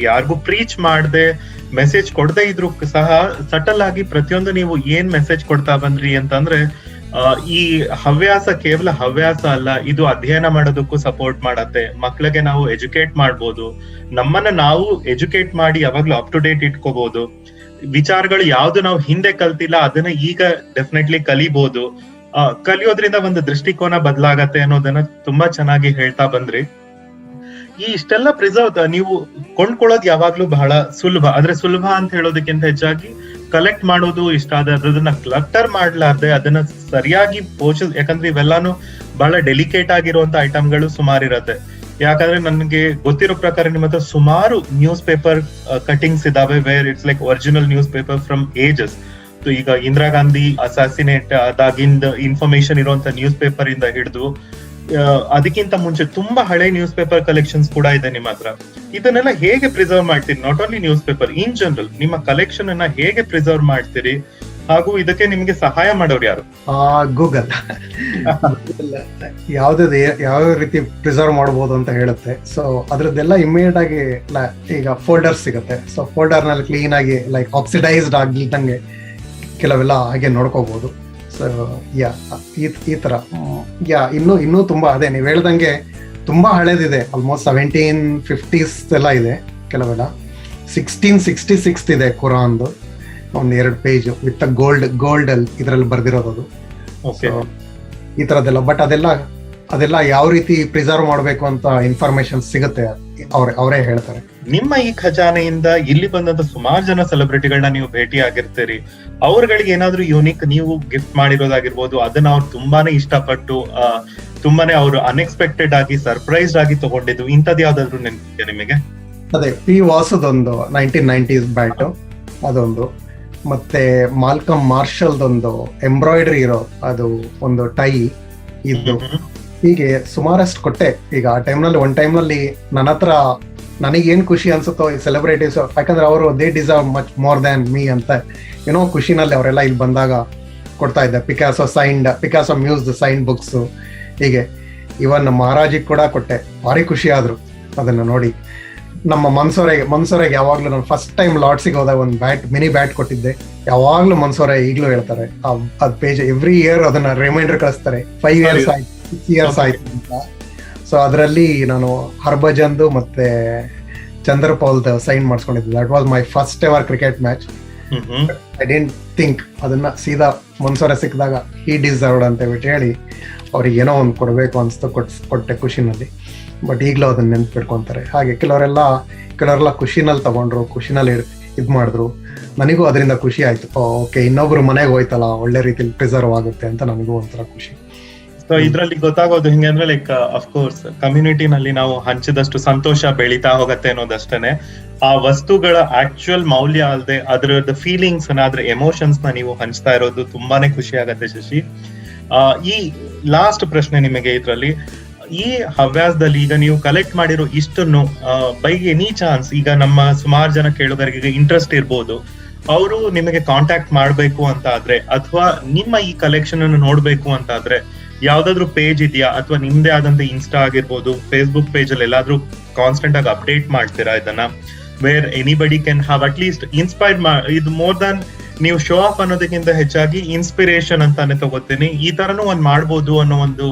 ಯಾರಿಗೂ ಪ್ರೀಚ್ ಮಾಡದೆ ಮೆಸೇಜ್ ಕೊಡದೇ ಇದ್ರು ಸಹ ಸಟಲ್ ಆಗಿ ಪ್ರತಿಯೊಂದು ನೀವು ಏನ್ ಮೆಸೇಜ್ ಕೊಡ್ತಾ ಬಂದ್ರಿ ಅಂತಂದ್ರೆ, ಈ ಹವ್ಯಾಸ ಕೇವಲ ಹವ್ಯಾಸ ಅಲ್ಲ, ಇದು ಅಧ್ಯಯನ ಮಾಡೋದಕ್ಕೂ ಸಪೋರ್ಟ್ ಮಾಡತ್ತೆ. ಮಕ್ಳಿಗೆ ನಾವು ಎಜುಕೇಟ್ ಮಾಡ್ಬೋದು, ನಮ್ಮನ್ನ ನಾವು ಎಜುಕೇಟ್ ಮಾಡಿ ಯಾವಾಗ್ಲೂ ಅಪ್ ಟು ಡೇಟ್ ಇಟ್ಕೋಬಹುದು. ವಿಚಾರಗಳು ಯಾವ್ದು ನಾವು ಹಿಂದೆ ಕಲ್ತಿಲ್ಲ ಅದನ್ನ ಈಗ ಡೆಫಿನೆಟ್ಲಿ ಕಲಿಬಹುದು. ಕಲಿಯೋದ್ರಿಂದ ಒಂದು ದೃಷ್ಟಿಕೋನ ಬದಲಾಗತ್ತೆ ಅನ್ನೋದನ್ನ ತುಂಬಾ ಚೆನ್ನಾಗಿ ಹೇಳ್ತಾ ಬಂದ್ರಿ. ಈ ಇಷ್ಟೆಲ್ಲ ಪ್ರಿಸರ್ವ್ ನೀವು ಕೊಂಡ್ಕೊಳ್ಳೋದು ಯಾವಾಗ್ಲೂ ಬಹಳ ಸುಲಭ. ಆದ್ರೆ ಸುಲಭ ಅಂತ ಹೇಳೋದಕ್ಕಿಂತ ಹೆಚ್ಚಾಗಿ ಕಲೆಕ್ಟ್ ಮಾಡೋದು ಇಷ್ಟ ಆದ್ರೆ ಅದನ್ನ ಕ್ಲಟರ್ ಮಾಡ್ಲಾರ್ದೆ ಅದನ್ನ ಸರಿಯಾಗಿ ಯಾಕಂದ್ರೆ ಇವೆಲ್ಲಾನು ಬಹಳ ಡೆಲಿಕೇಟ್ ಆಗಿರುವಂತ ಐಟಮ್ಗಳು ಸುಮಾರು ಇರತ್ತೆ. ಯಾಕಂದ್ರೆ ನನ್ಗೆ ಗೊತ್ತಿರೋ ಪ್ರಕಾರ ನಿಮ್ಮ ಹತ್ರ ಸುಮಾರು ನ್ಯೂಸ್ ಪೇಪರ್ ಕಟಿಂಗ್ಸ್ ಇದಾವೆ, where it's like original news paper from ages. ಈಗ ಇಂದಿರಾ ಗಾಂಧಿ ಅಸಾಸಿನೇಟ್ ಅದಾಗಿಂದ ಇನ್ಫಾರ್ಮೇಶನ್ ಇರುವಂತ ನ್ಯೂಸ್ ಪೇಪರ್ ಇಂದ ಹಿಡಿದು ಅದಕ್ಕಿಂತ ಮುಂಚೆ ತುಂಬಾ ಹಳೆ ನ್ಯೂಸ್ ಪೇಪರ್ ಕಲೆಕ್ಷನ್ಸ್ ಕೂಡ ಇದೆ ನಿಮ್ಮ ಹತ್ರ. ಇದನ್ನೆಲ್ಲ ಹೇಗೆ ಪ್ರಿಸರ್ವ್ ಮಾಡ್ತೀರಿ? Not only news paper, in general ನಿಮ್ಮ ಕಲೆಕ್ಷನ್ ಅನ್ನ ಹೇಗೆ ಪ್ರಿಸರ್ವ್ ಮಾಡ್ತೀರಿ? ಹಾಗೂ ಇದಕ್ಕೆ ನಿಮ್ಗೆ ಸಹಾಯ ಮಾಡೋರು ಯಾರು? ಗೂಗಲ್ ಯಾವ ರೀತಿ ಪ್ರಿಸರ್ವ್ ಮಾಡಬಹುದು ಅಂತ ಹೇಳುತ್ತೆ. ಸೊ ಅದ್ರದ್ದೆಲ್ಲ ಇಮಿಡಿಯೇಟ್ ಆಗಿ ಈಗ ಫೋಲ್ಡರ್ ಸಿಗುತ್ತೆ. ಸೊ ಫೋಲ್ಡರ್ ನಲ್ಲಿ ಕ್ಲೀನ್ ಆಗಿ ಲೈಕ್ ಆಕ್ಸಿಡೈಸ್ಡ್ ಆಗಿಲ್ದಂಗೆ ಕೆಲವೆಲ್ಲ ಹಾಗೆ ನೋಡ್ಕೋಬಹುದು. ಸೊ ಈ ತರ ಇನ್ನೂ ತುಂಬಾ ಅದೇ ನೀವ್ ಹೇಳ್ದಂಗೆ ತುಂಬಾ ಹಳೇದಿದೆ. ಆಲ್ಮೋಸ್ಟ್ 1750s ಎಲ್ಲ ಇದೆ. ಕೆಲವೆಲ್ಲ 1666 ಇದೆ ಕುರಾನ್ದು, ಒಂದ್ 2 ಪೇಜ್ ವಿತ್ ಗೋಲ್ಡ್ ಅಲ್ಲಿ ಇದ್ರಲ್ಲಿ ಬರ್ದಿರೋದು. ಈ ತರದೆಲ್ಲ. ಬಟ್ ಅದೆಲ್ಲ ಯಾವ ರೀತಿ ಪ್ರಿಸರ್ವ್ ಮಾಡ್ಬೇಕು ಅಂತ ಇನ್ಫಾರ್ಮೇಶನ್ ಸಿಗುತ್ತೆ, ಅವರೇ ಹೇಳ್ತಾರೆ. ನಿಮ್ಮ ಈ ಖಜಾನೆಯಿಂದ ಇಲ್ಲಿ ಬಂದಂತ ಸುಮಾರು ಜನ ಸೆಲೆಬ್ರಿಟಿಗಳನ್ನ ನೀವು ಭೇಟಿ ಆಗಿರ್ತೀರಿ. ಅವ್ರಗಳಿಗೆ ಏನಾದ್ರೂ ಯೂನಿಕ್ ನೀವು ಗಿಫ್ಟ್ ಮಾಡಿರೋದಾಗಿರ್ಬೋದು, ಅದನ್ನ ಅವ್ರು ತುಂಬಾನೇ ಇಷ್ಟಪಟ್ಟು ತುಂಬಾನೇ ಅವರು ಅನ್ಎಕ್ಸ್ಪೆಕ್ಟೆಡ್ ಆಗಿ ಸರ್ಪ್ರೈಸ್ ಆಗಿ ತಗೊಂಡಿದ್ದು, ಇಂಥದ್ದು ಯಾವ್ದಾದ್ರು ನೆನಪಿದೆ ನಿಮಗೆ? ಅದೇ ಪಿ ವಾಸುದೊಂದು 1990s ಬ್ಯಾಟ್, ಅದೊಂದು. ಮತ್ತೆ ಮಾಲ್ಕಮ್ ಮಾರ್ಷಲ್ದೊಂದು ಎಂಬ್ರಾಯ್ಡ್ರಿ ಇರೋ ಅದು ಒಂದು ಟೈ ಇದು, ಹೀಗೆ ಸುಮಾರಷ್ಟು ಕೊಟ್ಟೆ. ಈಗ ಆ ಟೈಮ್ನಲ್ಲಿ ಒಂದ್ ಟೈಮ್ನಲ್ಲಿ ನನ್ನ ಹತ್ರ ನನಗೇನ್ ಖುಷಿ ಅನ್ಸುತ್ತೋ ಈ ಸೆಲೆಬ್ರಿಟೀಸ್, ಯಾಕಂದ್ರೆ ಅವರು they deserve much more than me ಅಂತ ಏನೋ ಖುಷಿನಲ್ಲಿ ಅವರೆಲ್ಲ ಇಲ್ಲಿ ಬಂದಾಗ ಕೊಡ್ತಾ ಇದ್ದೆ. ಪಿಕಾಸೋ ಮ್ಯೂಸ್ ಸೈನ್ ಬುಕ್ಸ್, ಹೀಗೆ ಇವನ್ ಮಹಾರಾಜಿಗೆ ಕೂಡ ಕೊಟ್ಟೆ. ಭಾರಿ ಖುಷಿ ಆದ್ರು ಅದನ್ನ ನೋಡಿ. ನಮ್ಮ ಮನ್ಸೂರೆಗೆ ಯಾವಾಗ್ಲೂ ನಾನು ಫಸ್ಟ್ ಟೈಮ್ ಲಾರ್ಡ್ಸಿಗೆ ಹೋದಾಗ ಒಂದು ಮಿನಿ ಬ್ಯಾಟ್ ಕೊಟ್ಟಿದ್ದೆ. ಯಾವಾಗ್ಲೂ ಮನ್ಸೂರೆ ಈಗ್ಲೂ ಹೇಳ್ತಾರೆ ಅದ್ ಪೇಜ್ ಎವ್ರಿ ಇಯರ್ ಅದನ್ನ ರಿಮೈಂಡರ್ ಕಳಿಸ್ತಾರೆ. 5 years ಆಯ್ತು, 6 years ಆಯ್ತು ಅಂತ. ಸೊ ಅದರಲ್ಲಿ ನಾನು ಹರ್ಭಜನ್ದು ಮತ್ತೆ ಚಂದ್ರಪೌಲ್ದ ಸೈನ್ ಮಾಡಿಸ್ಕೊಂಡಿದ್ದೆ. That was my first ever cricket match. I didn't think ಅದನ್ನ ಸೀದಾ ಮನ್ಸೂರೆ ಸಿಕ್ಕಿದಾಗ ಹಿ ಡಿಸರ್ವ್ಡ್ ಅಂತ ಹೇಳಿ ಅವ್ರಿಗೆ ಏನೋ ಒಂದು ಕೊಡಬೇಕು ಅನ್ಸ್ತು, ಕೊಟ್ಟೆ ಖುಷಿನಲ್ಲಿ. ಬಟ್ ಈಗಲೂ ಅದನ್ನ ನೆನ್ಪಿಟ್ಕೊಂತಾರೆ. ಹಾಗೆ ಕೆಲವರೆಲ್ಲ ಖುಷಿನಲ್ಲಿ ತಗೊಂಡ್ರು, ಖುಷಿನಲ್ಲಿ ಇದ್ ಮಾಡಿದ್ರು. ನನಗೂ ಅದರಿಂದ ಖುಷಿ ಆಯ್ತು. ಓಕೆ, ಇನ್ನೊಬ್ರು ಮನೆಗೆ ಹೋಯ್ತಲ್ಲ, ಒಳ್ಳೆ ರೀತಿಲಿ ಪ್ರಿಸರ್ವ್ ಆಗುತ್ತೆ ಅಂತ ನನಗೂ ಒಂಥರ ಖುಷಿ. ಸೊ ಇದ್ರಲ್ಲಿ ಗೊತ್ತಾಗೋದು ಹಿಂಗೆ ಅಂದ್ರೆ ಲೈಕ್ ಅಫ್ಕೋರ್ಸ್ ಕಮ್ಯುನಿಟಿನಲ್ಲಿ ನಾವು ಹಂಚಿದಷ್ಟು ಸಂತೋಷ ಬೆಳೀತಾ ಹೋಗತ್ತೆ ಅನ್ನೋದಷ್ಟೇನೆ. ಆ ವಸ್ತುಗಳ ಆಕ್ಚುಯಲ್ ಮೌಲ್ಯ ಅಲ್ಲದೆ ಅದರದ ಫೀಲಿಂಗ್ಸ್ ಅದ್ರ ಎಮೋಷನ್ಸ್ ನ ನೀವು ಹಂಚ್ತಾ ಇರೋದು ತುಂಬಾನೇ ಖುಷಿ ಆಗತ್ತೆ ಶಶಿ. ಈ ಲಾಸ್ಟ್ ಪ್ರಶ್ನೆ ನಿಮಗೆ ಇದ್ರಲ್ಲಿ, ಈ ಹವ್ಯಾಸದಲ್ಲಿ ಈಗ ನೀವು ಕಲೆಕ್ಟ್ ಮಾಡಿರೋ ಇಷ್ಟನ್ನು ಬೈ ಎನಿ ಚಾನ್ಸ್ ಈಗ ನಮ್ಮ ಸುಮಾರು ಜನ ಕೇಳುಗರಿಗೆ ಇಂಟ್ರೆಸ್ಟ್ ಇರ್ಬೋದು, ಅವರು ನಿಮಗೆ ಕಾಂಟ್ಯಾಕ್ಟ್ ಮಾಡ್ಬೇಕು ಅಂತ ಆದ್ರೆ ಅಥವಾ ನಿಮ್ಮ ಈ ಕಲೆಕ್ಷನ್ ಅನ್ನು ನೋಡ್ಬೇಕು ಅಂತ ಆದ್ರೆ ಯಾವ್ದಾದ್ರು ಪೇಜ್ ಇದೆಯಾ, ಅಥವಾ ನಿಮ್ದೇ ಆದಂತ ಇನ್ಸ್ಟಾ ಆಗಿರ್ಬೋದು, ಫೇಸ್ಬುಕ್ ಪೇಜ್ ಅಲ್ಲಿ ಎಲ್ಲಾದ್ರೂ ಕಾನ್ಸ್ಟೆಂಟ್ ಆಗಿ ಅಪ್ಡೇಟ್ ಮಾಡ್ತೀರಾ ಇದನ್ನ, where anybody can have at least inspire ಇದು ಮೋರ್ ದನ್ ನೀವು ಶೋ ಆಫ್ ಅನ್ನೋದಕ್ಕಿಂತ ಹೆಚ್ಚಾಗಿ ಇನ್ಸ್ಪಿರೇಷನ್ ಅಂತಾನೆ ತಗೋತೀನಿ. ಈ ತರನು ಒಂದ್ ಮಾಡ್ಬೋದು ಅನ್ನೋ ಒಂದು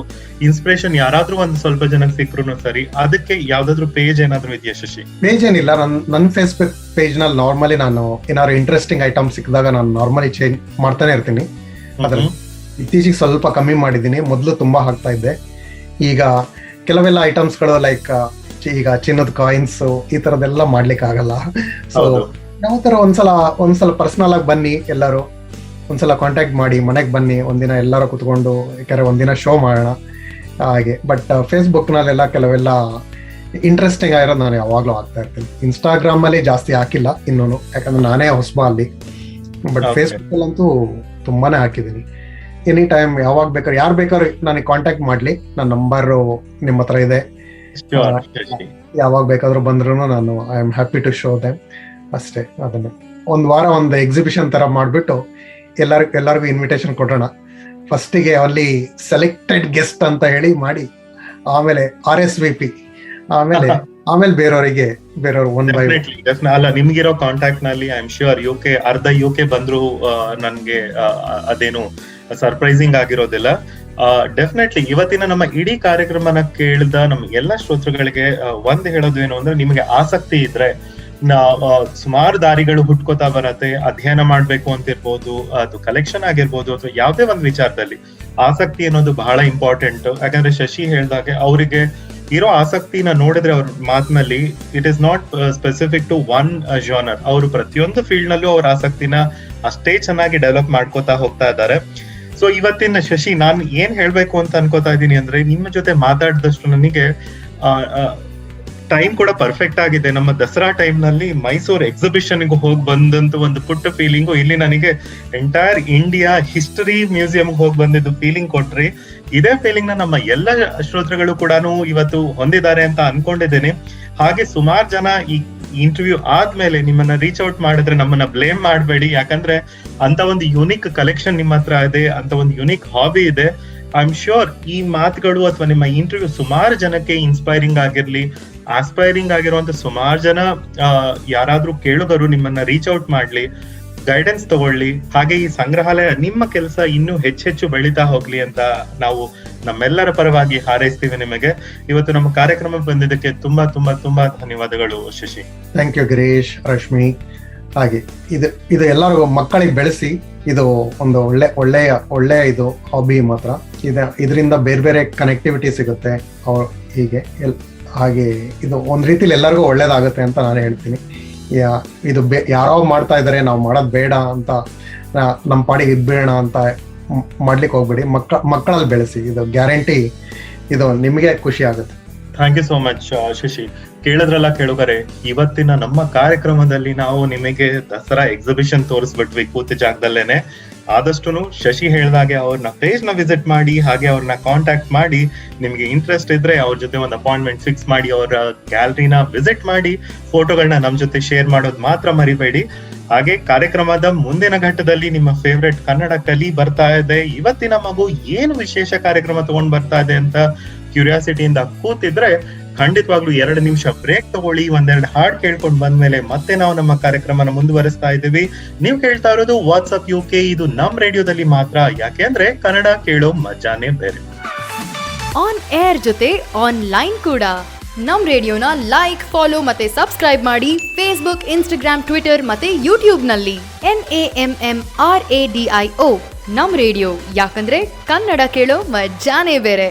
ಇನ್ಸ್ಪಿರೇಷನ್ ಯಾರಾದ್ರೂ ಒಂದ್ ಸ್ವಲ್ಪ ಜನಕ್ಕೆ ಸಿಕ್ರು ಸರಿ, ಅದಕ್ಕೆ ಯಾವ್ದಾದ್ರು ಪೇಜ್ ಏನಾದ್ರು ಇದೆಯಾ ಶಶಿ? ಪೇಜ್ ಏನಿಲ್ಲ, ನನ್ನ ಫೇಸ್ಬುಕ್ ಪೇಜ್ ನಲ್ಲಿ ನಾರ್ಮಲಿ ನಾನು ಏನಾದ್ರು ಇಂಟ್ರೆಸ್ಟಿಂಗ್ ಐಟಮ್ ಸಿಕ್ಕಿದಾಗ ನಾನು ನಾರ್ಮಲಿ ಚೇಂಜ್ ಮಾಡ್ತಾನೆ ಇರ್ತೀನಿ. ಅದ್ರಲ್ಲಿ ಇತ್ತೀಚೆಗೆ ಸ್ವಲ್ಪ ಕಮ್ಮಿ ಮಾಡಿದ್ದೀನಿ, ಮೊದಲು ತುಂಬಾ ಹಾಕ್ತಾ ಇದ್ದೆ. ಈಗ ಕೆಲವೆಲ್ಲ ಐಟಮ್ಸ್ಗಳು ಲೈಕ್ ಈಗ ಚಿನ್ನದ ಕಾಯಿನ್ಸ್ ಈ ತರದೆಲ್ಲ ಮಾಡ್ಲಿಕ್ಕೆ ಆಗಲ್ಲ. ಸೊ ಯಾವ ತರ ಒಂದ್ಸಲ ಪರ್ಸನಲ್ ಆಗಿ ಬನ್ನಿ, ಎಲ್ಲರೂ ಒಂದ್ಸಲ ಕಾಂಟ್ಯಾಕ್ಟ್ ಮಾಡಿ, ಮನೆಗೆ ಬನ್ನಿ, ಒಂದಿನ ಎಲ್ಲರೂ ಕುತ್ಕೊಂಡು ಯಾಕಂದ್ರೆ ಒಂದಿನ ಶೋ ಮಾಡೋಣ ಹಾಗೆ. ಬಟ್ ಫೇಸ್ಬುಕ್ ನಲ್ಲೆಲ್ಲ ಕೆಲವೆಲ್ಲ ಇಂಟ್ರೆಸ್ಟಿಂಗ್ ಆಗಿರೋದು ನಾನು ಯಾವಾಗ್ಲೂ ಹಾಕ್ತಾ ಇರ್ತೀನಿ. ಇನ್ಸ್ಟಾಗ್ರಾಮ್ ಅಲ್ಲಿ ಜಾಸ್ತಿ ಹಾಕಿಲ್ಲ ಇನ್ನೂನು, ಯಾಕಂದ್ರೆ ನಾನೇ ಹೊಸಬ ಅಲ್ಲಿ. ಬಟ್ ಫೇಸ್ಬುಕ್ ಅಲ್ಲಂತೂ ತುಂಬಾನೇ ಹಾಕಿದ್ದೀನಿ. ಎನಿ ಟೈಮ್ ಯಾವಾಗ ಬೇಕಾದ್ರೆ ಯಾರು ಬೇಕಾದ್ರೂ ನನಗೆ ಕಾಂಟ್ಯಾಕ್ಟ್ ಮಾಡ್ಲಿ, ನನ್ನ ನಂಬರ್ ನಿಮ್ಮ ಹತ್ರ ಇದೆ. ಯಾವಾಗ ಬೇಕಾದ್ರೂ ಬಂದ್ರು ನಾನು I am happy to show them ಅಷ್ಟೇ. ಅದನ್ನ ಒಂದ್ ವಾರ ಒಂದು ಎಕ್ಸಿಬಿಷನ್ ತರ ಮಾಡ್ಬಿಟ್ಟು ಎಲ್ಲರಿಗೂ ಇನ್ವಿಟೇಷನ್ ಕೊಡೋಣ. ಫಸ್ಟಿಗೆ ಅಲ್ಲಿ ಸೆಲೆಕ್ಟೆಡ್ ಗೆಸ್ಟ್ ಅಂತ ಹೇಳಿ ಮಾಡಿ, ಆಮೇಲೆ RSVP, ಆಮೇಲೆ ಬೇರೆಯವರು ಒನ್ ಬೈ ಅಲ್ಲ. ನಿಮ್ಗಿರೋ ಕಾಂಟ್ಯಾಕ್ಟ್ ನಲ್ಲಿ ಐ ಆಮ್ ಶ್ಯೂರ್ ಅರ್ಧ UK ಬಂದ್ರು ನನ್ಗೆ ಅದೇನು ಸರ್ಪ್ರೈಸಿಂಗ್ ಆಗಿರೋದಿಲ್ಲ. ಡೆಫಿನೆಟ್ಲಿ ಇವತ್ತಿನ ನಮ್ಮ ಇಡೀ ಕಾರ್ಯಕ್ರಮನ ಕೇಳಿದ ನಮ್ಮ ಎಲ್ಲಾ ಶ್ರೋತೃಗಳಿಗೆ ಒಂದ್ ಹೇಳೋದು ಏನು ಅಂದ್ರೆ, ನಿಮಗೆ ಆಸಕ್ತಿ ಇದ್ರೆ ಸುಮಾರು ದಾರಿಗಳು ಹುಟ್ಕೋತಾ ಬರತ್ತೆ. ಅಧ್ಯಯನ ಮಾಡ್ಬೇಕು ಅಂತ ಇರ್ಬೋದು, ಅದು ಕಲೆಕ್ಷನ್ ಆಗಿರ್ಬೋದು, ಅಥವಾ ಯಾವುದೇ ಒಂದು ವಿಚಾರದಲ್ಲಿ ಆಸಕ್ತಿ ಅನ್ನೋದು ಬಹಳ ಇಂಪಾರ್ಟೆಂಟ್. ಯಾಕಂದ್ರೆ ಶಶಿ ಹೇಳ್ದಾಗೆ ಅವರಿಗೆ ಇರೋ ಆಸಕ್ತಿನ ನೋಡಿದ್ರೆ ಅವ್ರ ಮಾತಿನಲ್ಲಿ it is not specific to one genre. ಅವರು ಪ್ರತಿಯೊಂದು ಫೀಲ್ಡ್ ನಲ್ಲೂ ಅವ್ರ ಆಸಕ್ತಿನ ಅಷ್ಟೇ ಚೆನ್ನಾಗಿ ಡೆವಲಪ್ ಮಾಡ್ಕೋತಾ ಹೋಗ್ತಾ ಇದ್ದಾರೆ. ಸೊ ಇವತ್ತಿನ ಶಶಿ ನಾನು ಏನ್ ಹೇಳ್ಬೇಕು ಅಂತ ಅನ್ಕೋತಾ ಇದ್ದೀನಿ ಅಂದ್ರೆ, ನಿಮ್ಮ ಜೊತೆ ಮಾತಾಡಿದಷ್ಟು ನನಗೆ ಟೈಮ್ ಕೂಡ ಪರ್ಫೆಕ್ಟ್ ಆಗಿದೆ. ನಮ್ಮ ದಸರಾ ಟೈಮ್ ನಲ್ಲಿ ಮೈಸೂರು ಎಕ್ಸಿಬಿಷನ್ ಹೋಗಿ ಬಂದಂತ ಒಂದು ಪುಟ್ಟ ಫೀಲಿಂಗು ಇಲ್ಲಿ ನನಗೆ ಎಂಟೈರ್ ಇಂಡಿಯಾ ಹಿಸ್ಟರಿ ಮ್ಯೂಸಿಯಂ ಹೋಗಿ ಬಂದಿದ್ದು ಫೀಲಿಂಗ್ ಕೊಟ್ರಿ. ಇದೇ ಫೀಲಿಂಗ್ ನ ನಮ್ಮ ಎಲ್ಲ ಶ್ರೋತೃಗಳು ಕೂಡ ಇವತ್ತು ಹೊಂದಿದ್ದಾರೆ ಅಂತ ಅನ್ಕೊಂಡಿದ್ದೇನೆ. ಹಾಗೆ ಸುಮಾರು ಜನ ಈ ಇಂಟರ್ವ್ಯೂ ಆದ್ಮೇಲೆ ನಿಮ್ಮನ್ನ ರೀಚ್ ಔಟ್ ಮಾಡಿದ್ರೆ ನಮ್ಮನ್ನ ಬ್ಲೇಮ್ ಮಾಡಬೇಡಿ, ಯಾಕಂದ್ರೆ ಅಂತ ಒಂದು ಯುನಿಕ್ ಕಲೆಕ್ಷನ್ ನಿಮ್ಮ ಹತ್ರ ಇದೆ, ಅಂತ ಒಂದು ಯುನಿಕ್ ಹಾಬಿ ಇದೆ. ಐ ಆಮ್ ಶ್ಯೂರ್ ಈ ಮಾತುಗಳು ಅಥವಾ ನಿಮ್ಮ ಇಂಟರ್ವ್ಯೂ ಸುಮಾರು ಜನಕ್ಕೆ ಇನ್ಸ್ಪೈರಿಂಗ್ ಆಗಿರ್ಲಿ, ಆಸ್ಪೈರಿಂಗ್ ಆಗಿರುವಂತ ಸುಮಾರು ಜನ ಯಾರಾದ್ರೂ ಕೇಳುಗರು ನಿಮ್ಮನ್ನ ರೀಚ್ ಔಟ್ ಮಾಡ್ಲಿ, ಗೈಡೆನ್ಸ್ ತಗೊಳ್ಳಿ. ಹಾಗೆ ಈ ಸಂಗ್ರಹಾಲಯ ನಿಮ್ಮ ಕೆಲಸ ಇನ್ನೂ ಹೆಚ್ಚೆಚ್ಚು ಬೆಳೀತಾ ಹೋಗ್ಲಿ ಅಂತ ನಾವು ನಮ್ಮೆಲ್ಲರ ಪರವಾಗಿ ಹಾರೈಸ್ತೀವಿ ನಿಮಗೆ. ಇವತ್ತು ನಮ್ಮ ಕಾರ್ಯಕ್ರಮಕ್ಕೆ ಬಂದಿದ್ದಕ್ಕೆ ತುಂಬಾ ತುಂಬಾ ತುಂಬಾ ಧನ್ಯವಾದಗಳು ಶಶಿ. Thank you Girish, Rashmi. ಹಾಗೆ ಇದು ಎಲ್ಲರಿಗೂ ಮಕ್ಕಳಿಗೆ ಬೆಳೆಸಿ, ಇದು ಒಂದು ಒಳ್ಳೆಯ ಇದು ಹಾಬಿ ಮಾತ್ರ. ಇದರಿಂದ ಬೇರೆ ಬೇರೆ ಕನೆಕ್ಟಿವಿಟಿ ಸಿಗುತ್ತೆ ಹೀಗೆ ಹಾಗೆ ಇದು ಒಂದ್ ರೀತಿಲಿ ಎಲ್ಲರಿಗೂ ಒಳ್ಳೇದಾಗುತ್ತೆ ಅಂತ ನಾನು ಹೇಳ್ತೀನಿ. ಇದು ಯಾರೋ ಮಾಡ್ತಾ ಇದಾರೆ, ನಾವು ಮಾಡೋದ್ ಬೇಡ ಅಂತ ನಮ್ಮ ಪಾಡಿಗೆ ಇದ್ಬೇಡ ಅಂತ ಮಾಡ್ಲಿಕ್ಕೆ ಹೋಗ್ಬೇಡಿ. ಮಕ್ಕಳಲ್ಲಿ ಬೆಳೆಸಿ, ಇದು ಗ್ಯಾರಂಟಿ ಇದು ನಿಮಗೆ ಖುಷಿ ಆಗುತ್ತೆ. Thank you so much Shashi. ಕೇಳಿದ್ರಲ್ಲ ಕೇಳುಗರೆ, ಇವತ್ತಿನ ನಮ್ಮ ಕಾರ್ಯಕ್ರಮದಲ್ಲಿ ನಾವು ನಿಮಗೆ ದಸರಾ ಎಕ್ಸಿಬಿಷನ್ ತೋರಿಸ್ಬಿಟ್ವಿ ಕೂತ ಜಾಗದಲ್ಲೇನೆ. ಆದಷ್ಟು ಶಶಿ ಹೇಳ್ದಾಗೆ ಅವ್ರನ್ನ ಪೇಜ್ ನ ವಿಸಿಟ್ ಮಾಡಿ, ಹಾಗೆ ಅವ್ರನ್ನ ಕಾಂಟ್ಯಾಕ್ಟ್ ಮಾಡಿ, ನಿಮ್ಗೆ ಇಂಟ್ರೆಸ್ಟ್ ಇದ್ರೆ ಅವ್ರ ಜೊತೆ ಒಂದು ಅಪಾಯಿಂಟ್ಮೆಂಟ್ ಫಿಕ್ಸ್ ಮಾಡಿ ಅವರ ಗ್ಯಾಲರಿನ ವಿಸಿಟ್ ಮಾಡಿ, ಫೋಟೋಗಳನ್ನ ನಮ್ ಜೊತೆ ಶೇರ್ ಮಾಡೋದು ಮಾತ್ರ ಮರಿಬೇಡಿ. ಹಾಗೆ ಕಾರ್ಯಕ್ರಮದ ಮುಂದಿನ ಘಟ್ಟದಲ್ಲಿ ನಿಮ್ಮ ಫೇವ್ರೆಟ್ ಕನ್ನಡ ಕಲಿ ಬರ್ತಾ ಇದೆ. ಇವತ್ತಿನ ಮಗು ಏನು ವಿಶೇಷ ಕಾರ್ಯಕ್ರಮ ತಗೊಂಡ್ ಬರ್ತಾ ಇದೆ ಅಂತ ಕ್ಯೂರಿಯಾಸಿಟಿಯಿಂದ ಕೂತಿದ್ರೆ ಖಂಡಿತವಾಗ್ಲೂ 2 ನಿಮಿಷ ಬ್ರೇಕ್ ತಗೊಳ್ಳಿ, 1-2 ಹಾಡ್ ಕೇಳ್ಕೊಂಡ್ ಬಂದ್ಮೇಲೆ ಮತ್ತೆ ನಾವು ನಮ್ಮ ಕಾರ್ಯಕ್ರಮನ ಮುಂದುವರಿಸ್ತಾ ಇದ್ದೀವಿ. ನೀವು ಕೇಳ್ತಾ ಇರೋದು ವಾಟ್ಸ್ಆಪ್ UK, ಇದು ನಮ್ ರೇಡಿಯೋದಲ್ಲಿ ಮಾತ್ರ, ಯಾಕೆಂದ್ರೆ ಕನ್ನಡ ಕೇಳೋ ಮಜಾನೇ ಬೇರೆ. ಆನ್ ಏರ್ ಜೊತೆ ಆನ್ಲೈನ್ ಕೂಡ ನಮ್ ರೇಡಿಯೋನ ಲೈಕ್, ಫಾಲೋ ಮತ್ತೆ ಸಬ್ಸ್ಕ್ರೈಬ್ ಮಾಡಿ ಫೇಸ್ಬುಕ್, ಇನ್ಸ್ಟಾಗ್ರಾಮ್, ಟ್ವಿಟರ್ ಮತ್ತೆ ಯೂಟ್ಯೂಬ್ ನಲ್ಲಿ. NAMMRADIO ನಮ್ ರೇಡಿಯೋ, ಯಾಕಂದ್ರೆ ಕನ್ನಡ ಕೇಳೋ ಮಜಾನೇ ಬೇರೆ.